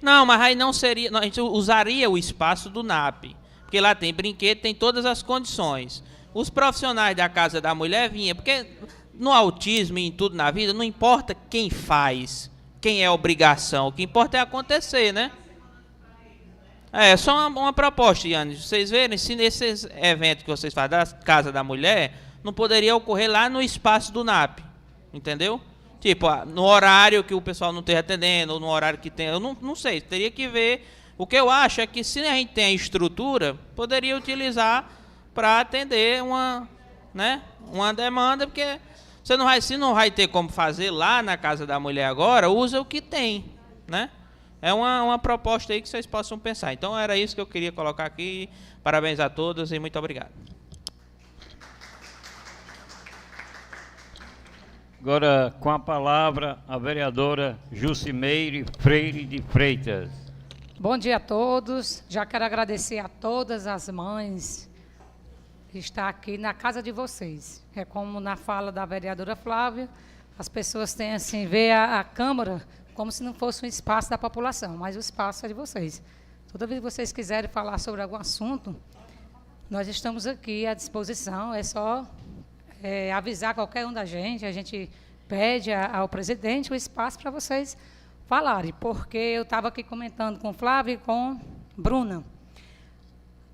Não, mas aí não seria... A gente usaria o espaço do NAP. Porque lá tem brinquedo, tem todas as condições. Os profissionais da Casa da Mulher vinham, porque... No autismo e em tudo na vida, não importa quem faz, quem é a obrigação, o que importa é acontecer, né? É só uma proposta, Iane. Vocês verem, se nesses eventos que vocês fazem da Casa da Mulher, não poderia ocorrer lá no espaço do NAP, entendeu? Tipo, no horário que o pessoal não esteja atendendo, ou no horário que tem, eu não sei, teria que ver. O que eu acho é que se a gente tem a estrutura, poderia utilizar para atender uma demanda, porque... Se não vai ter como fazer lá na Casa da Mulher agora, usa o que tem, né? É uma proposta aí que vocês possam pensar. Então, era isso que eu queria colocar aqui. Parabéns a todos e muito obrigado. Agora, com a palavra, a vereadora Jucimeire Freire de Freitas. Bom dia a todos. Já quero agradecer a todas as mães que estão aqui na casa de vocês. É como na fala da vereadora Flávia, as pessoas têm assim, ver a Câmara como se não fosse um espaço da população, mas o espaço é de vocês. Toda vez que vocês quiserem falar sobre algum assunto, nós estamos aqui à disposição, é só avisar qualquer um da gente, a gente pede ao presidente o espaço para vocês falarem, porque eu estava aqui comentando com Flávia e com Bruna.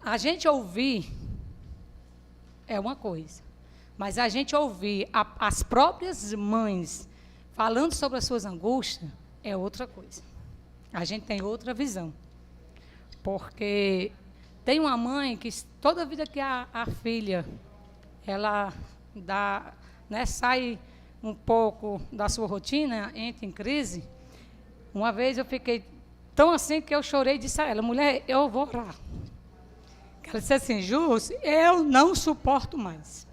A gente ouvir é uma coisa, mas a gente ouvir as próprias mães falando sobre as suas angústias é outra coisa. A gente tem outra visão. Porque tem uma mãe que toda vida que a filha ela dá, né, sai um pouco da sua rotina, entra em crise. Uma vez eu fiquei tão assim que eu chorei e disse a ela: mulher, eu vou orar. Ela disse assim: Jus, eu não suporto mais.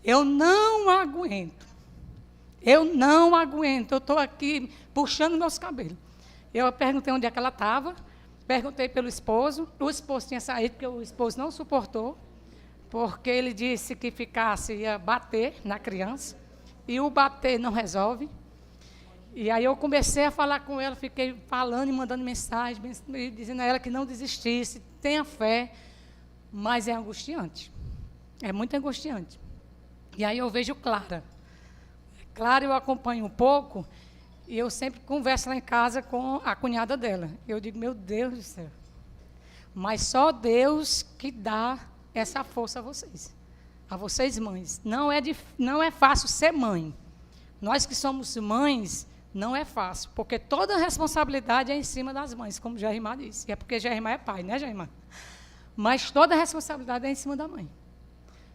Eu não aguento. Eu não aguento. Eu estou aqui puxando meus cabelos. Eu perguntei onde é que ela estava, perguntei pelo esposo. O esposo tinha saído, porque o esposo não suportou, porque ele disse que ficasse, ia bater na criança, e o bater não resolve. E aí eu comecei a falar com ela, fiquei falando e mandando mensagem, dizendo a ela que não desistisse, tenha fé, mas é angustiante. É muito angustiante. E aí eu vejo Clara. Clara eu acompanho um pouco, e eu sempre converso lá em casa com a cunhada dela. Eu digo: meu Deus do céu, mas só Deus que dá essa força a vocês mães. Não é fácil ser mãe. Nós que somos mães, não é fácil, porque toda a responsabilidade é em cima das mães, como Jerrimar disse. E é porque Jerrimar é pai, né, Jerrimar? Mas toda a responsabilidade é em cima da mãe.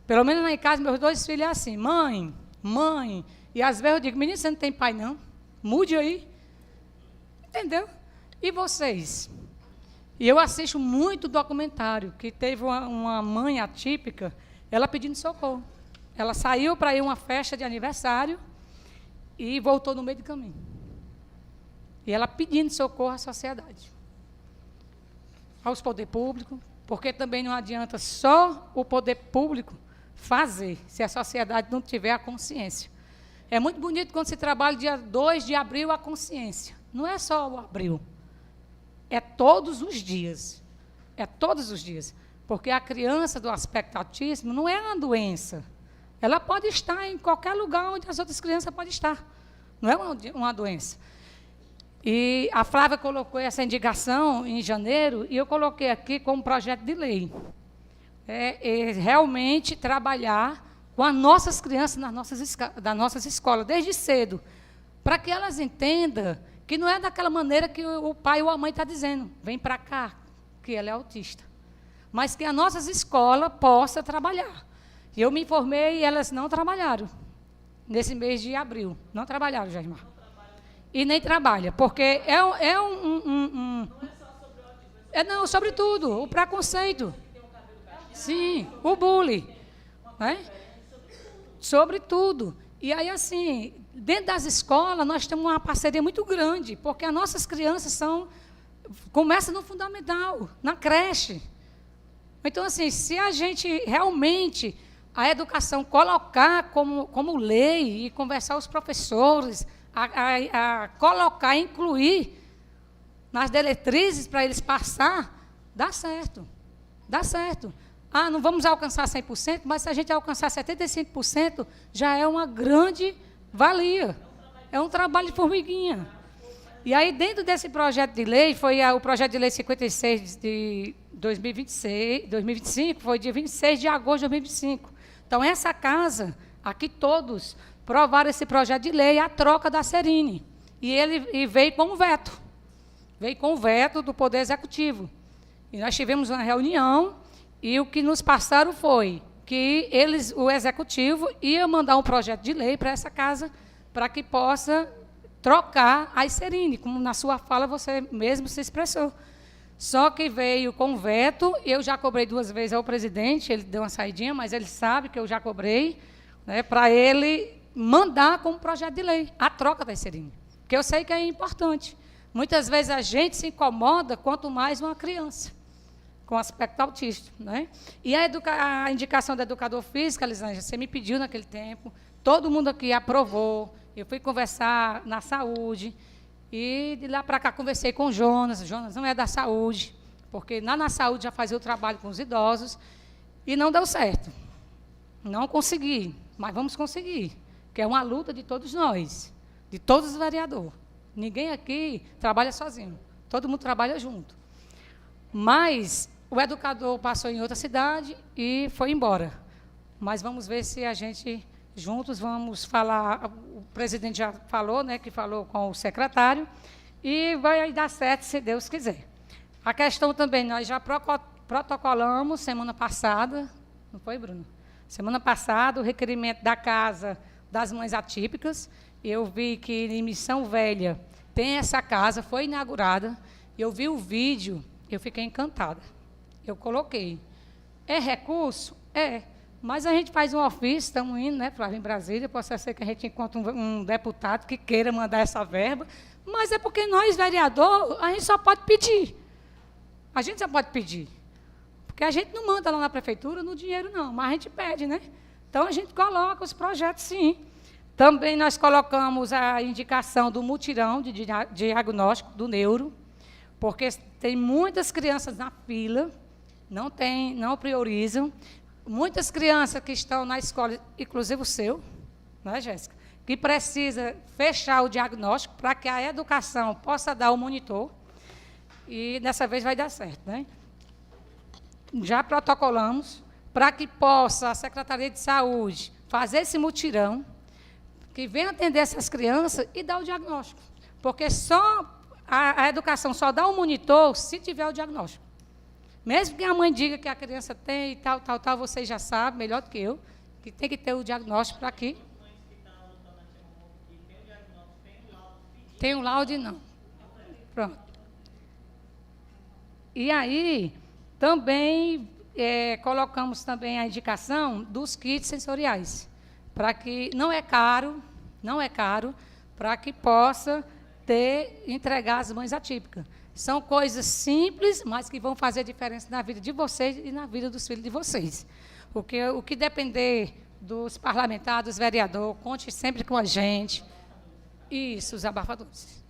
Pelo menos lá em casa, meus 2 filhos é assim: mãe. E às vezes eu digo: menino, você não tem pai, não? Mude aí. Entendeu? E vocês? E eu assisto muito documentário, que teve uma mãe atípica, ela pedindo socorro. Ela saiu para ir a uma festa de aniversário e voltou no meio do caminho. E ela pedindo socorro à sociedade, aos poderes públicos, porque também não adianta só o poder público fazer, se a sociedade não tiver a consciência. É muito bonito quando se trabalha dia 2 de abril a consciência. Não é só o abril. É todos os dias. É todos os dias. Porque a criança do aspecto autismo não é uma doença. Ela pode estar em qualquer lugar onde as outras crianças podem estar. Não é uma doença. E a Flávia colocou essa indicação em janeiro, e eu coloquei aqui como projeto de lei. É realmente trabalhar com as nossas crianças das nossas escolas, desde cedo, para que elas entendam que não é daquela maneira que o pai ou a mãe está dizendo: vem para cá, que ela é autista. Mas que as nossas escolas possam trabalhar. E eu me informei e elas não trabalharam nesse mês de abril. Não trabalharam, Jerrimar. E nem trabalha, porque não, sobre tudo, o preconceito. Sim, o bullying. Né? Sobre tudo. E aí, assim, dentro das escolas, nós temos uma parceria muito grande, porque as nossas crianças começam no fundamental, na creche. Então, assim, se a gente realmente, a educação, colocar como lei e conversar os professores, a colocar, incluir nas diretrizes para eles passar, dá certo. Dá certo. Não vamos alcançar 100%, mas se a gente alcançar 75%, já é uma grande valia. É um trabalho de formiguinha. E aí, dentro desse projeto de lei, foi o projeto de lei 56 de 2025, foi dia 26 de agosto de 2025. Então, essa casa, aqui todos, provaram esse projeto de lei, a troca da Serine. E veio com um veto. Veio com o veto do Poder Executivo. E nós tivemos uma reunião, e o que nos passaram foi que o Executivo ia mandar um projeto de lei para essa casa, para que possa trocar a Serine, como na sua fala você mesmo se expressou. Só que veio com veto, eu já cobrei 2 vezes ao presidente, ele deu uma saidinha, mas ele sabe que eu já cobrei, né, para ele mandar como projeto de lei a troca da Serine, porque eu sei que é importante. Muitas vezes a gente se incomoda, quanto mais uma criança com aspecto autista. Né? E a indicação do educador físico, Elisângela, você me pediu naquele tempo, todo mundo aqui aprovou, eu fui conversar na saúde, e de lá para cá conversei com o Jonas não é da saúde, porque na saúde já fazia o trabalho com os idosos, e não deu certo. Não consegui, mas vamos conseguir. que é uma luta de todos nós, de todos os vereadores. Ninguém aqui trabalha sozinho, todo mundo trabalha junto. Mas o educador passou em outra cidade e foi embora. Mas vamos ver se a gente, juntos, vamos falar, o presidente já falou, né, que falou com o secretário, e vai dar certo, se Deus quiser. A questão também, nós já protocolamos semana passada, não foi, Bruno? Semana passada, o requerimento da Casa das Mães Atípicas. Eu vi que em Missão Velha tem essa casa, foi inaugurada. Eu vi o vídeo, eu fiquei encantada. Eu coloquei. É recurso? É. Mas a gente faz um ofício, estamos indo, né, Flávia, em Brasília, pode ser que a gente encontre um deputado que queira mandar essa verba, mas é porque nós, vereador, a gente só pode pedir. A gente só pode pedir. Porque a gente não manda lá na prefeitura no dinheiro, não, mas a gente pede, né? Então, a gente coloca os projetos, sim. Também nós colocamos a indicação do mutirão de diagnóstico do neuro, porque tem muitas crianças na fila, não priorizam. Muitas crianças que estão na escola, inclusive o seu, não é, Jéssica? Que precisa fechar o diagnóstico para que a educação possa dar o monitor. E dessa vez vai dar certo, né? Já protocolamos para que possa a Secretaria de Saúde fazer esse mutirão, que venha atender essas crianças e dar o diagnóstico. Porque só a educação só dá o monitor se tiver o diagnóstico. Mesmo que a mãe diga que a criança tem e tal, vocês já sabem, melhor do que eu, que tem que ter o diagnóstico para aqui. Tem um laudo e não. Pronto. E aí, também colocamos também a indicação dos kits sensoriais, para que não é caro, para que possa entregar às mães atípicas. São coisas simples, mas que vão fazer diferença na vida de vocês e na vida dos filhos de vocês. Porque o que depender dos parlamentares, dos vereadores, conte sempre com a gente. Isso, os abafadores.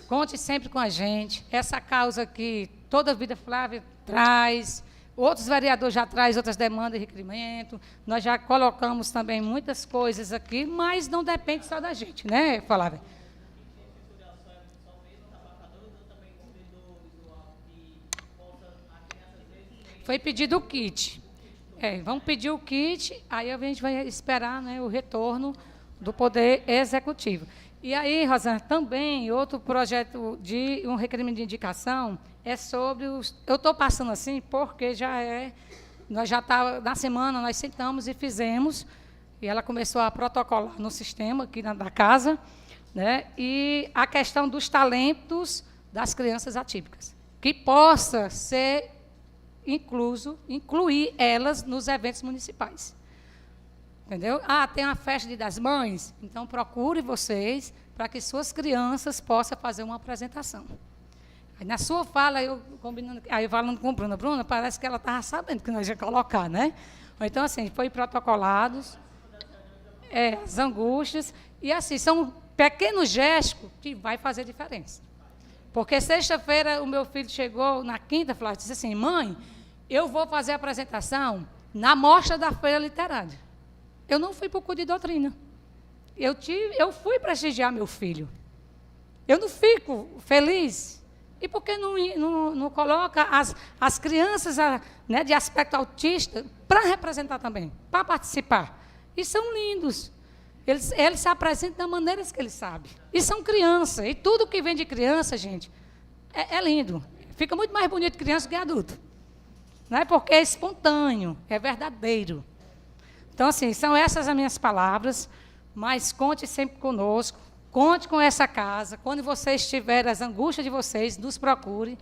Conte sempre com a gente. Essa causa que toda a vida Flávia traz, outros vereadores já trazem outras demandas e requerimentos. Nós já colocamos também muitas coisas aqui, mas não depende só da gente, né, Flávia? Foi pedido o kit. Vamos pedir o kit, aí a gente vai esperar, né, o retorno do Poder Executivo. E aí, Rosana, também outro projeto de um requerimento de indicação é sobre os... Eu estou passando assim porque nós já está na semana, nós sentamos e fizemos, e ela começou a protocolar no sistema aqui da casa, né, e a questão dos talentos das crianças atípicas, que possa ser incluir elas nos eventos municipais. Entendeu? Tem a festa Dia das Mães, então procure vocês para que suas crianças possam fazer uma apresentação. Aí, na sua fala, eu falando com a Bruna, parece que ela estava sabendo que nós ia colocar, né? Então, assim, foi protocolados, as angústias, e assim, são pequenos gestos que vai fazer diferença. Porque sexta-feira o meu filho chegou, na quinta, Flávia, disse assim, mãe, eu vou fazer a apresentação na mostra da Feira Literária. Eu não fui para o curso de doutrina. Eu fui prestigiar meu filho. Eu não fico feliz. E por que não coloca as crianças, né, de aspecto autista para representar também, para participar? E são lindos. Eles se apresentam da maneira que eles sabem. E são crianças. E tudo que vem de criança, gente, é lindo. Fica muito mais bonito criança que adulto. Não é porque é espontâneo, é verdadeiro. Então, assim, são essas as minhas palavras, mas conte sempre conosco, conte com essa casa. Quando vocês tiverem as angústias de vocês, nos procure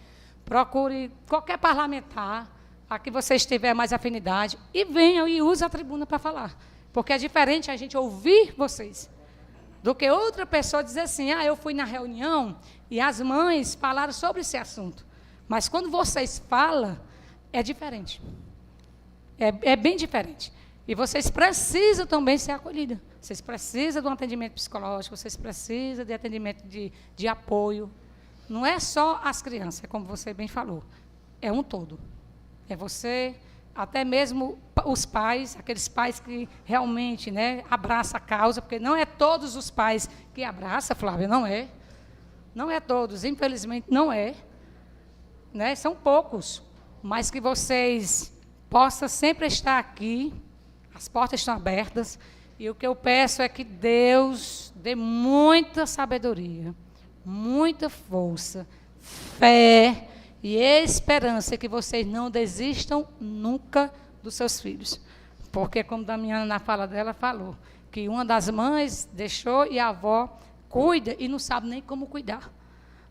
qualquer parlamentar, a que vocês tiverem mais afinidade, e venham e use a tribuna para falar. Porque é diferente a gente ouvir vocês, do que outra pessoa dizer assim, eu fui na reunião e as mães falaram sobre esse assunto. Mas quando vocês falam, é diferente. É bem diferente. E vocês precisam também ser acolhidas. Vocês precisam de um atendimento psicológico, vocês precisam de atendimento de apoio. Não é só as crianças, como você bem falou. É um todo. É você, até mesmo os pais, aqueles pais que realmente, né, abraçam a causa, porque não é todos os pais que abraçam, Flávia, não é. Não é todos, infelizmente não é. Né? São poucos, mas que vocês possam sempre estar aqui, as portas estão abertas, e o que eu peço é que Deus dê muita sabedoria, muita força, fé e esperança, que vocês não desistam nunca dos seus filhos. Porque, como Damiana, na fala dela, falou, que uma das mães deixou e a avó cuida e não sabe nem como cuidar.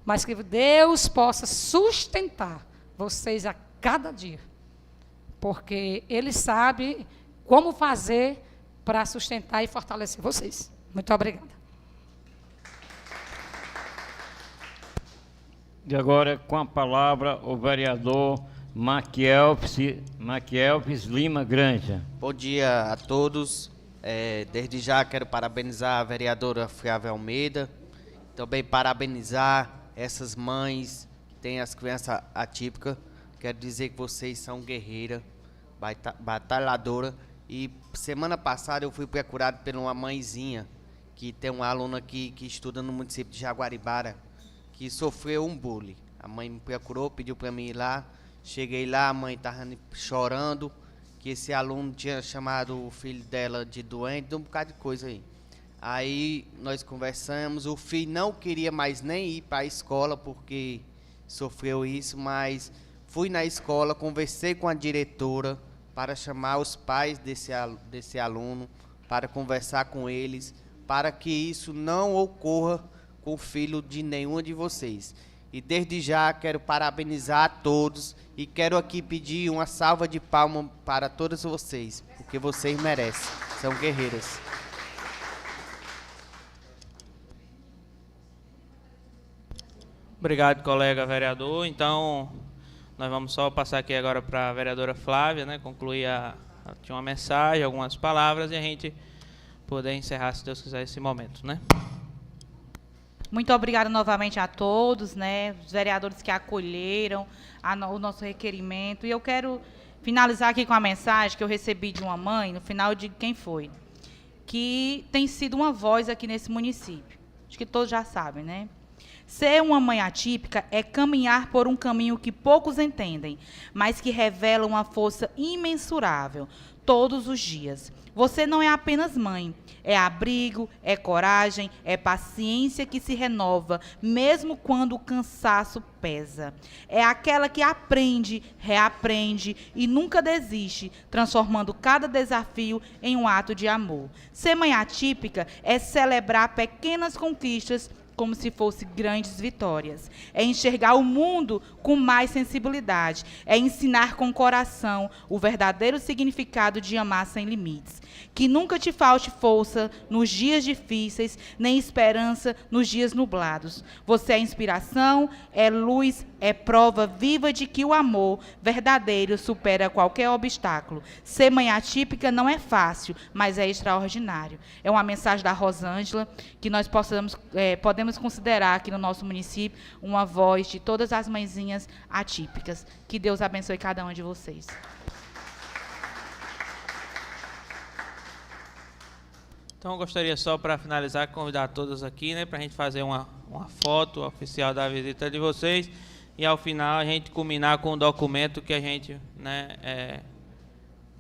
Mas que Deus possa sustentar vocês a cada dia. Porque Ele sabe como fazer para sustentar e fortalecer vocês. Muito obrigada. E agora, com a palavra, o vereador Maquielpes Lima Granja. Bom dia a todos. Desde já quero parabenizar a vereadora Flávia Almeida. Também parabenizar essas mães que têm as crianças atípicas. Quero dizer que vocês são guerreiras, batalhadoras. E semana passada eu fui procurado por uma mãezinha que tem uma aluna que estuda no município de Jaguaribara, que sofreu um bullying. A mãe me procurou, pediu para mim ir lá. Cheguei lá, a mãe estava chorando, que esse aluno tinha chamado o filho dela de doente, um bocado de coisa aí. Aí nós conversamos, o filho não queria mais nem ir para a escola porque sofreu isso, mas fui na escola, conversei com a diretora para chamar os pais desse aluno, para conversar com eles, para que isso não ocorra com o filho de nenhum de vocês. E desde já quero parabenizar a todos e quero aqui pedir uma salva de palmas para todos vocês, porque vocês merecem, são guerreiras. Obrigado, colega vereador. Então, nós vamos só passar aqui agora para a vereadora Flávia, né, concluir tinha uma mensagem, algumas palavras, e a gente poder encerrar, se Deus quiser, esse momento, né? Muito obrigada novamente a todos, né, os vereadores que acolheram o nosso requerimento. E eu quero finalizar aqui com a mensagem que eu recebi de uma mãe, no final eu digo quem foi, que tem sido uma voz aqui nesse município. Acho que todos já sabem, né? Ser uma mãe atípica é caminhar por um caminho que poucos entendem, mas que revela uma força imensurável todos os dias. Você não é apenas mãe, é abrigo, é coragem, é paciência que se renova, mesmo quando o cansaço pesa. É aquela que aprende, reaprende e nunca desiste, transformando cada desafio em um ato de amor. Ser mãe atípica é celebrar pequenas conquistas como se fossem grandes vitórias. É enxergar o mundo com mais sensibilidade. É ensinar com o coração o verdadeiro significado de amar sem limites. Que nunca te falte força nos dias difíceis, nem esperança nos dias nublados. Você é inspiração, é luz, é prova viva de que o amor verdadeiro supera qualquer obstáculo. Ser mãe atípica não é fácil, mas é extraordinário. É uma mensagem da Rosângela, que nós podemos considerar aqui no nosso município uma voz de todas as mãezinhas atípicas. Que Deus abençoe cada um de vocês. Então, eu gostaria só, para finalizar, convidar todos aqui, né, para a gente fazer uma foto oficial da visita de vocês e, ao final, a gente culminar com um documento que a gente, né,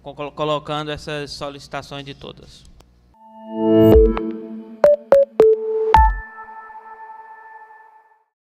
colocando essas solicitações de todas.